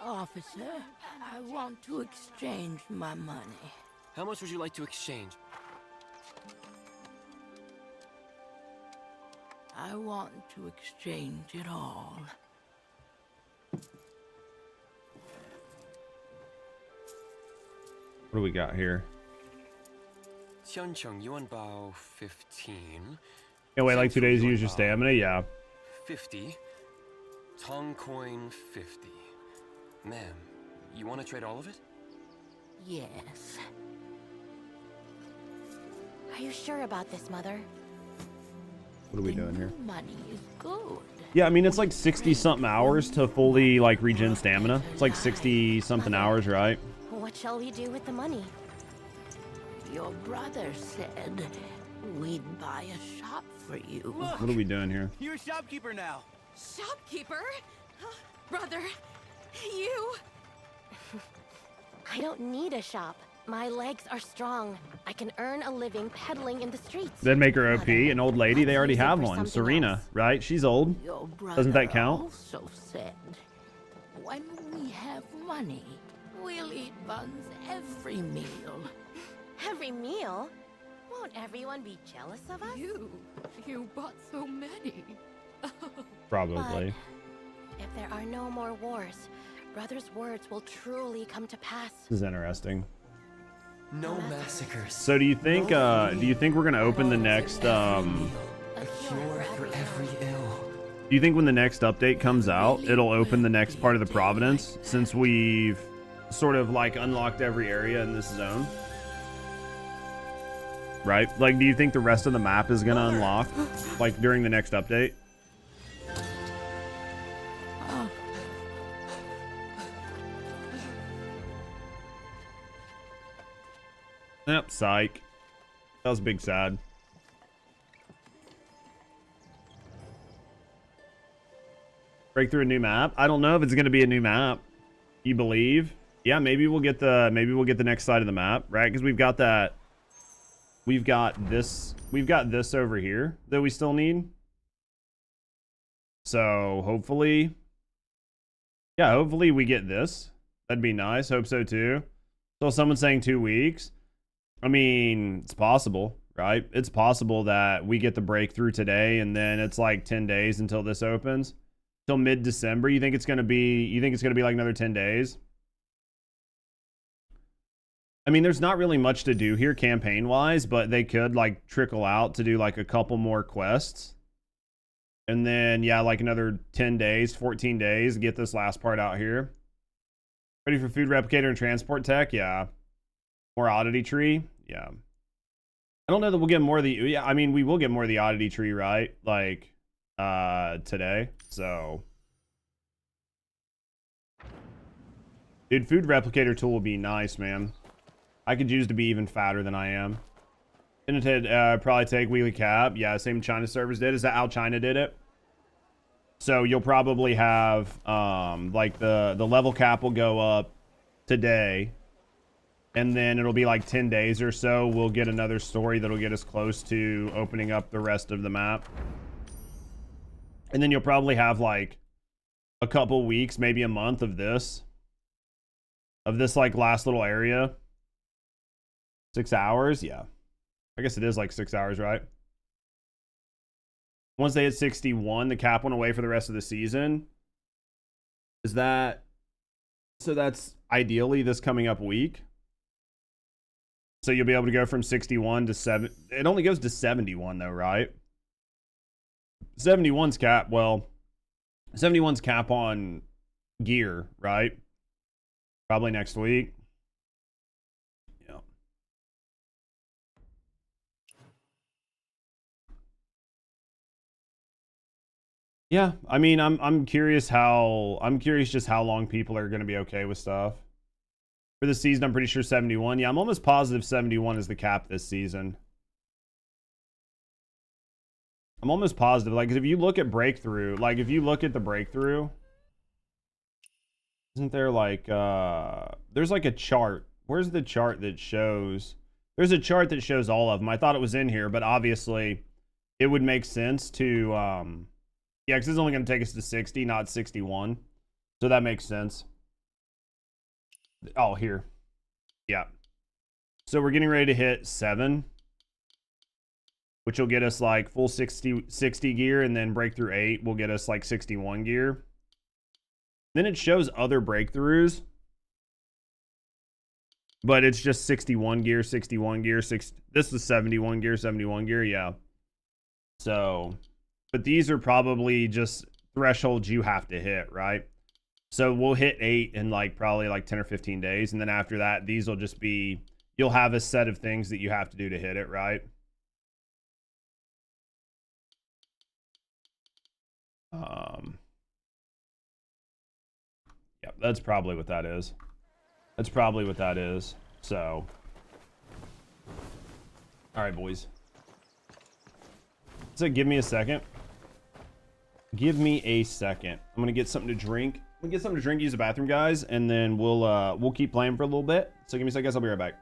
Officer, I want to exchange my money. How much would you like to exchange? I want to exchange it all. What do we got here? 1000 yuan bao 15. Can't wait like 2 days to use your stamina? Yeah. 50. Tongue coin 50. Ma'am, you want to trade all of it? Yes. Are you sure about this, Mother? What are we doing here? Money is good. Yeah, I mean, it's like 60 something hours to fully like regen stamina. It's like 60 something hours, right? What shall we do with the money? Your brother said we'd buy a shop for you. What are we doing here? You're a shopkeeper now. Shopkeeper? Brother, you... I don't need a shop. My legs are strong. I can earn a living peddling in the streets. That'd make her OP. An old lady, they already have one. Serena, right? She's old. Your brother Doesn't that count? also said, when we have money, we'll eat buns every meal. Every meal? Won't everyone be jealous of us? You bought so many. Probably. If there are no more wars, Brother's words will truly come to pass. This is interesting. No massacres. So do you think we're gonna open the next A cure for every ill. do you think when the next update comes out, it'll open the next part of the Providence, since we've sort of like unlocked every area in this zone? Right? Like, do you think the rest of the map is gonna unlock like during the next update? Yep, psych. That was big sad. Break through a new map? I don't know if it's gonna be a new map. You believe? Yeah, maybe we'll get the next side of the map, right? Because we've got that. We've got this over here that we still need. So hopefully, yeah, hopefully we get this. That'd be nice. Hope so too. So someone's saying 2 weeks. I mean, it's possible, right? It's possible that we get the breakthrough today and then it's like 10 days until this opens. Till mid-December. You think it's gonna be like another 10 days? I mean, there's not really much to do here campaign-wise, but they could like trickle out to do like a couple more quests. And then, yeah, like another 10 days, 14 days, get this last part out here. Ready for food replicator and transport tech? Yeah. More oddity tree? Yeah. I don't know that we'll get more of the... Yeah, I mean, we will get more of the oddity tree, right? Like, today. So... Dude, food replicator tool will be nice, man. I could use to be even fatter than I am. Didn't probably take weekly cap. Yeah, same China servers did. Is that how China did it? So you'll probably have, like the level cap will go up today. And then it'll be like 10 days or so. We'll get another story that'll get us close to opening up the rest of the map. And then you'll probably have like a couple weeks, maybe a month of this. Of this like last little area. 6 hours? Yeah. I guess it is like 6 hours, right? Once they hit 61, the cap went away for the rest of the season. Is that... So that's ideally this coming up week. So you'll be able to go from 61 to 7. It only goes to 71 though, right? 71's cap, well, 71's cap on gear, right? Probably next week. Yeah. Yeah, I mean, I'm curious just how long people are going to be okay with stuff. For the season, I'm pretty sure 71. Yeah, I'm almost positive 71 is the cap this season. I'm almost positive. Like, if you look at breakthrough, like, if you look at the breakthrough, isn't there like, there's like a chart. Where's the chart that shows? There's a chart that shows all of them. I thought it was in here, but obviously it would make sense to, yeah, because it's only going to take us to 60, not 61. So that makes sense. Oh, here. Yeah. So we're getting ready to hit 7. Which will get us like full 60 gear, and then breakthrough 8 will get us like 61 gear. Then it shows other breakthroughs. But it's just 61 gear, 61 gear, this is 71 gear, 71 gear, yeah. So, but these are probably just thresholds you have to hit, right? So we'll hit 8 in like probably like 10 or 15 days. And then after that, these will just be, you'll have a set of things that you have to do to hit it, right? Yeah, that's probably what that is. That's probably what that is. So, all right, boys. So give me a second. Give me a second. I'm gonna get something to drink. I'm gonna get something to drink, use the bathroom, guys, and then we'll keep playing for a little bit. So give me a second, guys. I'll be right back.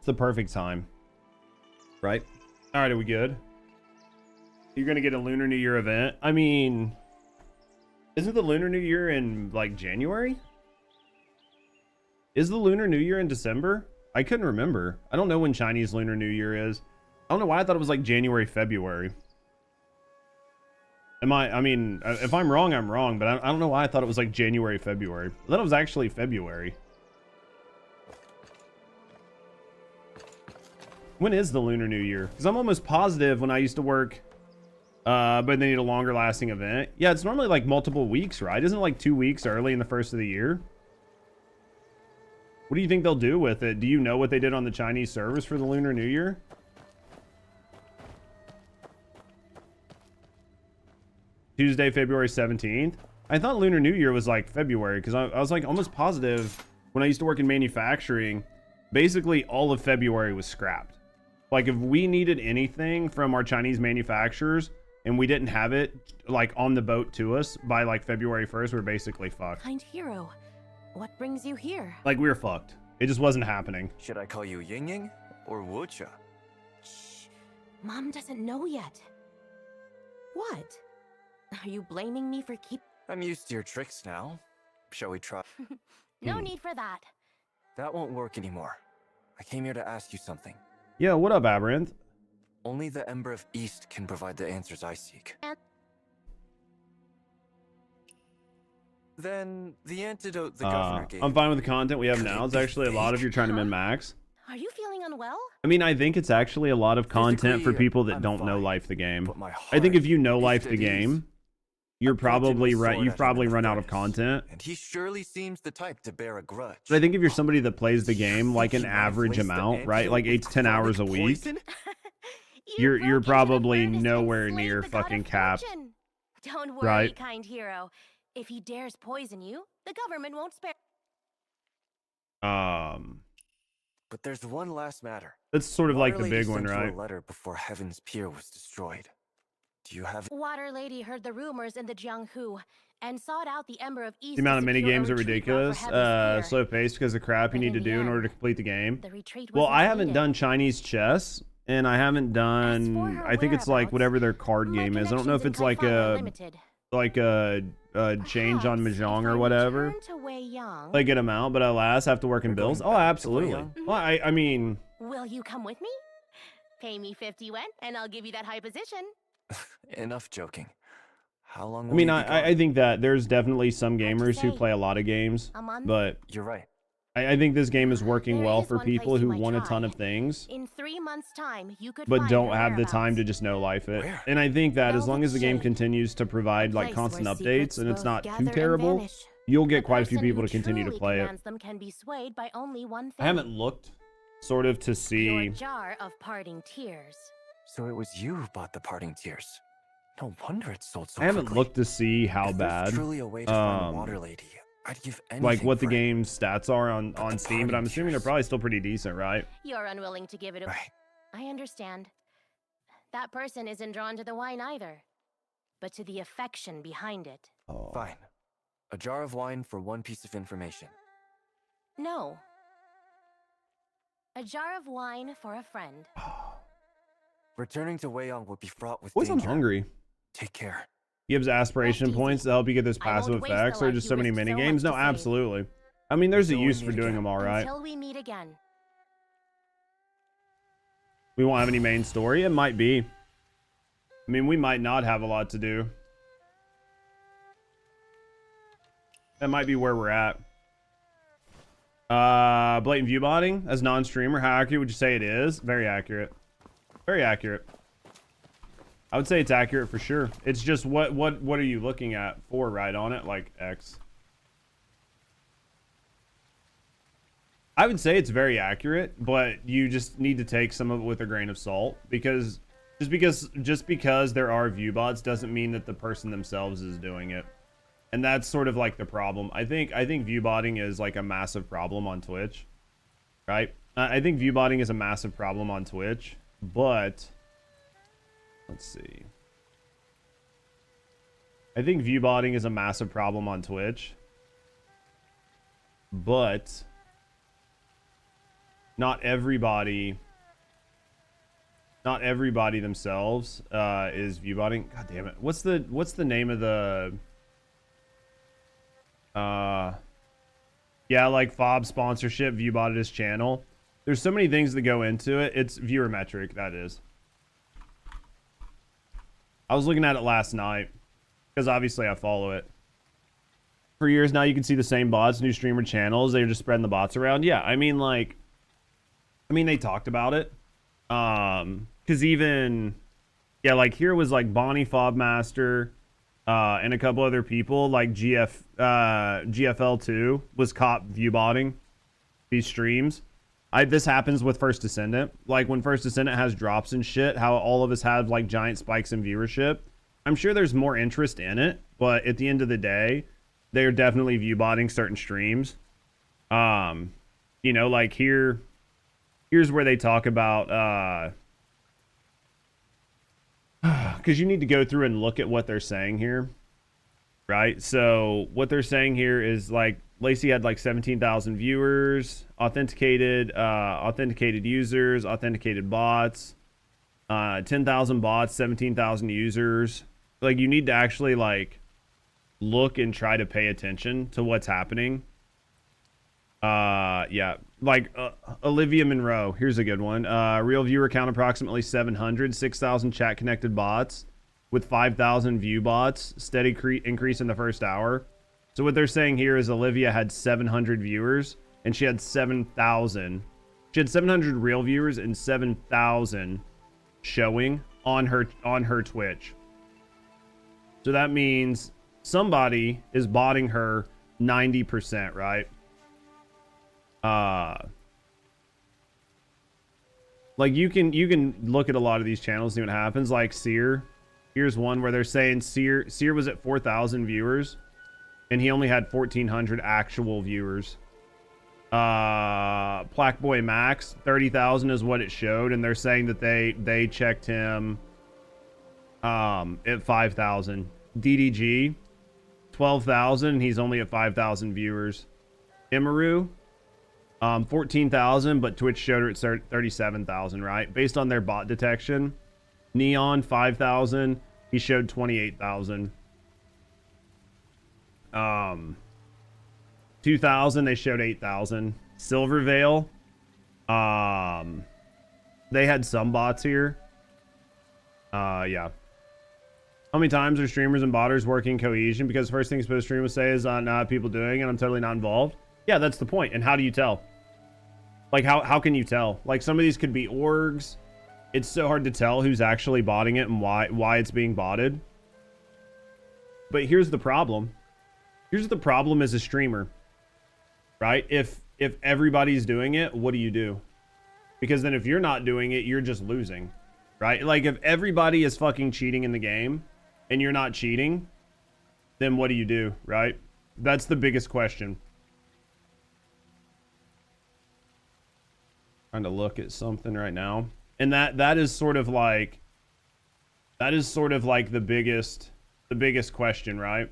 It's the perfect time, right? All right, are we good? You're gonna get a Lunar New Year event. I mean, isn't the Lunar New Year in like January? Is the Lunar New Year in December? I couldn't remember. I don't know when Chinese Lunar New Year is. I don't know why I thought it was like January, February. I mean, if I'm wrong, I'm wrong, but I don't know why I thought it was like January, February. I thought it was actually February. When is the Lunar New Year? Because I'm almost positive when I used to work, but they need a longer lasting event. Yeah, it's normally like multiple weeks, right? Isn't it like 2 weeks early in the first of the year? What do you think they'll do with it? Do you know what they did on the Chinese servers for the Lunar New Year? Tuesday, February 17th. I thought Lunar New Year was like February because I was like almost positive when I used to work in manufacturing, basically all of February was scrapped. Like if we needed anything from our Chinese manufacturers and we didn't have it like on the boat to us by like February 1st, we're basically fucked. Kind hero, what brings you here? Like we were fucked. It just wasn't happening. Should I call you Ying Ying or Wuxia? Shh. Mom doesn't know yet. What? Are you blaming me for I'm used to your tricks now. Shall we try? No need for that. That won't work anymore. I came here to ask you something. Yeah, what up, Aberranth? Only the Ember of East can provide the answers I seek. Then the antidote the governor gave. I'm fine with the content we have now. It's actually a lot if you're trying to min-max. Are you feeling unwell? I mean, I think it's actually a lot of content for people that don't know Life the Game. I think if you know Life the Game, you're probably right. You've probably run out of content. And he surely seems the type to bear a grudge. But I think if you're somebody that plays the game like an average amount, right, like 8 to 10 hours a week, you're probably nowhere near fucking cap. Don't worry, right? Kind hero. If he dares poison you, the government won't spare. But there's one last matter. That's sort of like the Water big Lady one, sent you right? a letter before Heaven's Pier was destroyed. Do you have? Water Lady heard the rumors in the Jianghu and sought out the Ember of East. The amount of mini games are retreat route ridiculous. for Heaven's Pier. Slow paced because of crap you need to do in order to complete the game. Well, I haven't done Chinese chess, and I haven't done. I think it's like whatever their card game is. I don't know if it's like a change on Mahjong or whatever. Like get them out, but alas, have to work in bills. Oh, absolutely. Well, I mean. Will you come with me? Pay me 50 yen, and I'll give you that high position. Enough joking. How long? I mean, I think that there's definitely some gamers who play a lot of games, but you're right. I think this game is working well for people who want a ton of things, In 3 months' time, you could but find don't her have the whereabouts. time to just know life it. And I think that as long as the game continues to provide like constant updates and it's not too terrible, you'll get quite a few people to continue to play it. Them can be swayed by only one thing. I haven't looked sort of to Your see. jar of parting tears. So it was you who bought the parting tears. No wonder it sold so I haven't quickly. looked to see how If there's bad. truly a way to find Water Lady, I'd give anything Like what the for it. game's stats are on Steam, but I'm assuming they're probably still pretty decent, right? You're unwilling to give it away. I understand. That person isn't drawn to the wine either, but to the affection behind it. Fine. A jar of wine for one piece of information. No. A jar of wine for a friend. Returning to Weiyang would be fraught with Boys, I'm danger. hungry. Take care. Gives aspiration points to help you get those passive waste the effects, or life just you so many risked mini so games. much No, to save. absolutely. I mean, there's a Until we use for meet doing again. them all right. Until we meet again. We won't have any main story. It might be. I mean, we might not have a lot to do. That might be where we're at. Blatant view botting as non-streamer. How accurate would you say it is? Very accurate. Very accurate. I would say it's accurate for sure. It's just what are you looking at for right on it? Like X. I would say it's very accurate, but you just need to take some of it with a grain of salt because just because there are view bots doesn't mean that the person themselves is doing it. And that's sort of like the problem. I think view botting is like a massive problem on Twitch, right? I think view botting is a massive problem on Twitch, but let's see. I think view botting is a massive problem on Twitch, but not everybody themselves is view botting. God damn it. What's the name of the yeah, like FOB sponsorship, view botted his channel. There's so many things that go into it. It's viewer metric, that is. I was looking at it last night because obviously I follow it. For years now, you can see the same bots, new streamer channels. They're just spreading the bots around. Yeah, I mean, they talked about it. Because even, yeah, like here was like Bonnie Fobmaster, and a couple other people, like GFL2 was caught view botting these streams. This happens with First Descendant. Like when First Descendant has drops and shit, how all of us have like giant spikes in viewership. I'm sure there's more interest in it, but at the end of the day, they're definitely view botting certain streams. You know, like here's where they talk about, because you need to go through and look at what they're saying here, right? So what they're saying here is like Lacey had like 17,000 viewers, authenticated users, authenticated bots, 10,000 bots, 17,000 users. Like you need to actually like look and try to pay attention to what's happening. Yeah, like Olivia Monroe. Here's a good one. Real viewer count approximately 700, 6,000 chat connected bots with 5,000 view bots. Steady increase in the first hour. So what they're saying here is Olivia had 700 viewers and she had 7,000. She had 700 real viewers and 7,000 showing on her Twitch. So that means somebody is botting her 90%, right? Like you can look at a lot of these channels, see what happens. Like Seer, here's one where they're saying Seer was at 4,000 viewers and he only had 1,400 actual viewers. Plaque Boy Max, 30,000 is what it showed, and they're saying that they checked him at 5,000. DDG, 12,000, he's only at 5,000 viewers. Imaru, 14,000, but Twitch showed her at 37,000, right? Based on their bot detection. Neon, 5,000, he showed 28,000. 2,000, they showed 8,000. Silvervale, they had some bots here. Yeah. How many times are streamers and botters working cohesion? Because first thing supposed stream would say is not people doing it, and I'm totally not involved. Yeah, that's the point. And how do you tell? Like, how can you tell? Like, some of these could be orgs. It's so hard to tell who's actually botting it and why it's being botted. But here's the problem. Here's the problem as a streamer. Right? If everybody's doing it, what do you do? Because then if you're not doing it, you're just losing. Right? Like, if everybody is fucking cheating in the game and you're not cheating, then what do you do? Right? That's the biggest question. Trying to look at something right now. And that is sort of like the biggest question, right?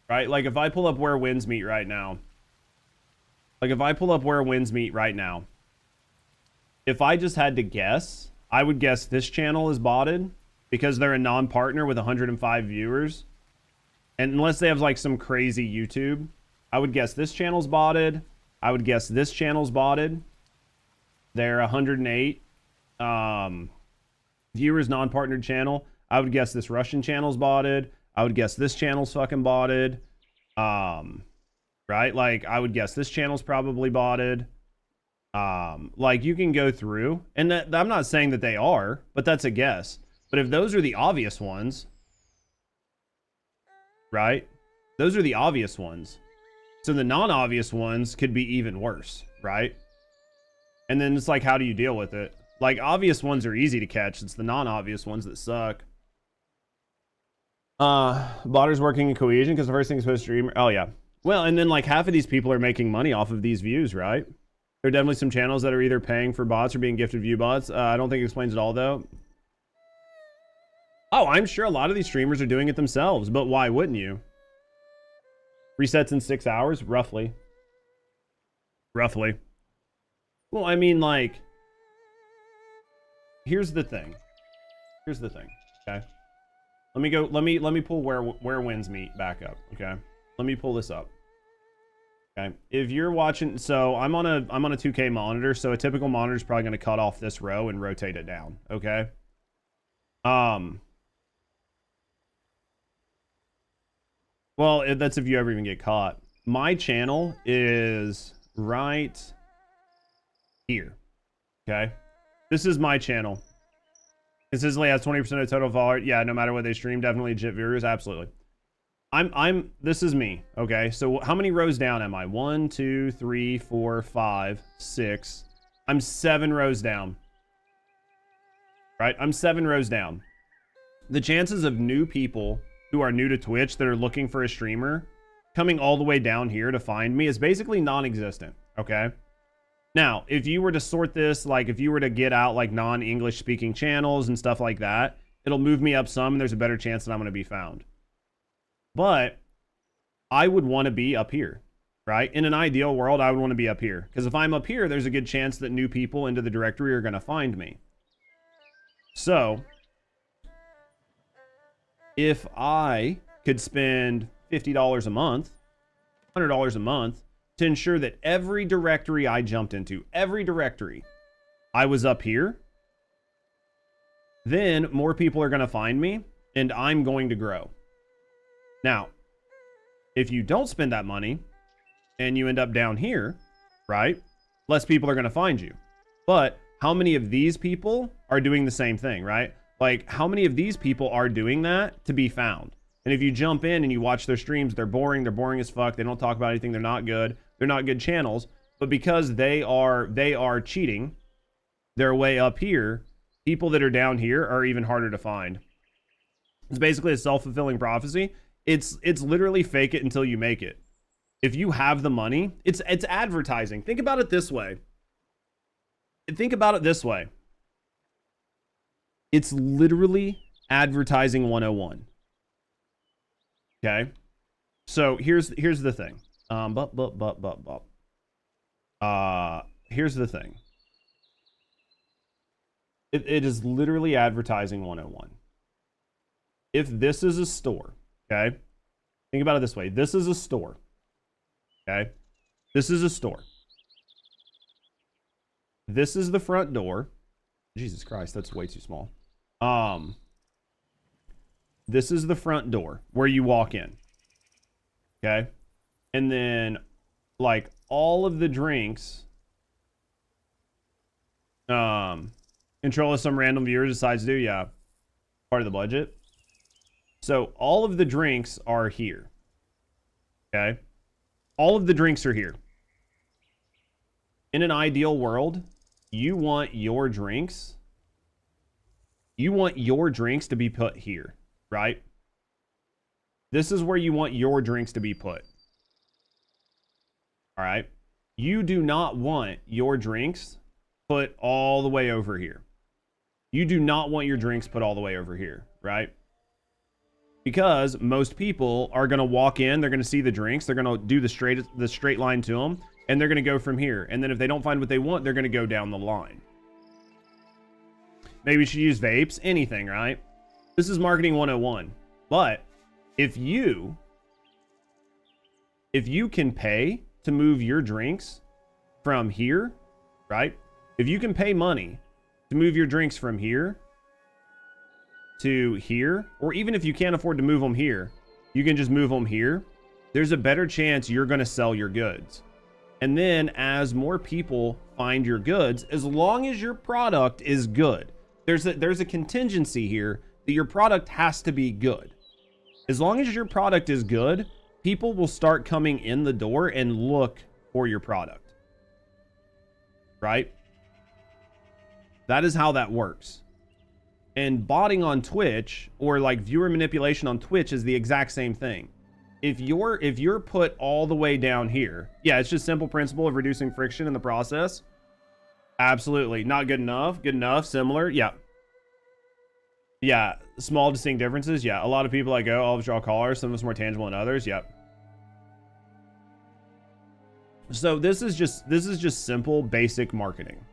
Right? Like, if I pull up where wins meet right now. If I just had to guess, I would guess this channel is botted because they're a non-partner with 105 viewers. And unless they have like some crazy YouTube, I would guess this channel's botted. I would guess this channel's botted. They're 108 viewers, non-partnered channel. I would guess this Russian channel's botted. I would guess this channel's fucking botted. Right? Like, I would guess this channel's probably botted. Like, you can go through, and I'm not saying that they are, but that's a guess. But if those are the obvious ones, right? Those are the obvious ones. So the non-obvious ones could be even worse, right? And then it's like, how do you deal with it? Like, obvious ones are easy to catch. It's the non-obvious ones that suck. Botters working in cohesion because the first thing is supposed to stream. Oh, yeah. Well, and then like half of these people are making money off of these views, right? There are definitely some channels that are either paying for bots or being gifted view bots. I don't think it explains it all, though. Oh, I'm sure a lot of these streamers are doing it themselves, but why wouldn't you? Resets in 6 hours, roughly. Roughly. Well, I mean, like, here's the thing. Here's the thing, okay? Let me go, let me pull where wins meet back up, okay? Let me pull this up. Okay, if you're watching, so I'm on a 2K monitor, so a typical monitor is probably going to cut off this row and rotate it down, okay? Well, that's if you ever even get caught. My channel is right here, okay? This is my channel. Consistently has 20% of total follower. Yeah, no matter what they stream, definitely legit viewers, absolutely. This is me, okay? So how many rows down am I? 1, 2, 3, 4, 5, 6. I'm 7 rows down. Right? I'm 7 rows down. The chances of new people who are new to Twitch that are looking for a streamer coming all the way down here to find me is basically non-existent, okay? Now, if you were to sort this, like if you were to get out like non-English speaking channels and stuff like that, it'll move me up some and there's a better chance that I'm going to be found. But I would want to be up here, right? In an ideal world, I would want to be up here. Because if I'm up here, there's a good chance that new people into the directory are going to find me. So, if I could spend $50 a month, $100 a month, to ensure that every directory I jumped into, every directory, I was up here, then more people are going to find me and I'm going to grow. Now, if you don't spend that money and you end up down here, right? Less people are going to find you. But how many of these people are doing the same thing, right? Like, how many of these people are doing that to be found? And if you jump in and you watch their streams, they're boring as fuck. They don't talk about anything. They're not good. They're not good channels. But because they are cheating their way up here, people that are down here are even harder to find. It's basically a self-fulfilling prophecy. It's literally fake it until you make it. If you have the money, it's advertising. Think about it this way. It's literally advertising 101. Okay? So here's the thing. Here's the thing. It is literally advertising 101. If this is a store, okay? Think about it this way. This is a store. Okay? This is a store. This is the front door. Jesus Christ, that's way too small. This is the front door where you walk in. Okay? And then, like, all of the drinks, control of some random viewer decides to do, yeah, part of the budget. So all of the drinks are here. Okay? All of the drinks are here. In an ideal world, you want your drinks to be put here, right? This is where you want your drinks to be put. All right? You do not want your drinks put all the way over here. You do not want your drinks put all the way over here, right? Because most people are going to walk in, they're going to see the drinks, they're going to do the straight line to them, and they're going to go from here. And then if they don't find what they want, they're going to go down the line. Maybe you should use vapes, anything, right? This is marketing 101. But if you can pay to move your drinks from here, right? If you can pay money to move your drinks from here to here, or even if you can't afford to move them here, you can just move them here, there's a better chance you're going to sell your goods. And then as more people find your goods, as long as your product is good, there's a contingency here that your product has to be good. As long as your product is good, people will start coming in the door and look for your product. Right? That is how that works. And botting on Twitch, or like viewer manipulation on Twitch, is the exact same thing. If you're put all the way down here, yeah, it's just simple principle of reducing friction in the process. Absolutely. Not good enough. Good enough. Similar. Yeah. Yeah. Small distinct differences. Yeah. A lot of people like, oh, I'll draw callers. Some of us more tangible than others. Yep. So this is just simple, basic marketing.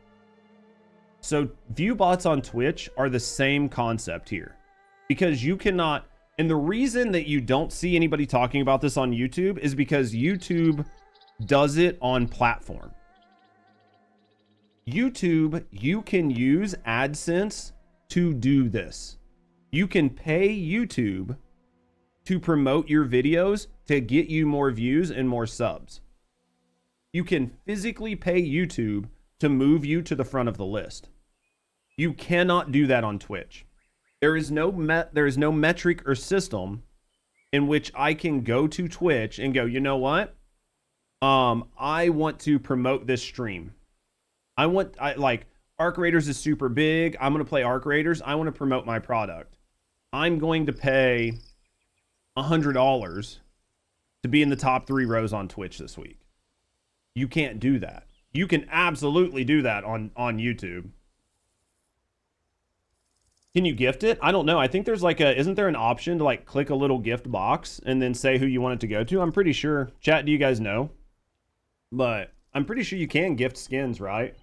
So view bots on Twitch are the same concept here, because you cannot, and the reason that you don't see anybody talking about this on YouTube is because YouTube does it on platform. YouTube, you can use AdSense to do this. You can pay YouTube to promote your videos to get you more views and more subs. You can physically pay YouTube to move you to the front of the list. You cannot do that on Twitch. There is no metric or system in which I can go to Twitch and go, you know what? I want to promote this stream. Like Arc Raiders is super big. I'm going to play Arc Raiders. I want to promote my product. I'm going to pay $100 to be in the top 3 rows on Twitch this week. You can't do that. You can absolutely do that on YouTube. Can you gift it? I don't know. I think there's like isn't there an option to like click a little gift box and then say who you want it to go to? I'm pretty sure. Chat, do you guys know? But I'm pretty sure you can gift skins, right?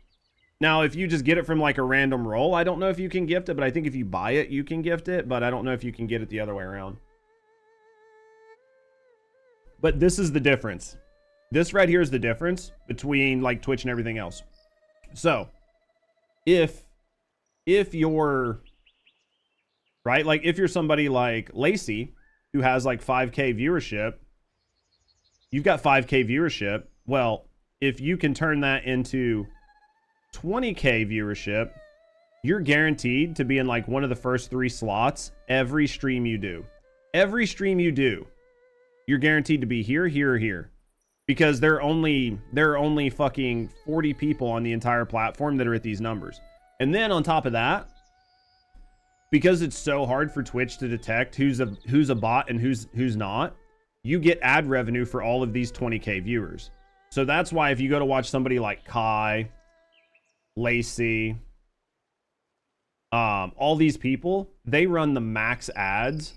Now, if you just get it from like a random roll, I don't know if you can gift it, but I think if you buy it, you can gift it, but I don't know if you can get it the other way around. But this is the difference. This right here is the difference between like Twitch and everything else. So if you're right, like if you're somebody like Lacey who has like 5K viewership, you've got 5K viewership. Well, if you can turn that into 20K viewership, you're guaranteed to be in like one of the first 3 slots every stream you do. Every stream you do, you're guaranteed to be here, here, or here. Because there are only fucking 40 people on the entire platform that are at these numbers. And then on top of that, because it's so hard for Twitch to detect who's a bot and who's not, you get ad revenue for all of these 20K viewers. So that's why if you go to watch somebody like Kai, Lacey, all these people, they run the max ads.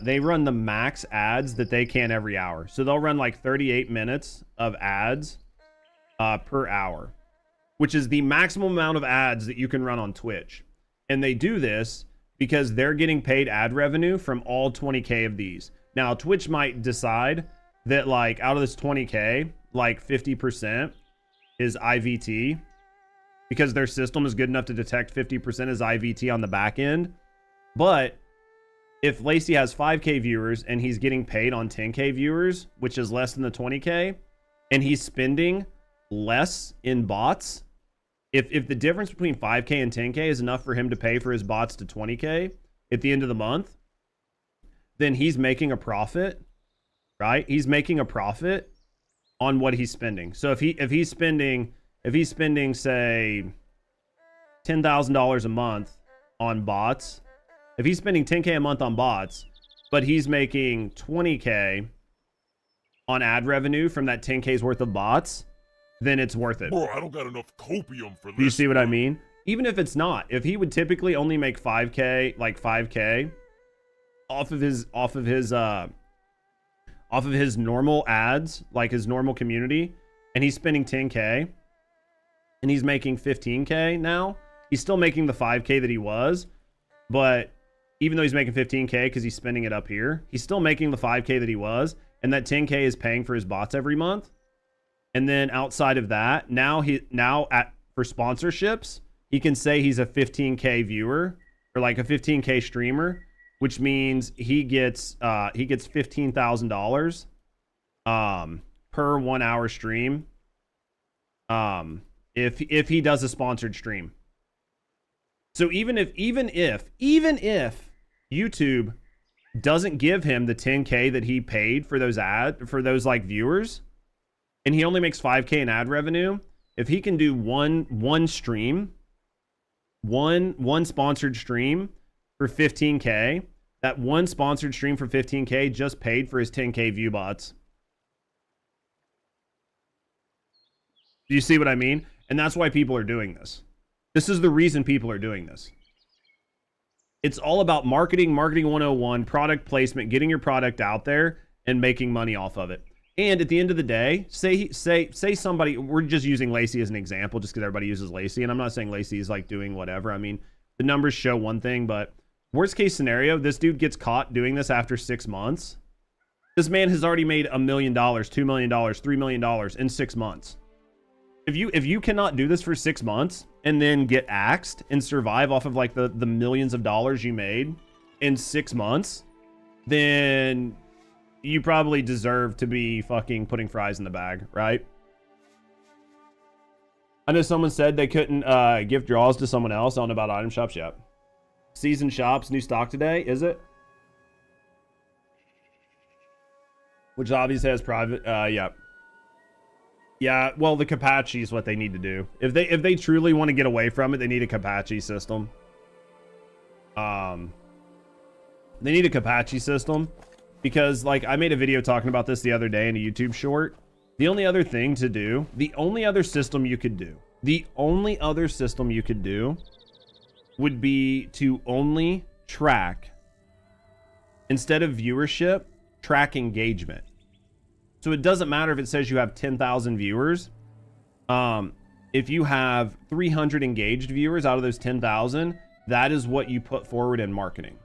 They run the max ads that they can every hour. So they'll run like 38 minutes of ads per hour, which is the maximum amount of ads that you can run on Twitch. And they do this because they're getting paid ad revenue from all 20K of these. Now, Twitch might decide that like out of this 20K, like 50% is IVT because their system is good enough to detect 50% as IVT on the back end. But if Lacey has 5K viewers and he's getting paid on 10K viewers, which is less than the 20K, and he's spending less in bots, if the difference between 5K and 10K is enough for him to pay for his bots to 20K at the end of the month, then he's making a profit, right? He's making a profit on what he's spending. So if he's spending say $10,000 a month on bots, if he's spending 10K a month on bots, but he's making 20K on ad revenue from that 10K's worth of bots, then it's worth it. Bro, I don't got enough copium for this. Do you see what I mean? Even if it's not, if he would typically only make 5K, like 5K off of his normal ads, like his normal community, and he's spending 10K and he's making 15K now, he's still making the 5K that he was, but even though he's making 15K because he's spending it up here, he's still making the 5K that he was, and that 10K is paying for his bots every month. And then outside of that, for sponsorships, he can say he's a 15K viewer or like a 15K streamer, which means he gets $15,000 per 1 hour stream if he does a sponsored stream. So even if YouTube doesn't give him the 10K that he paid for those like viewers, and he only makes 5K in ad revenue, if he can do one stream, one sponsored stream for 15K, that one sponsored stream for 15K just paid for his 10K view bots. Do you see what I mean? And that's why people are doing this. This is the reason people are doing this. It's all about marketing 101, product placement, getting your product out there and making money off of it. And at the end of the day, say somebody, we're just using Lacey as an example just because everybody uses Lacey, and I'm not saying Lacey is like doing whatever. I mean, the numbers show one thing, but worst case scenario, this dude gets caught doing this after 6 months. This man has already made $1 million, $2 million, $3 million in 6 months. If you cannot do this for 6 months and then get axed and survive off of like the millions of dollars you made in 6 months, then you probably deserve to be fucking putting fries in the bag, right? I know someone said they couldn't gift draws to someone else. I don't know about item shops yet. Season shops, new stock today, is it? Which obviously has private, yeah. Yeah, well, the Kapachi is what they need to do. If they truly want to get away from it, they need a Kapachi system. They need a Kapachi system because, like, I made a video talking about this the other day in a YouTube short. The only other thing to do, the only other system you could do would be to only track, instead of viewership, track engagement. So it doesn't matter if it says you have 10,000 viewers. If you have 300 engaged viewers out of those 10,000, that is what you put forward in marketing.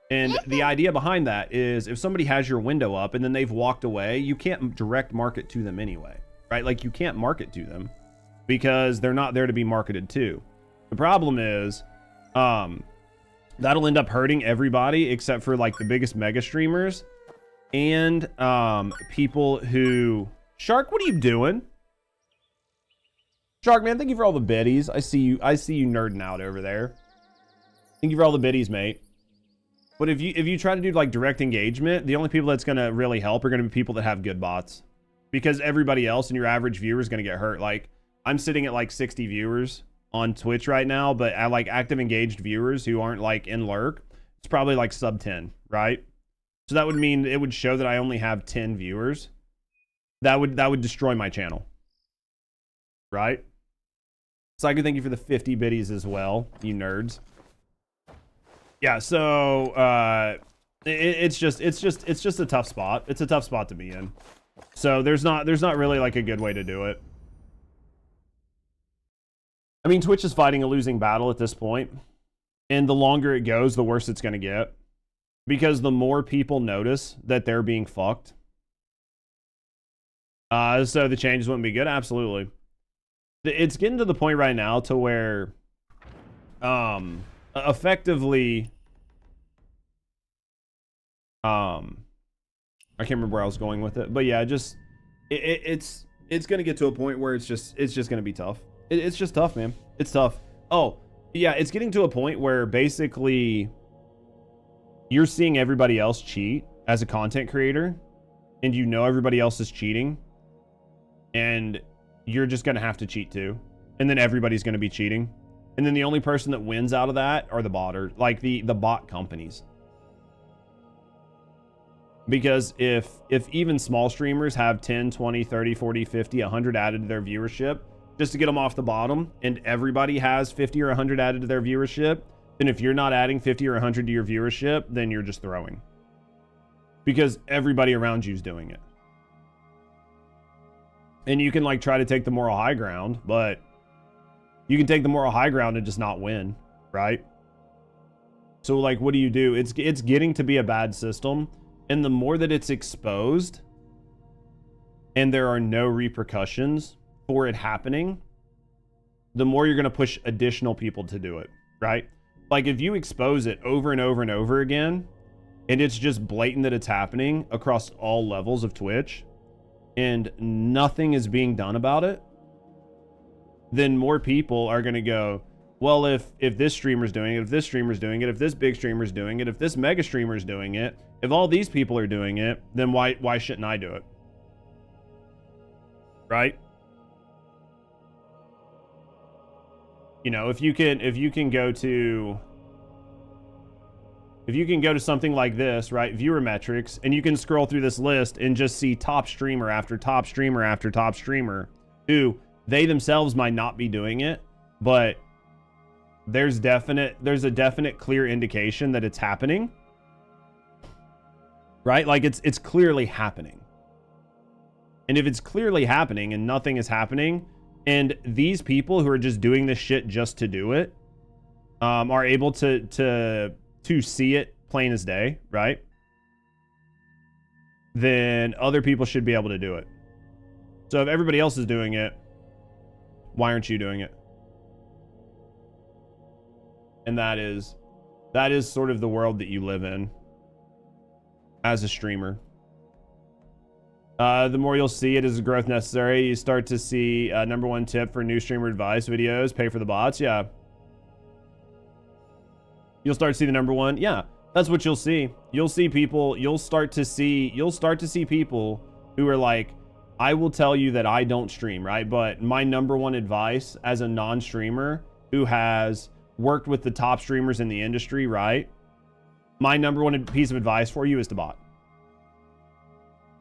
Hey, And the idea behind that is if somebody has your window up and then they've walked away, you can't direct market to them anyway, right? Like you can't market to them because they're not there to be marketed to. The problem is, that'll end up hurting everybody except for like the biggest mega streamers and people who... Shark, what are you doing? Shark, man, thank you for all the biddies. I see you nerding out over there. Thank you for all the biddies, mate. But if you try to do like direct engagement, the only people that's gonna really help are gonna be people that have good bots. Because everybody else and your average viewer is gonna get hurt. Like, I'm sitting at like 60 viewers on Twitch right now, but at like active engaged viewers who aren't like in lurk, it's probably like sub 10, right? So that would mean it would show that I only have 10 viewers. That would destroy my channel. Right? Psycho, thank you for the 50 biddies as well, you nerds. Yeah, so it's just a tough spot. It's a tough spot to be in. So there's not really like a good way to do it. I mean, Twitch is fighting a losing battle at this point, and the longer it goes, the worse it's going to get, because the more people notice that they're being fucked. So the changes wouldn't be good. Absolutely. It's getting to the point right now to where, effectively, I can't remember where I was going with it, but yeah, just it's gonna get to a point where it's just gonna be tough. It's just tough, man. It's tough. Oh yeah, it's getting to a point where basically you're seeing everybody else cheat as a content creator, and you know everybody else is cheating, and you're just gonna have to cheat too, and then everybody's gonna be cheating, and then the only person that wins out of that are the botters, like the bot companies. Because if even small streamers have 10, 20, 30, 40, 50, 100 added to their viewership just to get them off the bottom, and everybody has 50 or 100 added to their viewership, then if you're not adding 50 or 100 to your viewership, then you're just throwing. Because everybody around you is doing it. And you can like try to take the moral high ground, but you can take the moral high ground and just not win, right? So like, what do you do? It's getting to be a bad system. And the more that it's exposed and there are no repercussions for it happening, the more you're going to push additional people to do it, right? Like if you expose it over and over and over again, and it's just blatant that it's happening across all levels of Twitch, and nothing is being done about it, then more people are going to go, well, if this streamer's doing it, if this streamer's doing it, if this big streamer's doing it, if this mega streamer's doing it, if all these people are doing it, then why shouldn't I do it? Right? You know, if you can go to something like this, right? Viewer metrics, and you can scroll through this list and just see top streamer after top streamer after top streamer who they themselves might not be doing it, but there's a definite clear indication that it's happening. Right? Like it's clearly happening. And if it's clearly happening and nothing is happening, and these people who are just doing this shit just to do it, are able to see it plain as day, right? Then other people should be able to do it. So if everybody else is doing it, why aren't you doing it? And that is sort of the world that you live in as a streamer. The more you'll see it is growth necessary. You start to see number one tip for new streamer advice videos: pay for the bots. Yeah, you'll start to see the number one. Yeah, that's what you'll see. You'll see people. You'll start to see people who are like, I will tell you that I don't stream, right? But my number one advice as a non-streamer who has worked with the top streamers in the industry, right? My number one piece of advice for you is to bot.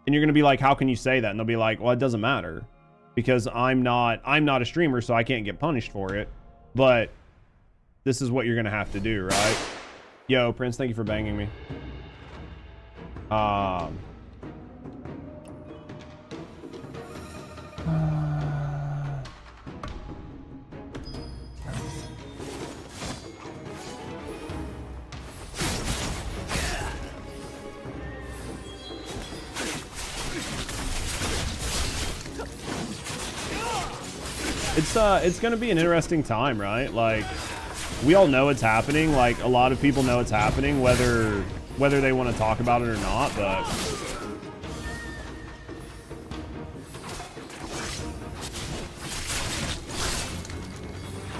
And you're going to be like, how can you say that? And they'll be like, well, it doesn't matter because I'm not a streamer, so I can't get punished for it. But this is what you're going to have to do, right? Yo, Prince, thank you for banging me. It's gonna be an interesting time, right? Like, we all know it's happening. Like, a lot of people know it's happening, whether they want to talk about it or not, but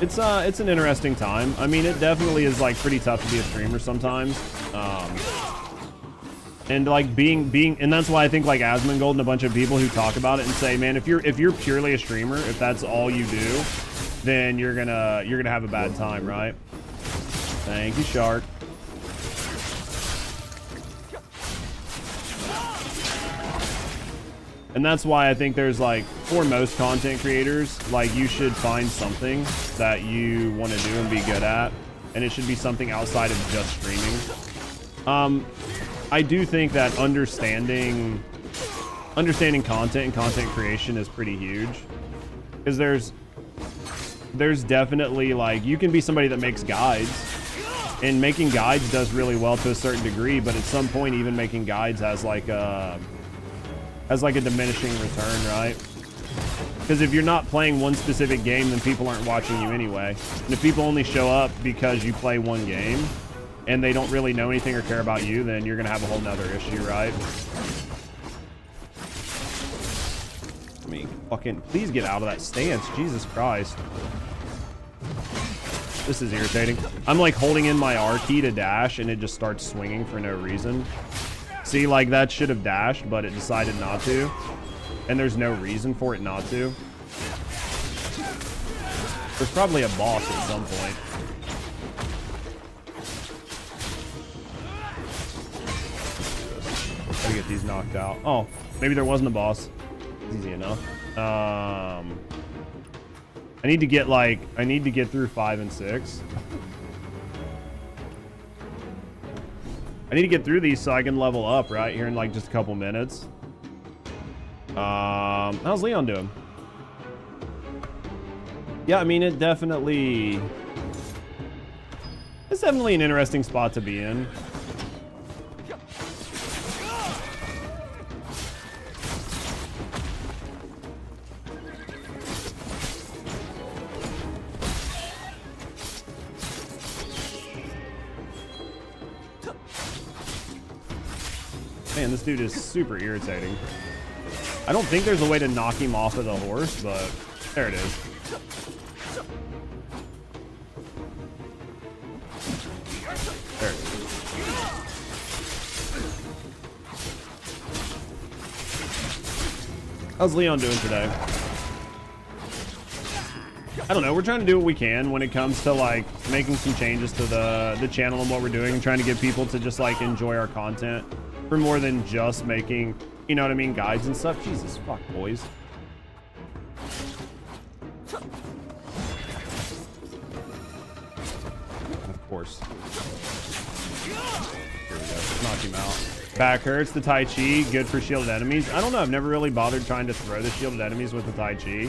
it's an interesting time. I mean, it definitely is like pretty tough to be a streamer sometimes. And like being and that's why I think like Asmongold and a bunch of people who talk about it and say, man, if you're purely a streamer, if that's all you do, then you're gonna have a bad time, right? Thank you, Shark. And that's why I think there's like, for most content creators, like you should find something that you want to do and be good at, and it should be something outside of just streaming. I do think that understanding content and content creation is pretty huge, because there's definitely like, you can be somebody that makes guides, and making guides does really well to a certain degree, but at some point even making guides has like a diminishing return, right? Because if you're not playing one specific game, then people aren't watching you anyway. And if people only show up because you play one game and they don't really know anything or care about you, then you're gonna have a whole nother issue, right? I mean, fucking please get out of that stance, Jesus Christ. This is irritating. I'm like holding in my R key to dash and it just starts swinging for no reason. See, like that should have dashed, but it decided not to. And there's no reason for it not to. There's probably a boss at some point. Gotta get these knocked out. Oh, maybe there wasn't a boss. Easy enough. I need to get through 5 and 6. I need to get through these so I can level up right here in like just a couple minutes. How's Leon doing? Yeah, I mean, it's definitely an interesting spot to be in. Man, this dude is super irritating. I don't think there's a way to knock him off of the horse, but there it is. There it is. How's Leon doing today? I don't know. We're trying to do what we can when it comes to like making some changes to the channel and what we're doing, and trying to get people to just like enjoy our content for more than just making, you know what I mean, guides and stuff. Jesus fuck, boys. Of course. Here we go. Knock him out. Back hurts. The Tai Chi, good for shielded enemies. I don't know. I've never really bothered trying to throw the shielded enemies with the Tai Chi.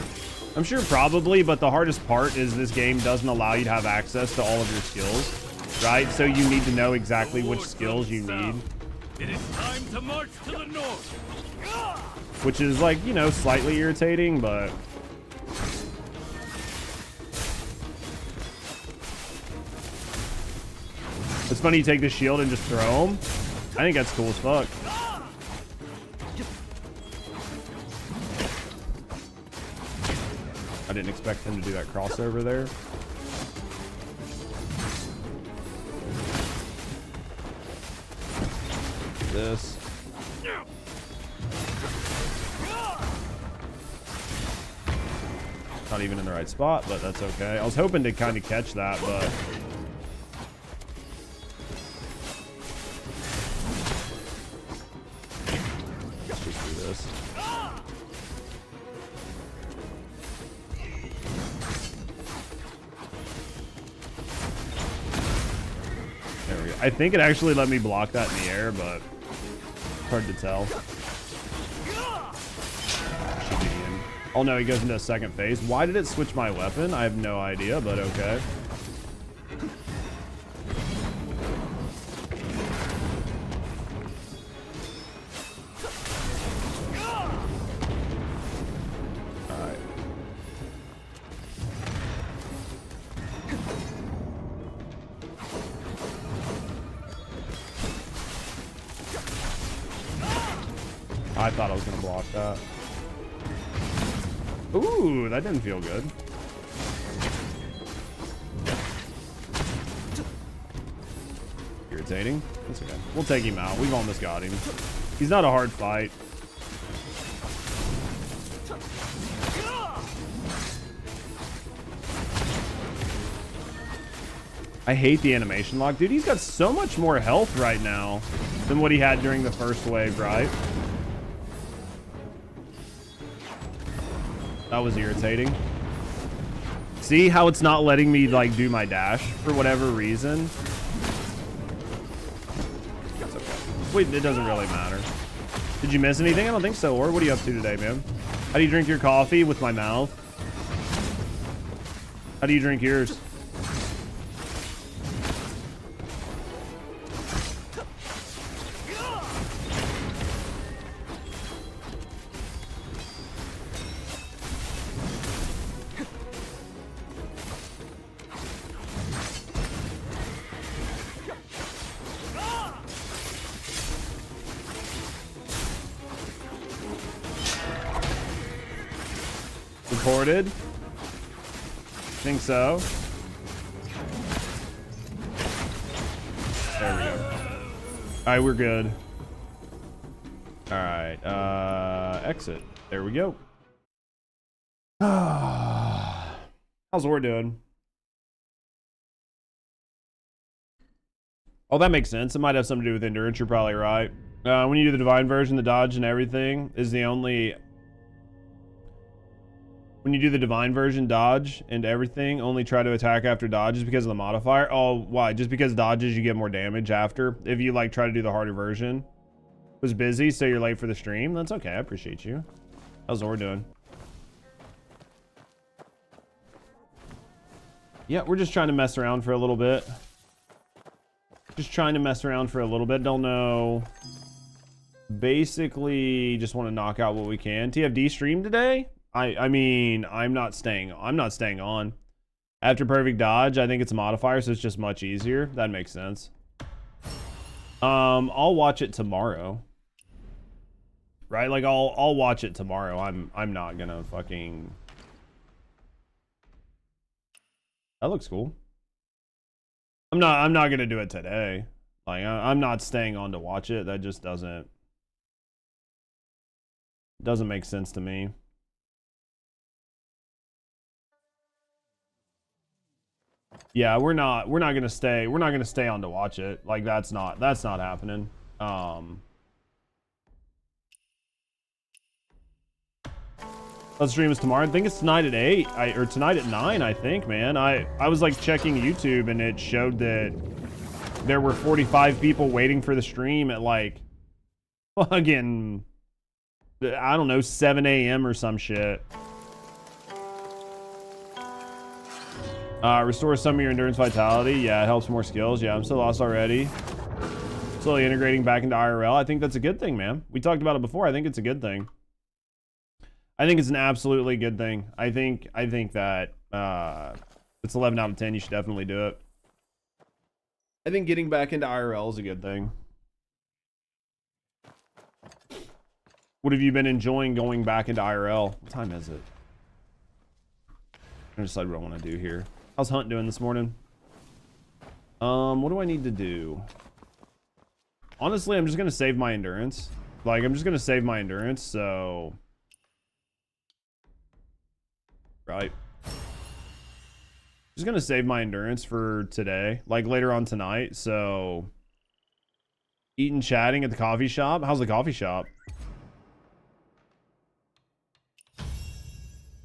I'm sure probably, but the hardest part is this game doesn't allow you to have access to all of your skills, right? So you need to know exactly which skills you need. It is time to march to the north. Which is like, you know, slightly irritating, but it's funny you take the shield and just throw them. I think that's cool as fuck. I didn't expect them to do that crossover there. This. Not even in the right spot, but that's okay. I was hoping to kind of catch that, but let's just do this. There we go. I think it actually let me block that in the air, but hard to tell. Should be in. Oh no, he goes into a second phase. Why did it switch my weapon? I have no idea, but okay. Alright. I thought I was gonna block that. Ooh, that didn't feel good. Irritating. That's okay. We'll take him out. We've almost got him. He's not a hard fight. I hate the animation lock. Dude, he's got so much more health right now than what he had during the first wave, right? That was irritating. See how it's not letting me, like, do my dash for whatever reason? That's okay. Wait, it doesn't really matter. Did you miss anything? I don't think so. Or what are you up to today, man? How do you drink your coffee? With my mouth. How do you drink yours? Recorded? Think so. There we go. Alright, we're good. Alright, exit. There we go. How's War doing? Oh, that makes sense. It might have something to do with endurance. You're probably right. When you do the divine version, the dodge and everything is the only... When you do the divine version, dodge and everything, only try to attack after dodges because of the modifier. Oh, why? Just because dodges, you get more damage after. If you, like, try to do the harder version. Was busy, so you're late for the stream. That's okay. I appreciate you. How's Zor doing? Yeah, we're just trying to mess around for a little bit. Just trying to mess around for a little bit. Don't know. Basically, just want to knock out what we can. TFD stream today? I mean, I'm not staying on. After perfect dodge, I think it's a modifier, so it's just much easier. That makes sense. I'll watch it tomorrow. Right? Like I'll watch it tomorrow. I'm not gonna fucking... That looks cool. I'm not gonna do it today. Like I'm not staying on to watch it. That just doesn't make sense to me. Yeah, we're not gonna stay on to watch it. Like that's not happening. Let's stream is tomorrow. I think it's tonight at 8 or tonight at 9, I think, man. I was like checking YouTube and it showed that there were 45 people waiting for the stream at like again, I don't know, 7 a.m. or some shit. Restore some of your endurance vitality. Yeah, it helps more skills. Yeah, I'm still lost already. Slowly integrating back into IRL. I think that's a good thing, man. We talked about it before. I think it's a good thing. I think it's an absolutely good thing. I think that it's 11 out of 10. You should definitely do it. I think getting back into IRL is a good thing. What have you been enjoying going back into IRL? What time is it? I'm gonna decide what I want to do here. How's Hunt doing this morning? What do I need to do? Honestly, I'm just gonna save my endurance. Like, I'm just gonna save my endurance, so... Right. Just gonna save my endurance for today. Like, later on tonight, so... Eating, chatting at the coffee shop? How's the coffee shop?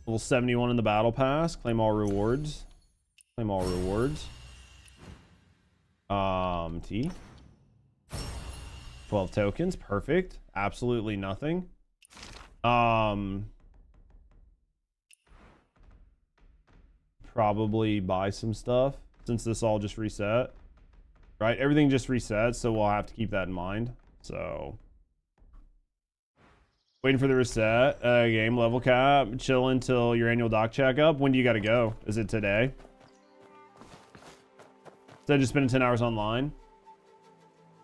Level 71 in the battle pass. Claim all rewards. Claim all rewards. T. 12 tokens. Perfect. Absolutely nothing. Probably buy some stuff since this all just reset. Right? Everything just resets, so we'll have to keep that in mind. So... Waiting for the reset, game level cap, chill until your annual doc checkup. When do you gotta go? Is it today? Instead of just spending 10 hours online?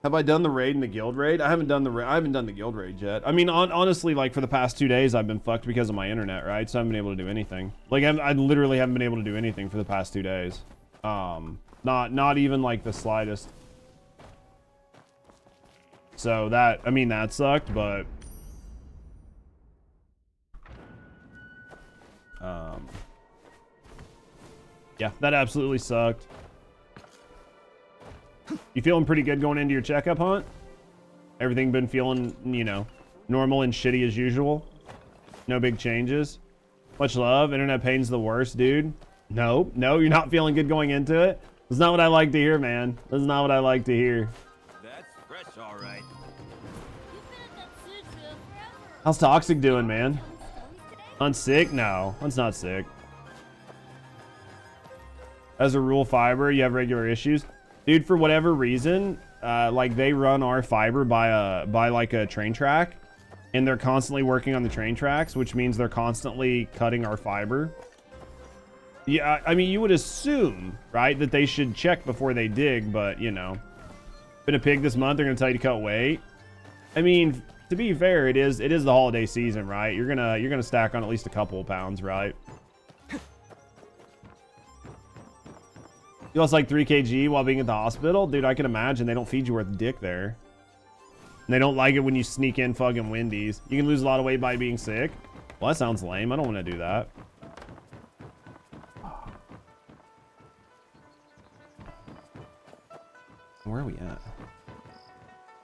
Have I done the raid and the guild raid? I haven't done the guild raid yet. I mean, honestly, like for the past 2 days, I've been fucked because of my internet, right? So I haven't been able to do anything. Like I literally haven't been able to do anything for the past 2 days. Not even like the slightest. So that, I mean, that sucked, but yeah, that absolutely sucked. You feeling pretty good going into your checkup, Hunt? Everything been feeling, you know, normal and shitty as usual? No big changes? Much love. Internet pain's the worst, dude. No, you're not feeling good going into it. That's not what I like to hear, man. That's not what I like to hear. That's fresh, all right. How's Toxic doing, man? Hunt's sick? No, Hunt's not sick. As a rule, fiber, you have regular issues. Dude, for whatever reason, like they run our fiber by like a train track, and they're constantly working on the train tracks, which means they're constantly cutting our fiber. Yeah, I mean, you would assume, right, that they should check before they dig, but you know, been a pig this month, they're gonna tell you to cut weight. I mean, to be fair, it is the holiday season, right? You're gonna stack on at least a couple of pounds, right? You lost like 3 kg while being at the hospital? Dude, I can imagine they don't feed you worth dick there. And they don't like it when you sneak in fucking Wendy's. You can lose a lot of weight by being sick. Well, that sounds lame. I don't want to do that. Where are we at?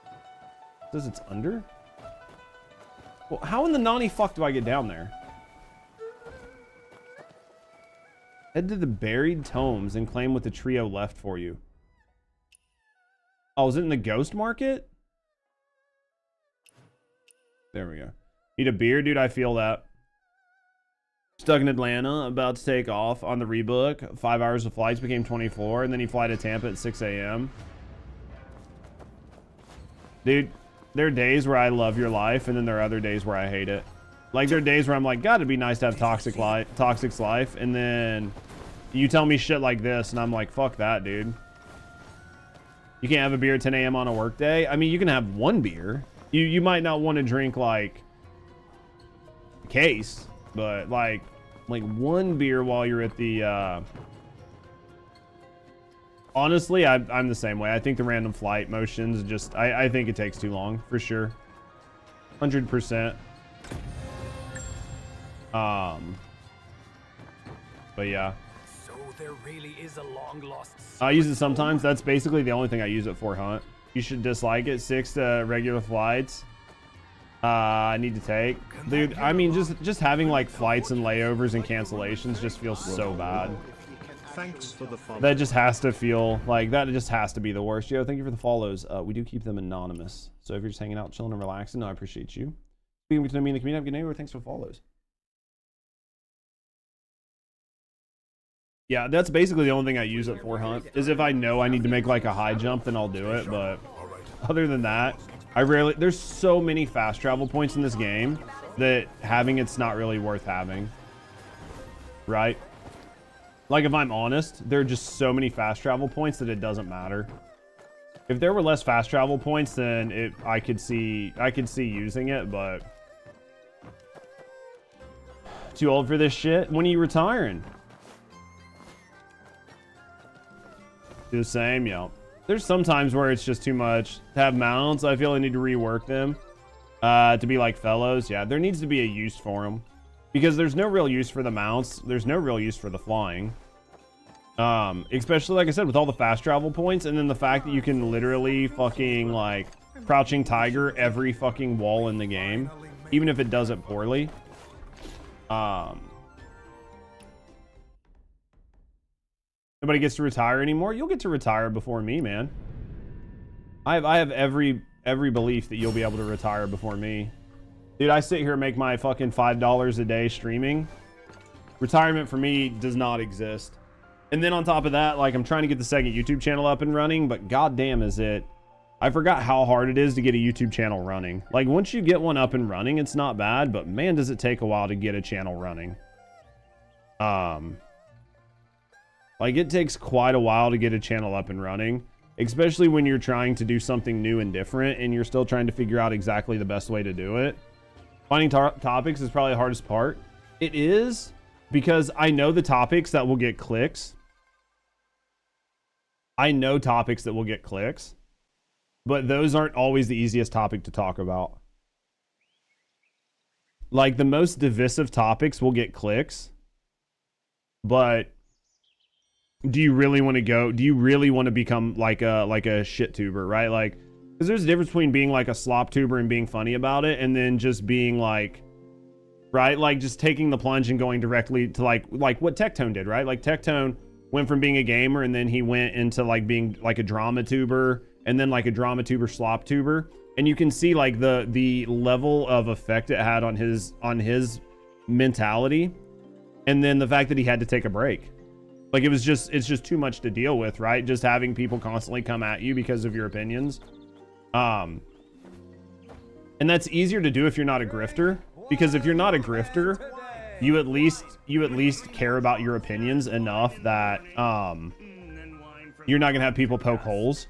It says it's under? Well, how in the nanny fuck do I get down there? Head to the buried tomes and claim what the trio left for you. Oh, is it in the ghost market? There we go. Need a beer? Dude, I feel that. Stuck in Atlanta, about to take off on the rebook. 5 hours of flights became 24, and then you fly to Tampa at 6 a.m. Dude, there are days where I love your life, and then there are other days where I hate it. Like, there are days where I'm like, God, it'd be nice to have Toxic's life, and then you tell me shit like this, and I'm like, fuck that, dude. You can't have a beer at 10 a.m. on a work day? I mean, you can have one beer. You might not want to drink, like, a case, but, like one beer while you're at the, Honestly, I'm the same way. I think the random flight motions just, I think it takes too long, for sure. 100%. But yeah. So there really is a long lost. I use it sometimes. That's basically the only thing I use it for, Hunt. You should dislike it. 6 regular flights. I need to take. Dude, I mean, just having like flights and layovers and cancellations just feels so bad. Thanks for the follow. That just has to feel like that. Just has to be the worst. Yo, thank you for the follows. We do keep them anonymous. So if you're just hanging out, chilling, and relaxing, no, I appreciate you. Being to me in the community, have a good neighbor. Thanks for the follows. Yeah, that's basically the only thing I use it for, Hunt, is if I know I need to make like a high jump, then I'll do it. But other than that, I rarely, there's so many fast travel points in this game that having it's not really worth having. Right? Like, if I'm honest, there are just so many fast travel points that it doesn't matter. If there were less fast travel points, then I could see using it, but too old for this shit. When are you retiring? Do the same, yeah. There's some times where it's just too much to have mounts. I feel I need to rework them to be like fellows. Yeah, there needs to be a use for them because there's no real use for the mounts. There's no real use for the flying. Especially like I said, with all the fast travel points, and then the fact that you can literally fucking like crouching tiger every fucking wall in the game, even if it does it poorly. Nobody gets to retire anymore. You'll get to retire before me, man. I have every belief that you'll be able to retire before me. Dude, I sit here and make my fucking $5 a day streaming. Retirement for me does not exist. And then on top of that, like, I'm trying to get the second YouTube channel up and running, but goddamn is it. I forgot how hard it is to get a YouTube channel running. Like, once you get one up and running, it's not bad, but man, does it take a while to get a channel running. Like, it takes quite a while to get a channel up and running. especially when you're trying to do something new and different and you're still trying to figure out exactly the best way to do it. Finding topics is probably the hardest part. It is, because I know the topics that will get clicks. I know topics that will get clicks, but those aren't always the easiest topic to talk about. Like, the most divisive topics will get clicks, but do you really want to go? Do you really want to become like a shit tuber, right? Like, because there's a difference between being like a slop tuber and being funny about it, and then just being like, right, like just taking the plunge and going directly to like what Tectone did, right? Like Tectone went from being a gamer and then he went into like being like a drama tuber, and then like a drama tuber slop tuber, and you can see like the level of effect it had on his mentality, and then the fact that he had to take a break. Like, it's just too much to deal with, right? Just having people constantly come at you because of your opinions. And that's easier to do if you're not a grifter, because if you're not a grifter, you at least care about your opinions enough that you're not gonna have people poke holes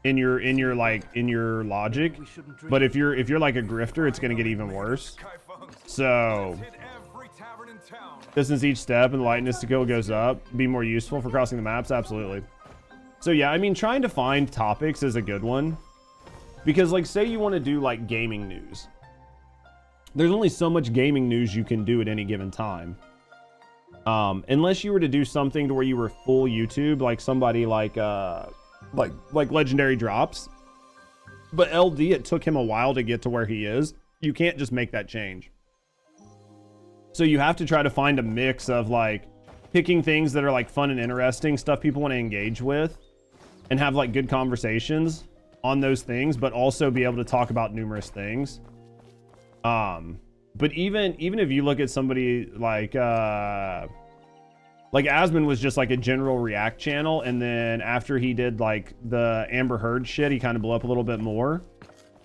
in your logic. But if you're like a grifter, it's gonna get even worse. So distance each step and the lightness to kill goes up. Be more useful for crossing the maps, absolutely. So yeah, I mean, trying to find topics is a good one, because like, say you want to do like gaming news. There's only so much gaming news you can do at any given time. Unless you were to do something to where you were full YouTube, like somebody like Legendary Drops. But LD, it took him a while to get to where he is. You can't just make that change. So you have to try to find a mix of like picking things that are like fun and interesting, stuff people want to engage with, and have like good conversations on those things, but also be able to talk about numerous things. But even if you look at somebody like Asmon was just like a general react channel, and then after he did like the Amber Heard shit, he kind of blew up a little bit more.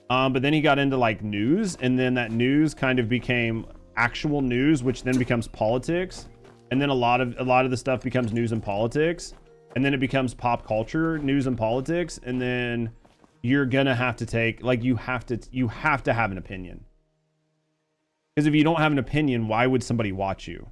But then he got into like news, and then that news kind of became actual news, which then becomes politics, and then a lot of the stuff becomes news and politics, and then it becomes pop culture news and politics, and then you're gonna have to take, like, you have to have an opinion, because if you don't have an opinion, why would somebody watch you?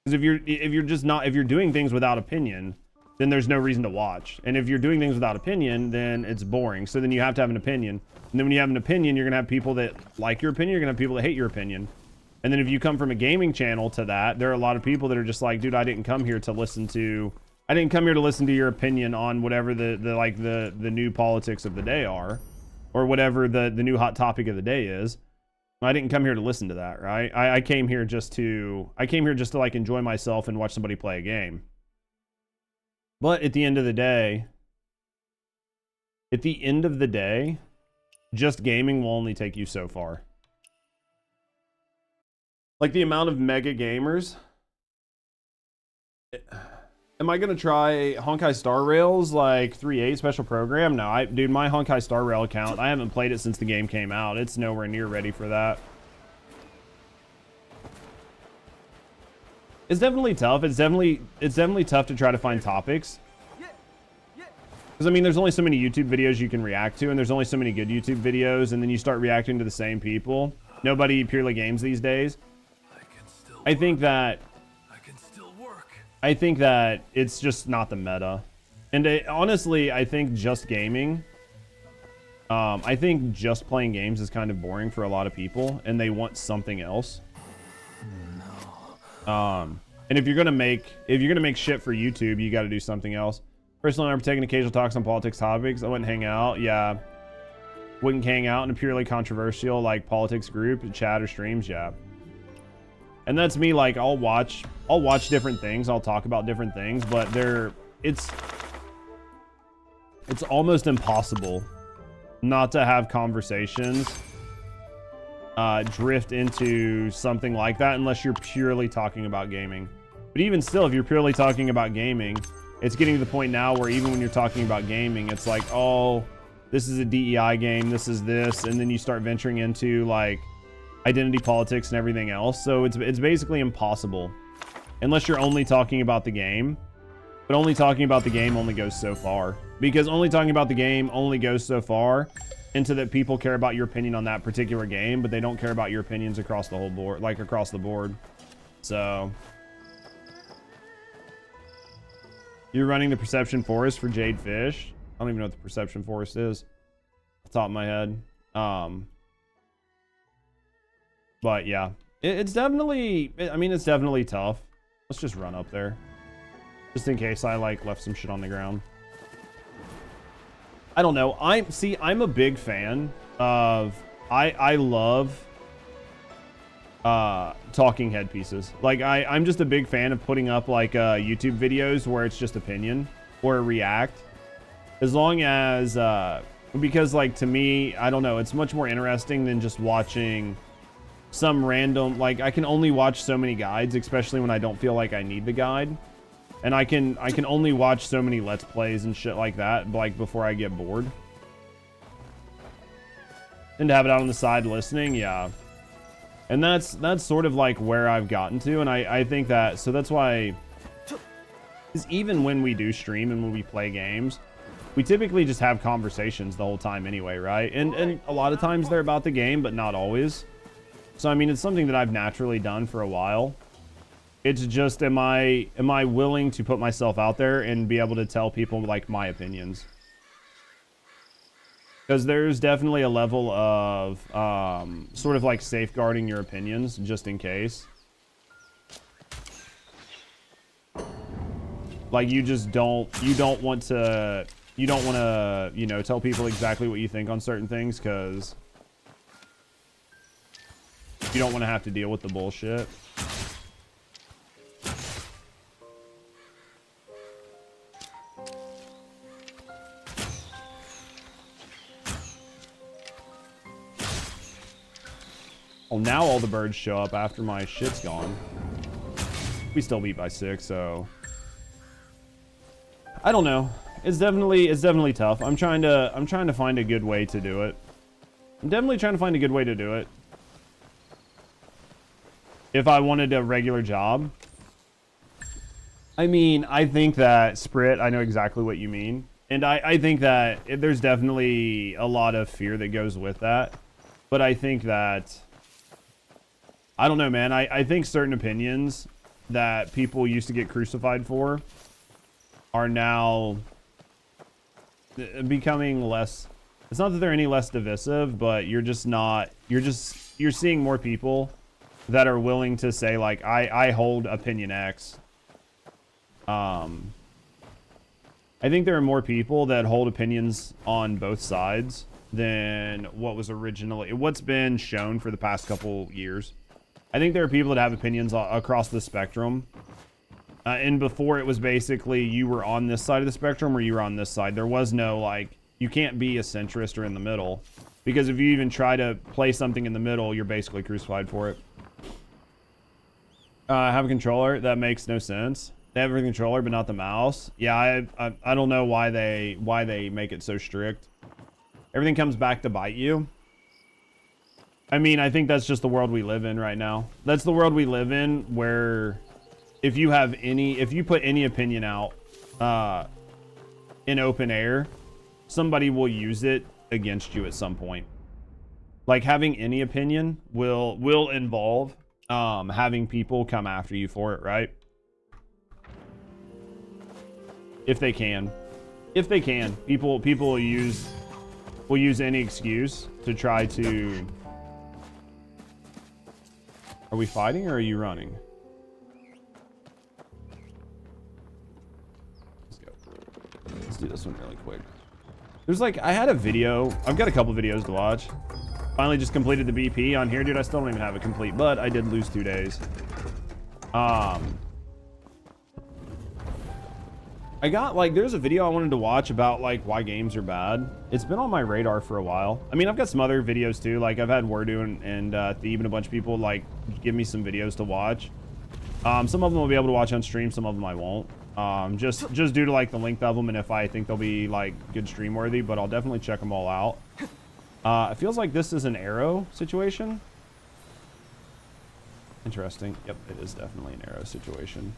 Because if you're doing things without opinion, then there's no reason to watch. And if you're doing things without opinion, then it's boring. So then you have to have an opinion, and then when you have an opinion, you're gonna have people that like your opinion, you're gonna have people that hate your opinion. And then if you come from a gaming channel to that, there are a lot of people that are just like, dude, I didn't come here to listen to your opinion on whatever the new politics of the day are, or whatever the new hot topic of the day is. I didn't come here to listen to that, right? I came here just to like enjoy myself and watch somebody play a game. But at the end of the day, just gaming will only take you so far. Like, the amount of mega gamers. Am I gonna try Honkai Star Rail's like 3.8 special program? No, dude, my Honkai Star Rail account, I haven't played it since the game came out. It's nowhere near ready for that. It's definitely tough. It's definitely tough to try to find topics. Because, I mean, there's only so many YouTube videos you can react to, and there's only so many good YouTube videos, and then you start reacting to the same people. Nobody purely games these days. I think that it's just not the meta. And honestly, I think just gaming, I think just playing games is kind of boring for a lot of people, and they want something else. And if you're gonna make shit for YouTube, you got to do something else. Personally, I'm taking occasional talks on politics topics. I wouldn't hang out. Yeah, wouldn't hang out in a purely controversial like politics group, chat or streams. Yeah. And that's me. Like, I'll watch different things, I'll talk about different things, but it's almost impossible not to have conversations drift into something like that unless you're purely talking about gaming. But even still, if you're purely talking about gaming, it's getting to the point now where even when you're talking about gaming, it's like, oh, this is a DEI game, this is this, and then you start venturing into like identity politics and everything else. So it's basically impossible, unless you're only talking about the game, But only talking about the game only goes so far. Because only talking about the game only goes so far into that people care about your opinion on that particular game, but they don't care about your opinions across the whole board, like across the board. So you're running the Perception Forest for Jade Fish. I don't even know what the Perception Forest is off the top of my head. But yeah, it's definitely, I mean, it's definitely tough. Let's just run up there. Just in case I like left some shit on the ground. I don't know. I'm a big fan of, I love talking head pieces. Like I'm just a big fan of putting up like YouTube videos where it's just opinion or a react. As long as, because like to me, I don't know, it's much more interesting than just watching some random, like I can only watch so many guides, especially when I don't feel like I need the guide. And I can only watch so many Let's Plays and shit like that, like before I get bored. And to have it out on the side listening, yeah. And that's sort of like where I've gotten to, and I think that, so that's why, because even when we do stream and when we play games, we typically just have conversations the whole time anyway, right? And a lot of times they're about the game, but not always. So I mean, it's something that I've naturally done for a while. It's just, am I willing to put myself out there and be able to tell people like my opinions? Because there's definitely a level of sort of like safeguarding your opinions just in case. Like you just don't want to, you know, tell people exactly what you think on certain things because you don't want to have to deal with the bullshit. Well, now all the birds show up after my shit's gone. We still beat by 6, so I don't know. It's definitely tough. I'm trying to find a good way to do it. I'm definitely trying to find a good way to do it. If I wanted a regular job, I mean, I think that Sprit, I know exactly what you mean. And I think that there's definitely a lot of fear that goes with that. But I think that, I don't know, man. I think certain opinions that people used to get crucified for are now becoming less, it's not that they're any less divisive, but you're seeing more people that are willing to say like, I hold opinion X. I think there are more people that hold opinions on both sides than what's been shown for the past couple years. I think there are people that have opinions across the spectrum. And before it was basically you were on this side of the spectrum or you were on this side. There was no like, you can't be a centrist or in the middle. Because if you even try to play something in the middle, you're basically crucified for it. Have a controller? That makes no sense. They have a controller, but not the mouse. Yeah, I don't know why they make it so strict. Everything comes back to bite you. I mean, I think that's just the world we live in right now. That's the world we live in where if you put any opinion out in open air, somebody will use it against you at some point. Like having any opinion will involve having people come after you for it, right? If they can. People will use any excuse to try to. Are we fighting or are you running? Let's go. Let's do this one really quick. There's like, I had a video. I've got a couple videos to watch. Finally just completed the BP on here, dude. I still don't even have it complete, but I did lose 2 days. I got like, there's a video I wanted to watch about like why games are bad. It's been on my radar for a while. I mean, I've got some other videos too. Like I've had Wordu and Thebe and a bunch of people like give me some videos to watch. Some of them I'll be able to watch on stream. Some of them I won't. Just due to like the length of them and if I think they'll be like good stream worthy, but I'll definitely check them all out. It feels like this is an arrow situation. Interesting. Yep, it is definitely an arrow situation.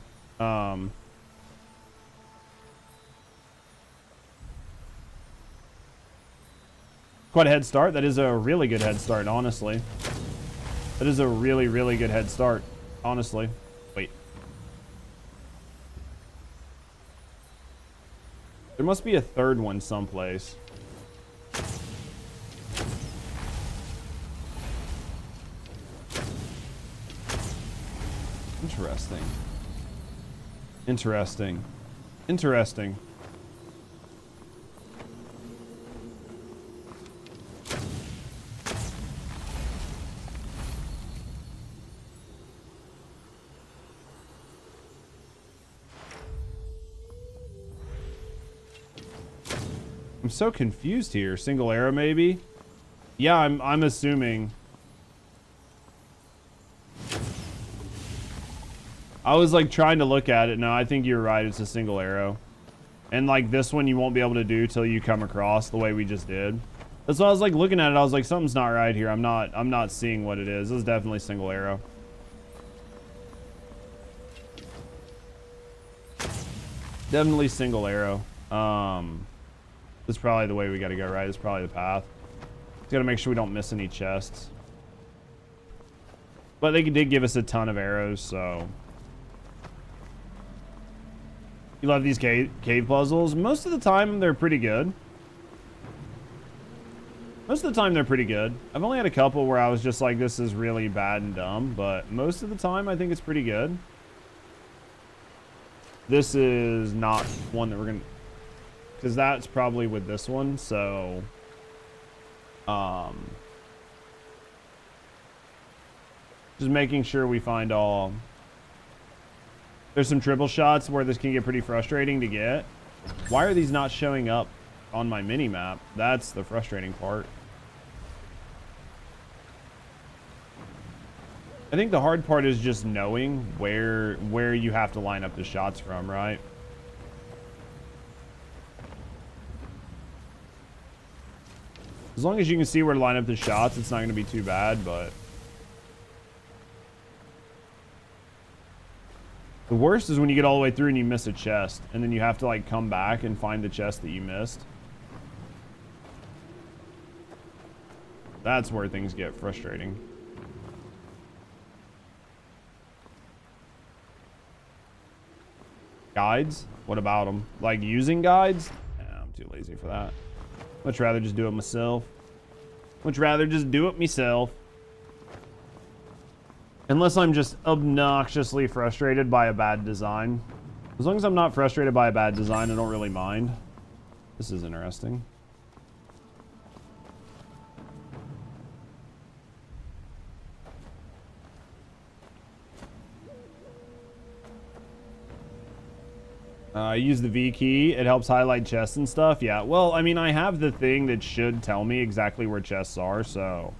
Quite a head start. That is a really good head start, honestly. That is a really, really good head start, honestly. Wait. There must be a third one someplace. Interesting. Interesting. Interesting. I'm so confused here. Single arrow, maybe? Yeah, I'm assuming. I was like trying to look at it. No, I think you're right. It's a single arrow. And like this one you won't be able to do till you come across the way we just did. That's why I was like looking at it. I was like, something's not right here. I'm not seeing what it is. This is definitely single arrow. Definitely single arrow. This is probably the way we got to go, right? This is probably the path. Just got to make sure we don't miss any chests. But they did give us a ton of arrows, so. You love these cave puzzles? Most of the time, they're pretty good. Most of the time, they're pretty good. I've only had a couple where I was just like, this is really bad and dumb. But most of the time, I think it's pretty good. This is not one that we're going to... Because that's probably with this one, so... Just making sure we find all... There's some triple shots where this can get pretty frustrating to get. Why are these not showing up on my mini-map? That's the frustrating part. I think the hard part is just knowing where you have to line up the shots from, right? As long as you can see where to line up the shots, it's not going to be too bad, but... The worst is when you get all the way through and you miss a chest, and then you have to, like, come back and find the chest that you missed. That's where things get frustrating. Guides? What about them? Like, using guides? Nah, I'm too lazy for that. Much rather just do it myself. Much rather just do it myself. Unless I'm just obnoxiously frustrated by a bad design. As long as I'm not frustrated by a bad design, I don't really mind. This is interesting. I use the V key. It helps highlight chests and stuff. Yeah, well, I mean, I have the thing that should tell me exactly where chests are, so...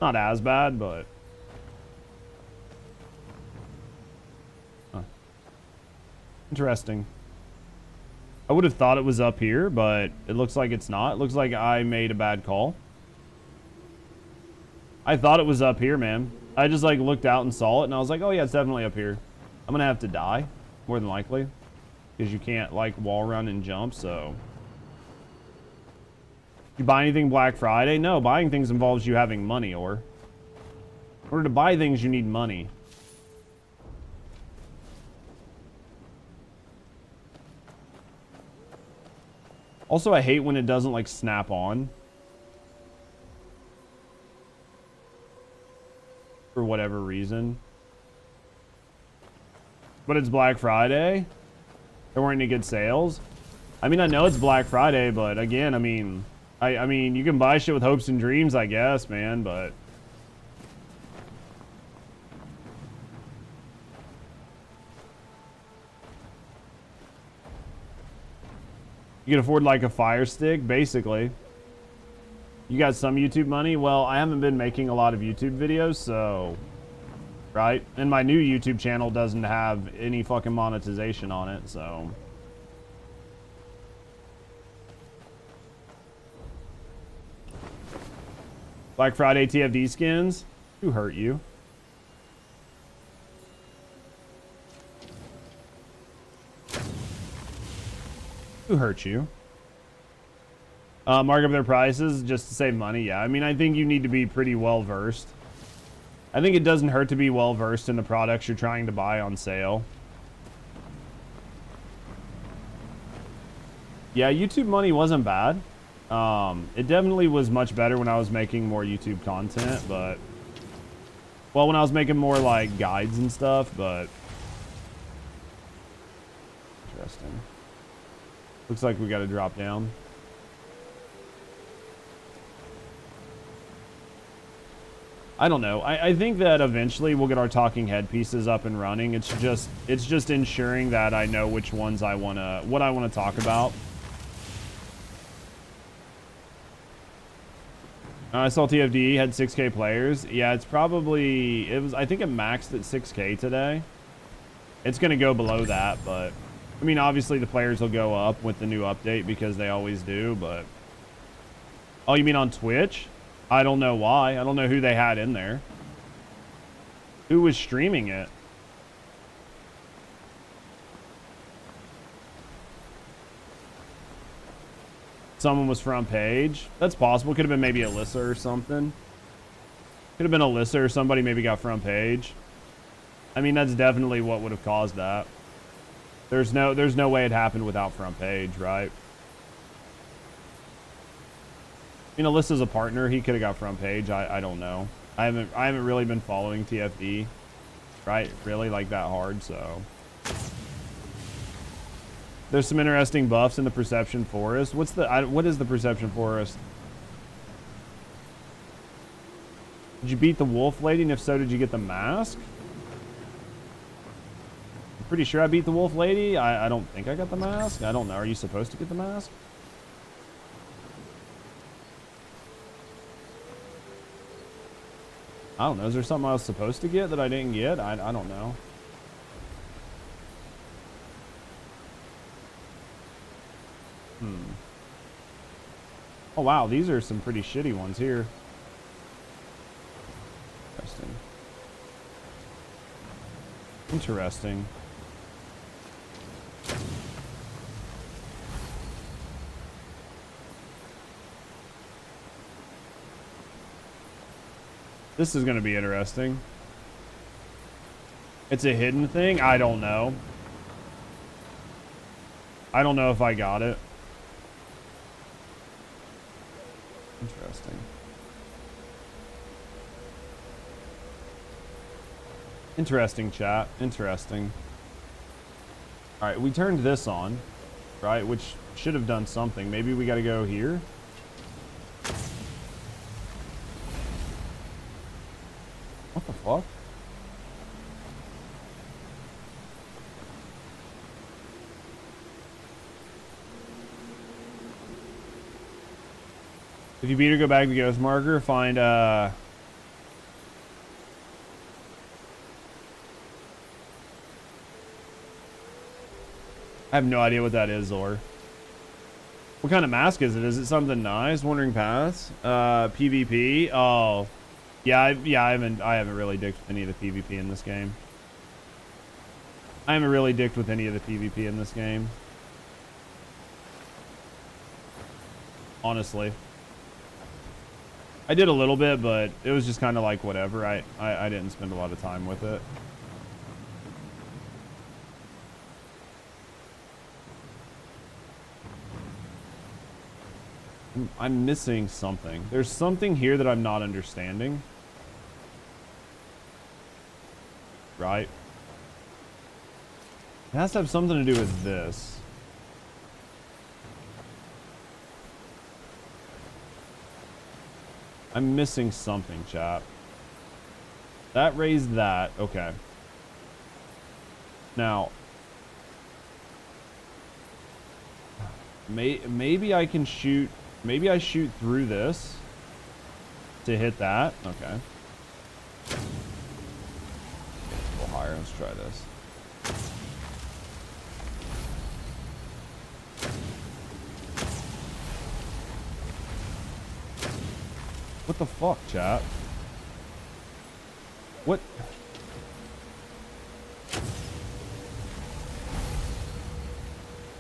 Not as bad, but... Huh. Interesting. I would have thought it was up here, but it looks like it's not. It looks like I made a bad call. I thought it was up here, man. I just, like, looked out and saw it, and I was like, oh, yeah, it's definitely up here. I'm gonna have to die, more than likely. Because you can't, like, wall run and jump, so... You buy anything Black Friday? No, buying things involves you having money, or... In order to buy things, you need money. Also, I hate when it doesn't, like, snap on. For whatever reason. But it's Black Friday? There weren't any good sales. I mean, I know it's Black Friday, but again, I mean, you can buy shit with hopes and dreams, I guess, man, but... You can afford, like, a Fire Stick, basically. You got some YouTube money? Well, I haven't been making a lot of YouTube videos, so... Right? And my new YouTube channel doesn't have any fucking monetization on it, so... Black Friday TFD skins? Who hurt you? Who hurt you? Mark up their prices just to save money. Yeah, I mean, I think you need to be pretty well versed. I think it doesn't hurt to be well versed in the products you're trying to buy on sale. Yeah, YouTube money wasn't bad. It definitely was much better when I was making more YouTube content, but well, when I was making more like guides and stuff, but interesting. Looks like we got to drop down. I don't know. I think that eventually we'll get our talking head pieces up and running. It's just ensuring that I know which ones what I wanna talk about. I saw TFD had 6K players. Yeah, I think it maxed at 6K today. It's gonna go below that, but I mean, obviously the players will go up with the new update because they always do, but oh, you mean on Twitch? I don't know why. I don't know who they had in there. Who was streaming it? Someone was front page. That's possible. Could have been maybe Alyssa or something. Could have been Alyssa or somebody maybe got front page. I mean, that's definitely what would have caused that. There's no way it happened without front page, right? I mean, Alyssa's a partner. He could have got front page. I don't know. I haven't really been following TFD, right? Really like that hard. So there's some interesting buffs in the Perception Forest. What is the Perception Forest? Did you beat the Wolf Lady? And if so, did you get the mask? I'm pretty sure I beat the Wolf Lady. I don't think I got the mask. I don't know. Are you supposed to get the mask? I don't know. Is there something I was supposed to get that I didn't get? I don't know. Oh, wow. These are some pretty shitty ones here. Interesting. Interesting. This is going to be interesting. It's a hidden thing? I don't know. I don't know if I got it. Interesting. Interesting, chat. Interesting. Alright, we turned this on, right? Which should have done something. Maybe we got to go here. What the fuck? If you beat her, go back to Ghost Marker, find I have no idea what that is, Zor. What kind of mask is it? Is it something nice? Wandering Paths? PvP? Oh. Yeah, I haven't really dicked with any of the PvP in this game. I haven't really dicked with any of the PvP in this game. Honestly. I did a little bit, but it was just kind of like whatever. I didn't spend a lot of time with it. I'm missing something. There's something here that I'm not understanding. Right? It has to have something to do with this. I'm missing something, chat. That raised that. Okay. Now, maybe I can shoot. Maybe I shoot through this to hit that. Okay. A little higher. Let's try this. What the fuck, chat? What?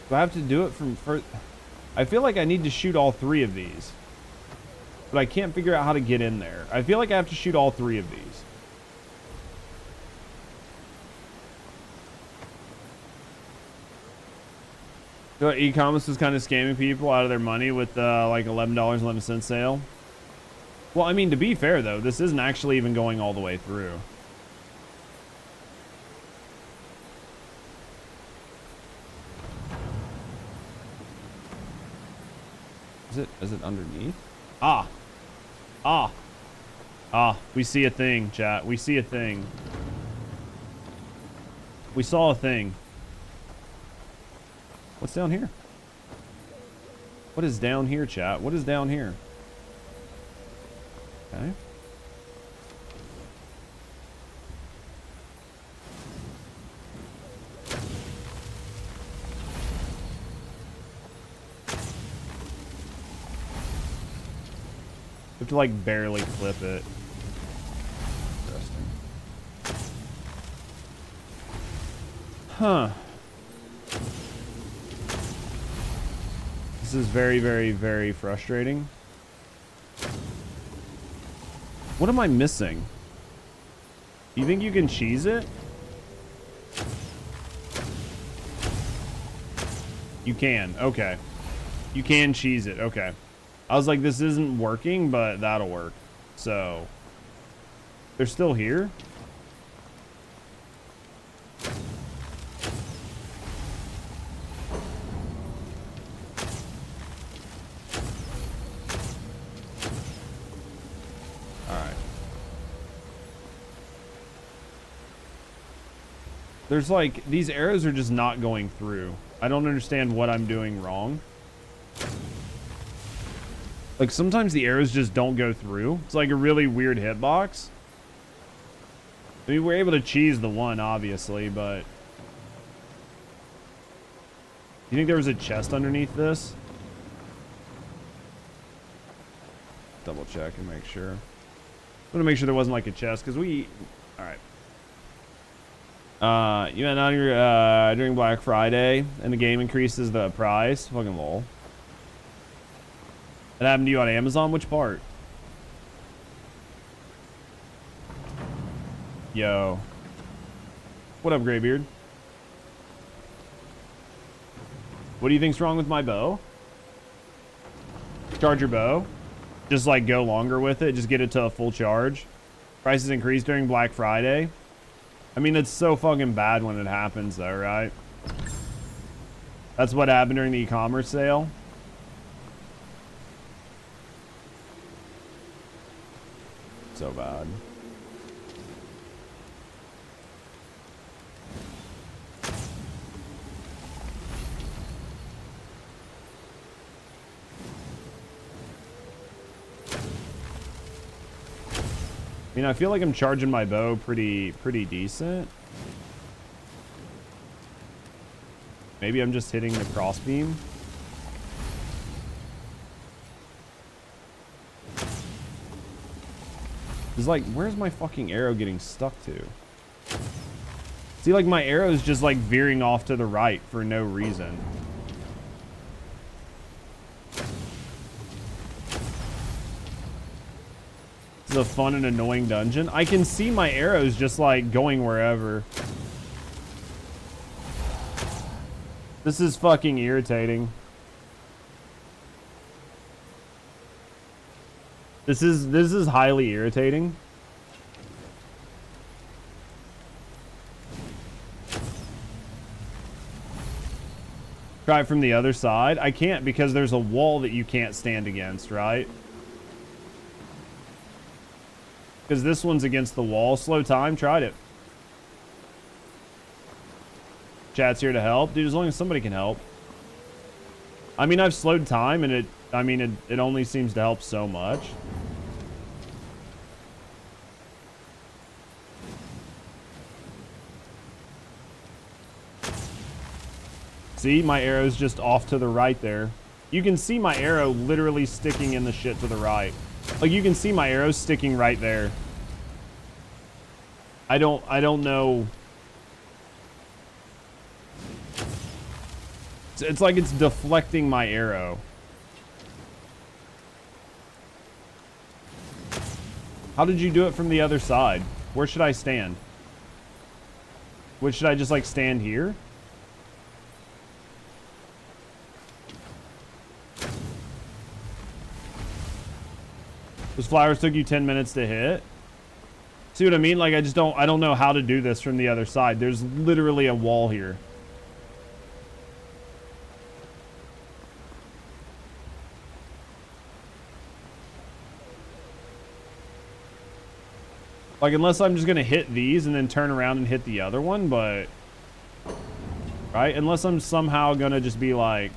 Do I have to do it from first? I feel like I need to shoot all 3 of these. But I can't figure out how to get in there. I feel like I have to shoot all 3 of these. So e-commerce is kind of scamming people out of their money with like $11.11 sale. Well, I mean, to be fair though, this isn't actually even going all the way through. Is it underneath? Ah, we see a thing, chat. We see a thing. We saw a thing. What's down here? What is down here, chat? What is down here? Okay. You have to like barely clip it. Interesting. Huh. This is very, very, very frustrating. What am I missing? You think you can cheese it? You can. Okay. You can cheese it. Okay. I was like, this isn't working, but that'll work. So, they're still here? Alright. There's like, these arrows are just not going through. I don't understand what I'm doing wrong. Like, sometimes the arrows just don't go through. It's like a really weird hitbox. I mean, we're able to cheese the one, obviously, but... You think there was a chest underneath this? Double check and make sure. I want to make sure there wasn't like a chest, because we... Alright. You went on your, during Black Friday, and the game increases the price. Fucking lol. That happened to you on Amazon? Which part? Yo. What up, Graybeard? What do you think's wrong with my bow? Charge your bow. Just like go longer with it. Just get it to a full charge. Prices increased during Black Friday. I mean, it's so fucking bad when it happens though, right? That's what happened during the e-commerce sale. So bad. I mean, I feel like I'm charging my bow pretty decent. Maybe I'm just hitting the crossbeam. It's like, where's my fucking arrow getting stuck to? See, like my arrow is just like veering off to the right for no reason. This is a fun and annoying dungeon. I can see my arrows just like going wherever. This is fucking irritating. This is highly irritating. Try it from the other side. I can't because there's a wall that you can't stand against, right? Because this one's against the wall. Slow time. Tried it. Chat's here to help. Dude, as long as somebody can help. I mean, I've slowed time and it only seems to help so much. See, my arrow's just off to the right there. You can see my arrow literally sticking in the shit to the right. Like, you can see my arrow sticking right there. I don't know. It's like it's deflecting my arrow. How did you do it from the other side? Where should I stand? Should I just like stand here? Those flowers took you 10 minutes to hit? See what I mean? Like I don't know how to do this from the other side. There's literally a wall here. Like, unless I'm just going to hit these and then turn around and hit the other one, but... Right? Unless I'm somehow going to just be like...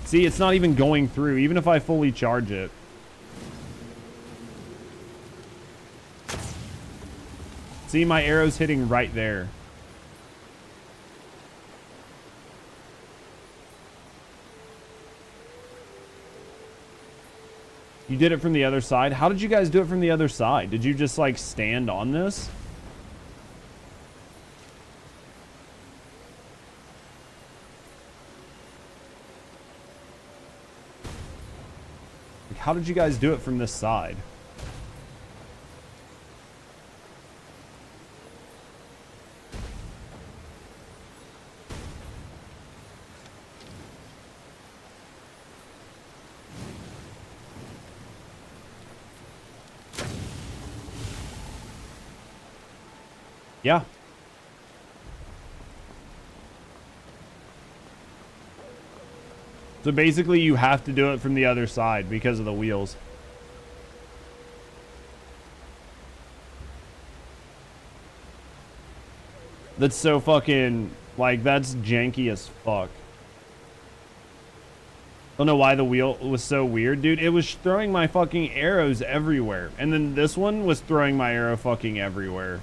See, it's not even going through, even if I fully charge it. See, my arrow's hitting right there. You did it from the other side? How did you guys do it from the other side? Did you just like stand on this? Like, how did you guys do it from this side? Yeah. So basically you have to do it from the other side because of the wheels. That's so fucking, like, that's janky as fuck. I don't know why the wheel was so weird, dude. It was throwing my fucking arrows everywhere. And then this one was throwing my arrow fucking everywhere.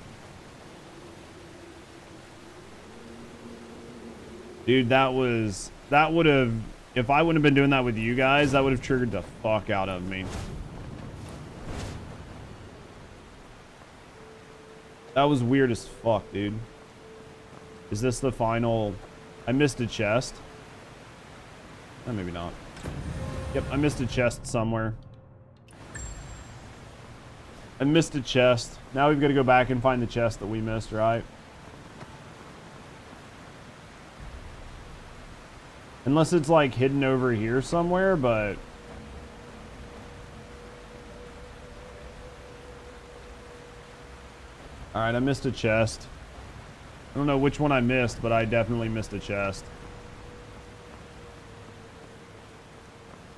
Dude, that would have, if I wouldn't have been doing that with you guys, that would have triggered the fuck out of me. That was weird as fuck, dude. Is this the final? I missed a chest. Oh, maybe not. Yep, I missed a chest somewhere. I missed a chest. Now we've got to go back and find the chest that we missed, right? Unless it's like hidden over here somewhere, but... Alright, I missed a chest. I don't know which one I missed, but I definitely missed a chest.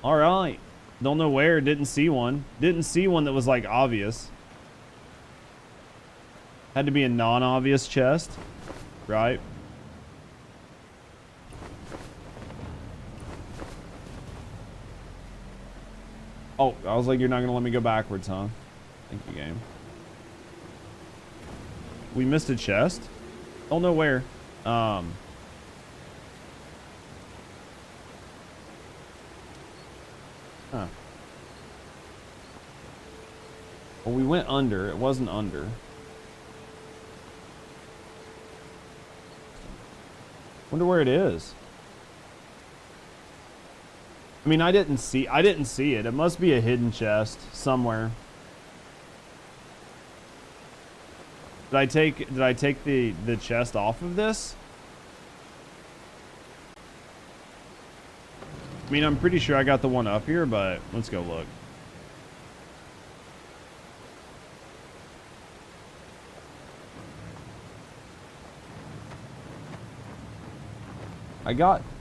Alright. Don't know where, didn't see one. Didn't see one that was like obvious. Had to be a non-obvious chest. Right? Oh, I was like, you're not going to let me go backwards, huh? Thank you, game. We missed a chest? Don't know where. Huh. Well, we went under. It wasn't under. Wonder where it is. I mean, I didn't see it. It must be a hidden chest somewhere. Did I take the chest off of this? I mean, I'm pretty sure I got the one up here, but let's go look.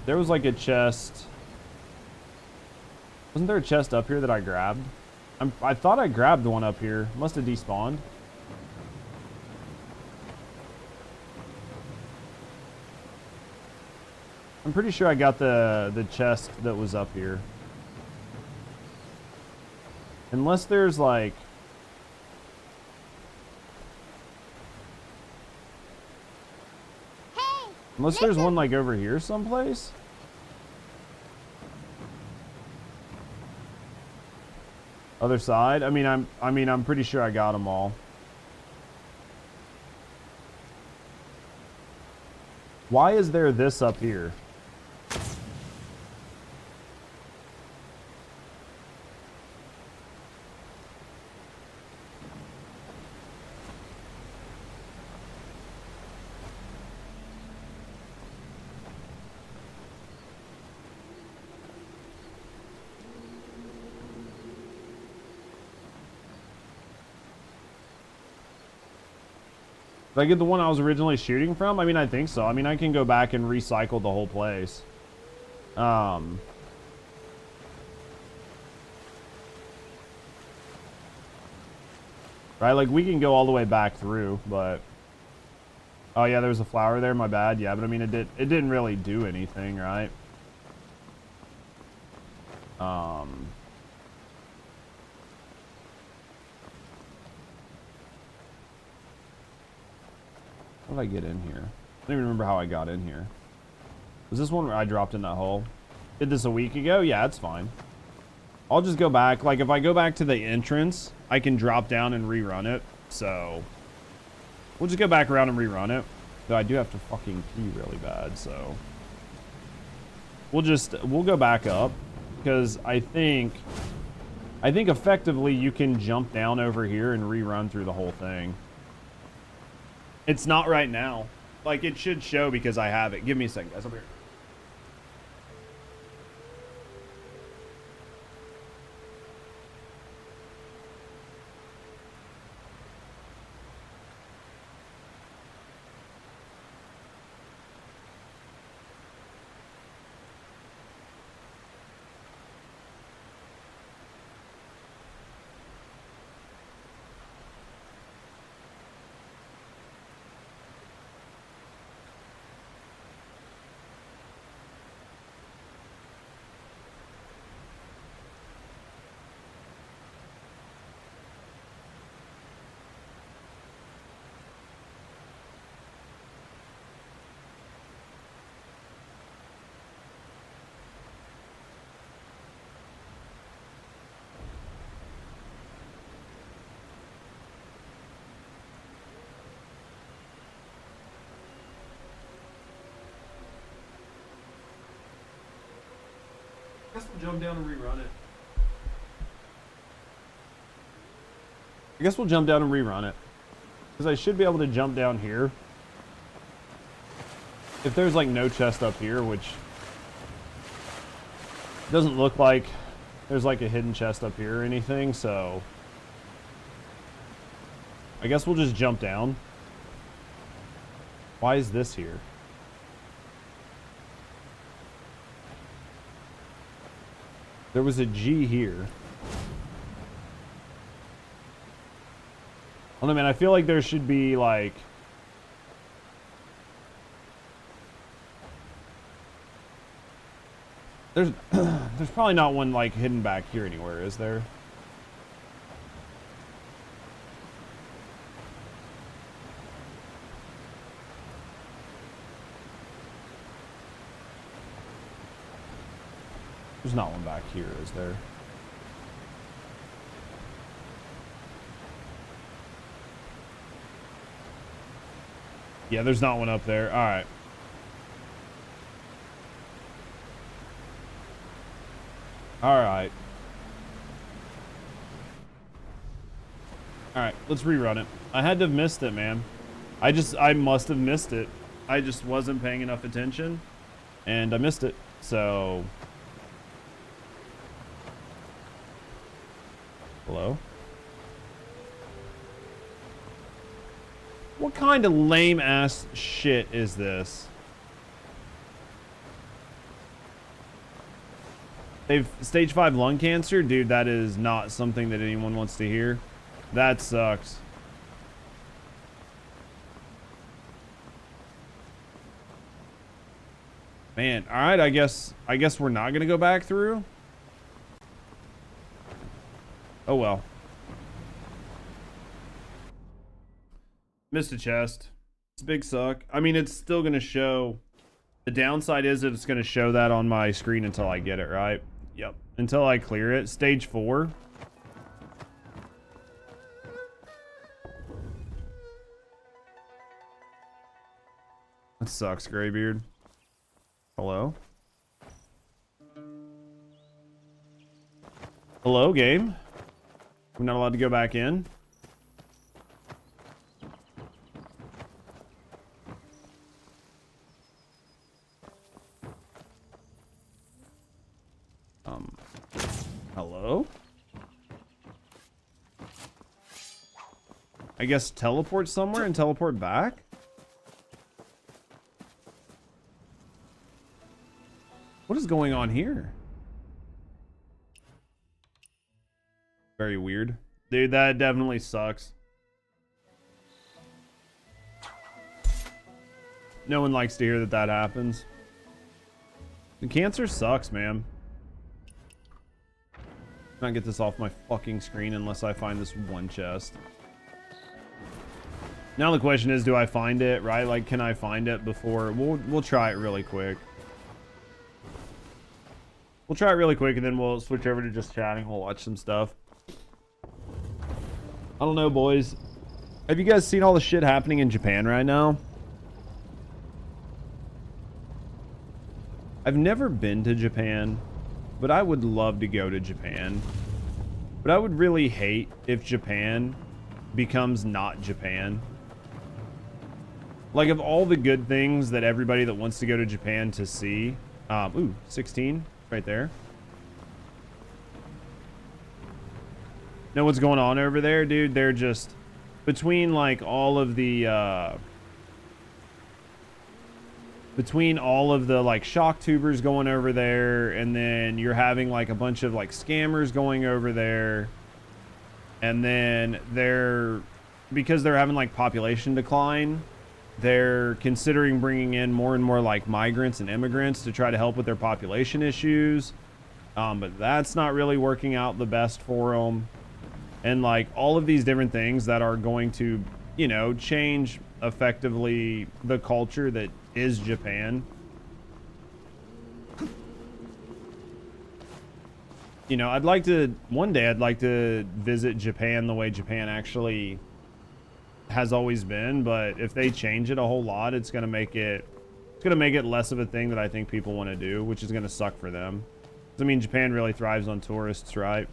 There was like a chest. Wasn't there a chest up here that I grabbed? I thought I grabbed one up here. Must have despawned. I'm pretty sure I got the chest that was up here. Unless there's like... Hey, unless there's one like over here someplace. Other side? I mean, I'm pretty sure I got them all. Why is there this up here? Did I get the one I was originally shooting from? I mean, I think so. I mean, I can go back and recycle the whole place. Right, like we can go all the way back through, but oh yeah, there was a flower there, my bad. Yeah, but I mean it didn't really do anything, right? How did I get in here? I don't even remember how I got in here. Was this one where I dropped in that hole? Did this a week ago? Yeah, it's fine. I'll just go back. Like, if I go back to the entrance, I can drop down and rerun it. So, we'll just go back around and rerun it. Though I do have to fucking pee really bad, so. We'll go back up. Because I think effectively you can jump down over here and rerun through the whole thing. It's not right now. Like, it should show because I have it. Give me a second, guys. I'll be here. I guess we'll jump down and rerun it. Because I should be able to jump down here. If there's like no chest up here, which doesn't look like there's like a hidden chest up here or anything, so I guess we'll just jump down. Why is this here? There was a G here. I don't know, man. I feel like there should be like... There's probably not one like hidden back here anywhere, is there? There's not one back here, is there? Yeah, there's not one up there. All right. All right. All right, let's rerun it. I had to have missed it, man. I must have missed it. I just wasn't paying enough attention, and I missed it. So... Hello? What kind of lame-ass shit is this? They've stage 5 lung cancer? Dude, that is not something that anyone wants to hear. That sucks. Man, alright, I guess we're not gonna go back through. Oh well. Missed a chest. It's a big suck. I mean, it's still gonna show. The downside is that it's gonna show that on my screen until I get it, right? Yep. Until I clear it. Stage 4. That sucks, Graybeard. Hello? Hello, game? We're not allowed to go back in? Hello? I guess teleport somewhere and teleport back? What is going on here? Very weird. Dude, that definitely sucks. No one likes to hear that that happens. The cancer sucks, man. Not get this off my fucking screen unless I find this one chest. Now the question is, do I find it, right? Like, can I find it before? We'll try it really quick. We'll try it really quick and then we'll switch over to just chatting. We'll watch some stuff. I don't know, boys. Have you guys seen all the shit happening in Japan right now? I've never been to Japan, but I would love to go to Japan. But I would really hate if Japan becomes not Japan. Like, of all the good things that everybody that wants to go to Japan to see, ooh, 16 right there. Know what's going on over there, dude? They're just between like all of the like shock tubers going over there, and then you're having like a bunch of like scammers going over there, and then because they're having like population decline, they're considering bringing in more and more like migrants and immigrants to try to help with their population issues, but that's not really working out the best for them. And like all of these different things that are going to, you know, change effectively the culture that is Japan. You know, one day I'd like to visit Japan the way Japan actually has always been, but if they change it a whole lot, it's going to make it less of a thing that I think people want to do, which is going to suck for them. I mean, Japan really thrives on tourists, right?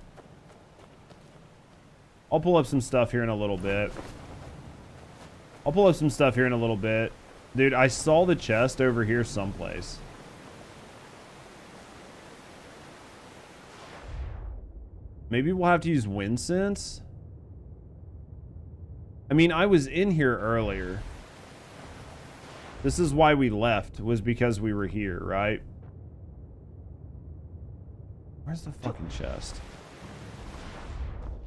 I'll pull up some stuff here in a little bit. Dude, I saw the chest over here someplace. Maybe we'll have to use wind sense. I mean, I was in here earlier. This is why we left, was because we were here, right? Where's the fucking chest?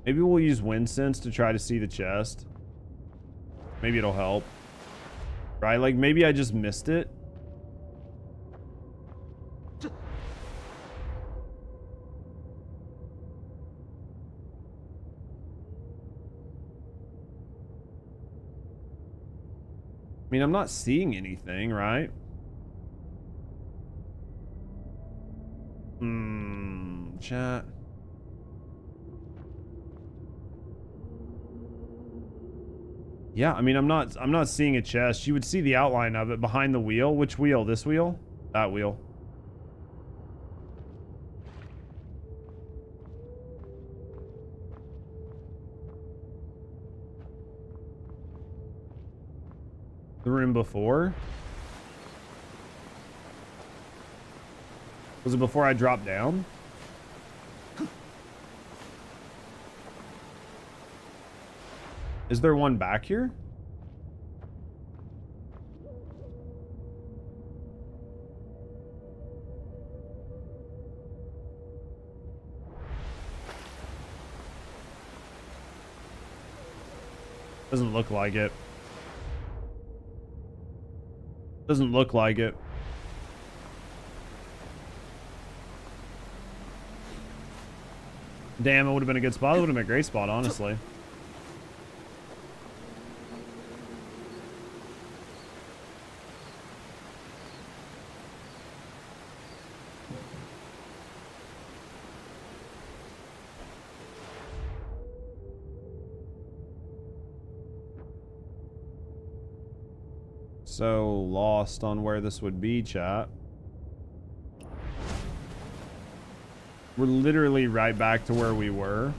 Maybe we'll use wind sense to try to see the chest. Maybe it'll help. Right? Like, maybe I just missed it. I mean, I'm not seeing anything, right? Chat. Yeah, I mean, I'm not seeing a chest. You would see the outline of it behind the wheel. Which wheel? This wheel? That wheel. The room before? Was it before I dropped down? Is there one back here? Doesn't look like it. Doesn't look like it. Damn, it would have been a good spot. It would have been a great spot, honestly. So lost on where this would be, chat. We're literally right back to where we were.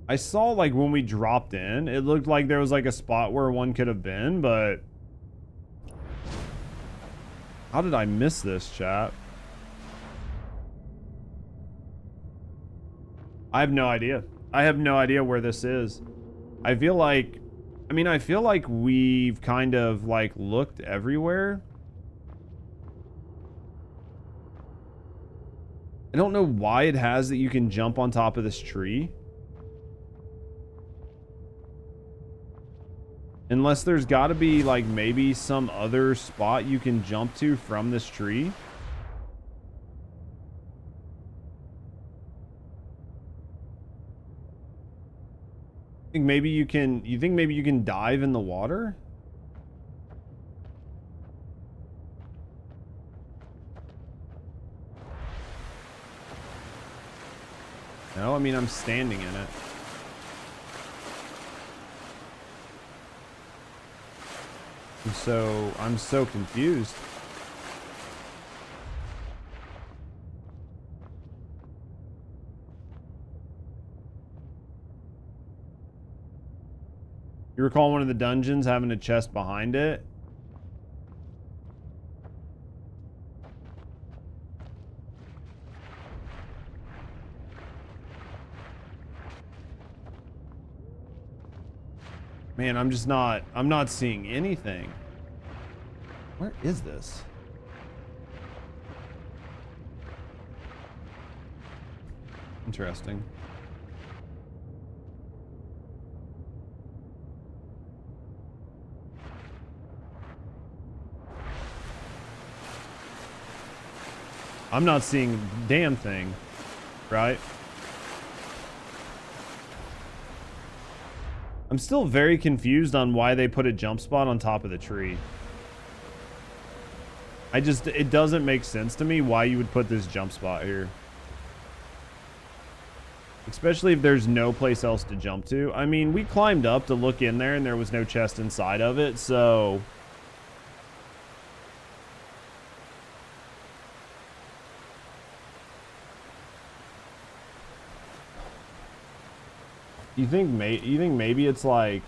I saw, like, when we dropped in, it looked like there was, like, a spot where one could have been, but... How did I miss this, chat? I have no idea. I have no idea where this is. I feel like... I mean, I feel like we've kind of, like, looked everywhere. I don't know why it has that you can jump on top of this tree. Unless there's got to be, like, maybe some other spot you can jump to from this tree. Think maybe you can... You think maybe you can dive in the water? No, I mean, I'm standing in it. I'm so confused. You recall one of the dungeons having a chest behind it? Man, I'm not seeing anything. Where is this? Interesting. I'm not seeing a damn thing, right? I'm still very confused on why they put a jump spot on top of the tree. It doesn't make sense to me why you would put this jump spot here. Especially if there's no place else to jump to. I mean, we climbed up to look in there and there was no chest inside of it, so... You think maybe it's like...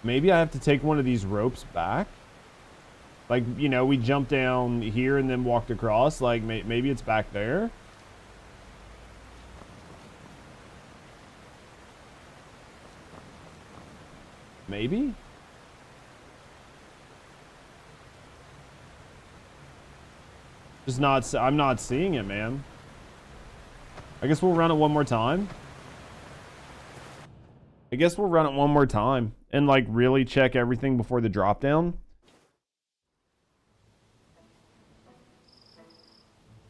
Maybe I have to take one of these ropes back? Like, you know, we jumped down here and then walked across. Like, maybe it's back there? Maybe? I'm not seeing it, man. I guess we'll run it one more time. And, like, really check everything before the drop down.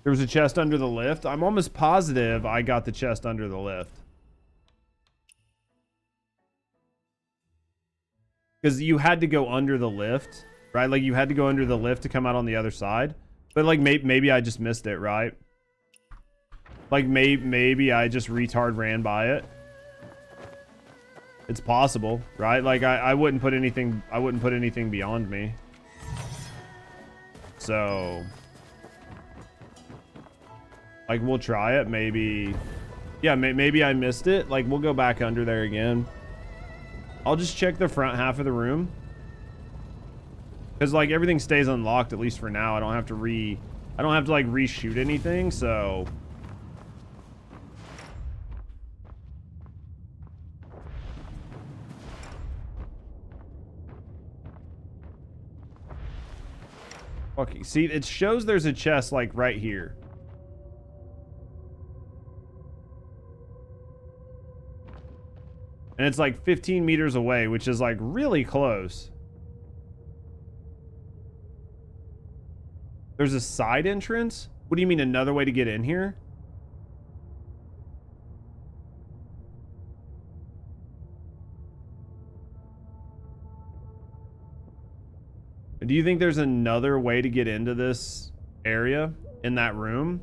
There was a chest under the lift. I'm almost positive I got the chest under the lift. Because you had to go under the lift, right? Like, you had to go under the lift to come out on the other side. But, like, maybe I just missed it, right? Like, maybe I just retard ran by it. It's possible, right? Like, I wouldn't put anything beyond me. So, like, we'll try it. Maybe, yeah, maybe I missed it. Like, we'll go back under there again. I'll just check the front half of the room. Because, like, everything stays unlocked, at least for now. I don't have to like, reshoot anything, so... Okay, see, it shows there's a chest, like, right here. And it's, like, 15 meters away, which is, like, really close. There's a side entrance? What do you mean, another way to get in here? Do you think there's another way to get into this area in that room.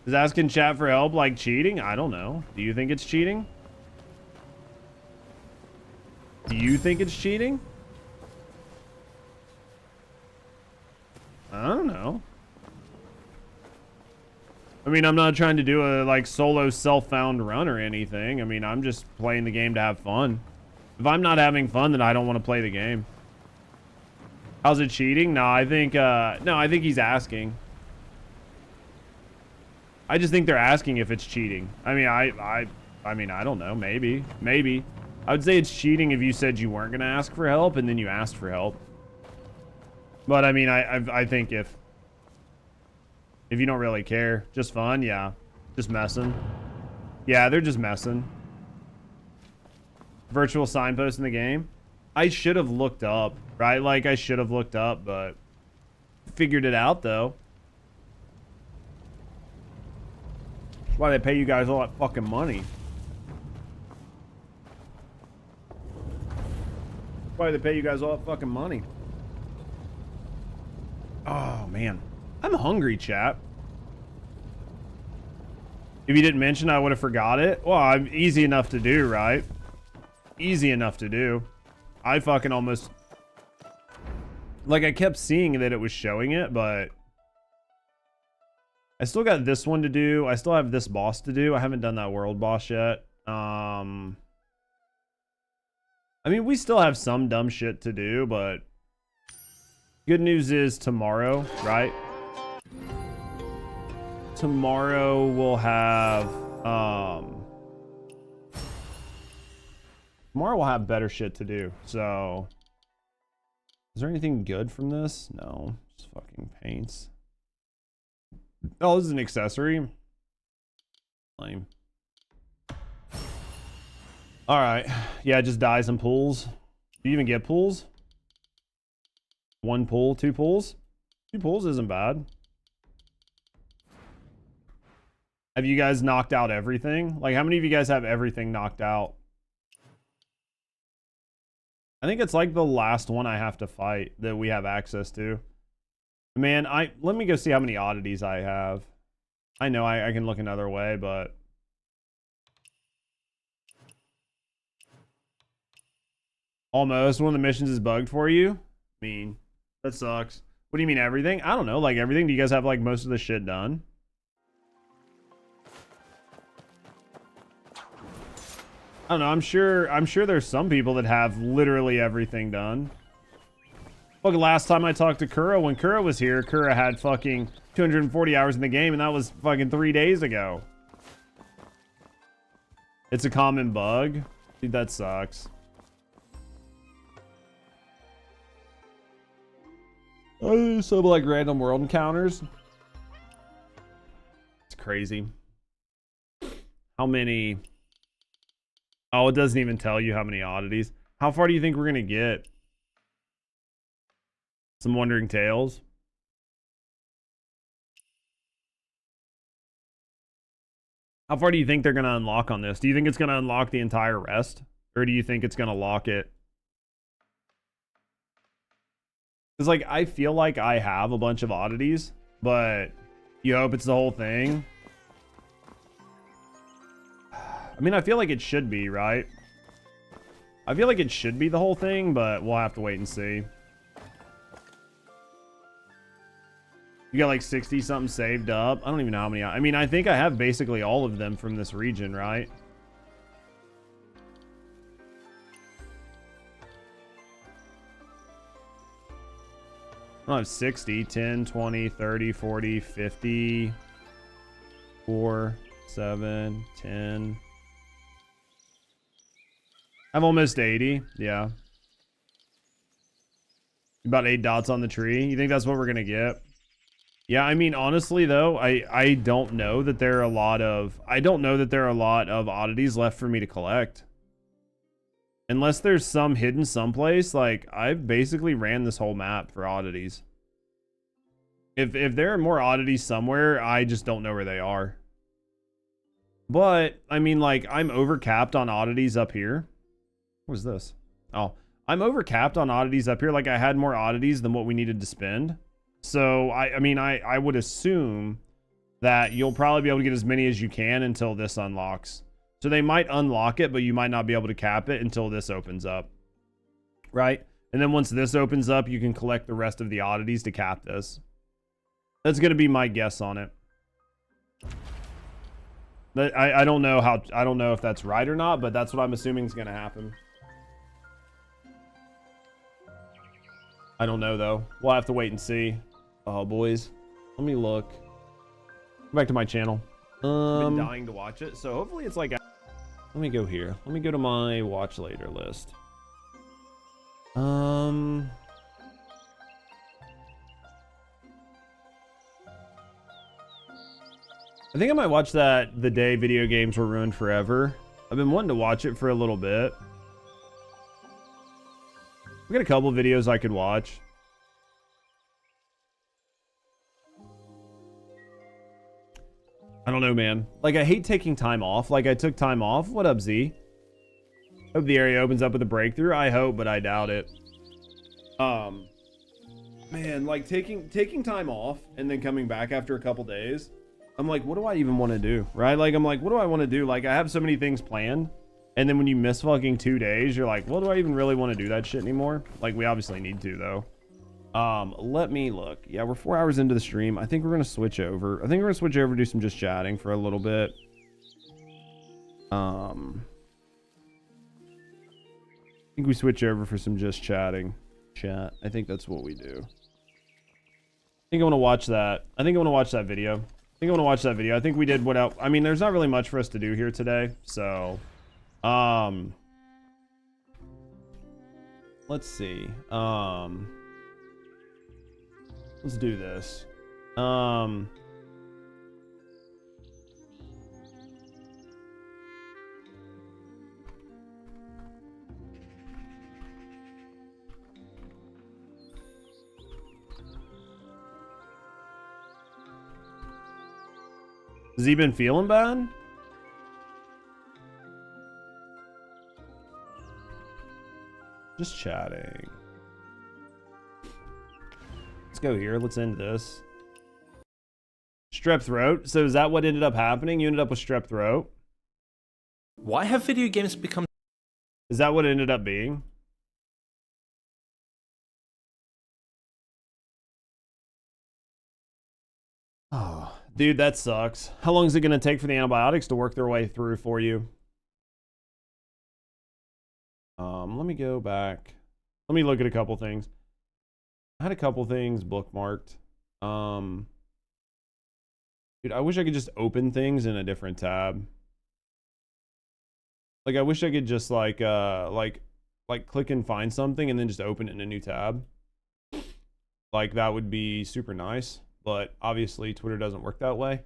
Is asking chat for help like cheating? I don't know. Do you think it's cheating? Do you think it's cheating? I don't know. I mean, I'm not trying to do a like solo self-found run or anything. I mean, I'm just playing the game to have fun. If I'm not having fun, then I don't want to play the game. How's it cheating? No, I think he's asking. I just think they're asking if it's cheating. I mean, I mean, I don't know. Maybe. I would say it's cheating if you said you weren't going to ask for help and then you asked for help. But I mean, I think if you don't really care, just fun, yeah. Just messing. Yeah, they're just messing. Virtual signpost in the game. I should have looked up, right? Like, I should have looked up, but figured it out, though. Why they pay you guys all that fucking money? Why they pay you guys all that fucking money? Oh, man. I'm hungry, chat. If you didn't mention, I would have forgot it. Well, I'm easy enough to do, right? Easy enough to do. I fucking almost... Like, I kept seeing that it was showing it, but... I still got this one to do. I still have this boss to do. I haven't done that world boss yet. I mean, we still have some dumb shit to do, but good news is tomorrow, right? Tomorrow we'll have better shit to do. So is there anything good from this? No, just fucking paints. Oh, this is an accessory. Lame. All right. Yeah, just dies and pulls. Do you even get pulls? 1 pull, 2 pulls? 2 pulls isn't bad. Have you guys knocked out everything? Like, how many of you guys have everything knocked out? I think it's like the last one I have to fight that we have access to. Man, let me go see how many oddities I have. I know I can look another way, but... Almost. One of the missions is bugged for you? I mean, that sucks. What do you mean everything? I don't know, like everything. Do you guys have like most of the shit done? I don't know. I'm sure there's some people that have literally everything done. Look, last time I talked to Kura, when Kura was here, Kura had fucking 240 hours in the game, and that was fucking 3 days ago. It's a common bug. Dude, that sucks. So like random world encounters. It's crazy. How many? Oh, it doesn't even tell you how many oddities. How far do you think we're gonna get? Some Wandering Tales. How far do you think they're gonna unlock on this? Do you think it's gonna unlock the entire rest? Or do you think it's gonna lock it? Because, like, I feel like I have a bunch of oddities, but you hope it's the whole thing. I mean, I feel like it should be, right? I feel like it should be the whole thing, but we'll have to wait and see. You got like 60 something saved up. I don't even know how many. I mean, I think I have basically all of them from this region, right? I have 60, 10, 20, 30, 40, 50, 4, 7, 10. I have almost 80. Yeah. About 8 dots on the tree. You think that's what we're going to get? Yeah, I mean, honestly, though, I don't know that there are a lot of... I don't know that there are a lot of oddities left for me to collect. Unless there's some hidden someplace, like, I've basically ran this whole map for oddities. If there are more oddities somewhere, I just don't know where they are. But, I mean, like, I'm overcapped on oddities up here. What was this? Oh, I'm overcapped on oddities up here. Like, I had more oddities than what we needed to spend. So, I mean, I would assume that you'll probably be able to get as many as you can until this unlocks. So they might unlock it, but you might not be able to cap it until this opens up. Right? And then once this opens up, you can collect the rest of the oddities to cap this. That's going to be my guess on it. But I don't know how, I don't know if that's right or not, but that's what I'm assuming is going to happen. I don't know though. We'll have to wait and see. Oh, boys. Let me look. Go back to my channel. I've been dying to watch it, so hopefully it's like... Let me go here. Let me go to my watch later list. I think I might watch that The Day Video Games Were Ruined Forever. I've been wanting to watch it for a little bit. I've got a couple videos I could watch. I don't know, man. Like, I hate taking time off. Like, I took time off. What up, Z? Hope the area opens up with a breakthrough. I hope, but I doubt it. Man, like, taking time off and then coming back after a couple days, I'm like, what do I even want to do? Right? Like, I'm like, what do I want to do? Like, I have so many things planned. And then when you miss fucking 2 days, you're like, well, do I even really want to do that shit anymore? Like, we obviously need to, though. Let me look. Yeah, we're 4 hours into the stream. I think we're going to switch over. I think we're going to switch over, do some just chatting for a little bit. I think we switch over for some just chatting. Chat. I think that's what we do. I think I want to watch that. I think I want to watch that video. I think I want to watch that video. I think we did what else. I mean, there's not really much for us to do here today. So, let's see. Let's do this. Has he been feeling bad? Just chatting. Let's go here. Let's end this. Strep throat. So is that what ended up happening? You ended up with strep throat? Why have video games become... Is that what it ended up being? Oh, dude, that sucks. How long is it going to take for the antibiotics to work their way through for you? Let me go back. Let me look at a couple things. I had a couple things bookmarked. Dude, I wish I could just open things in a different tab. Like, I wish I could just like click and find something and then just open it in a new tab. Like, that would be super nice. But obviously Twitter doesn't work that way.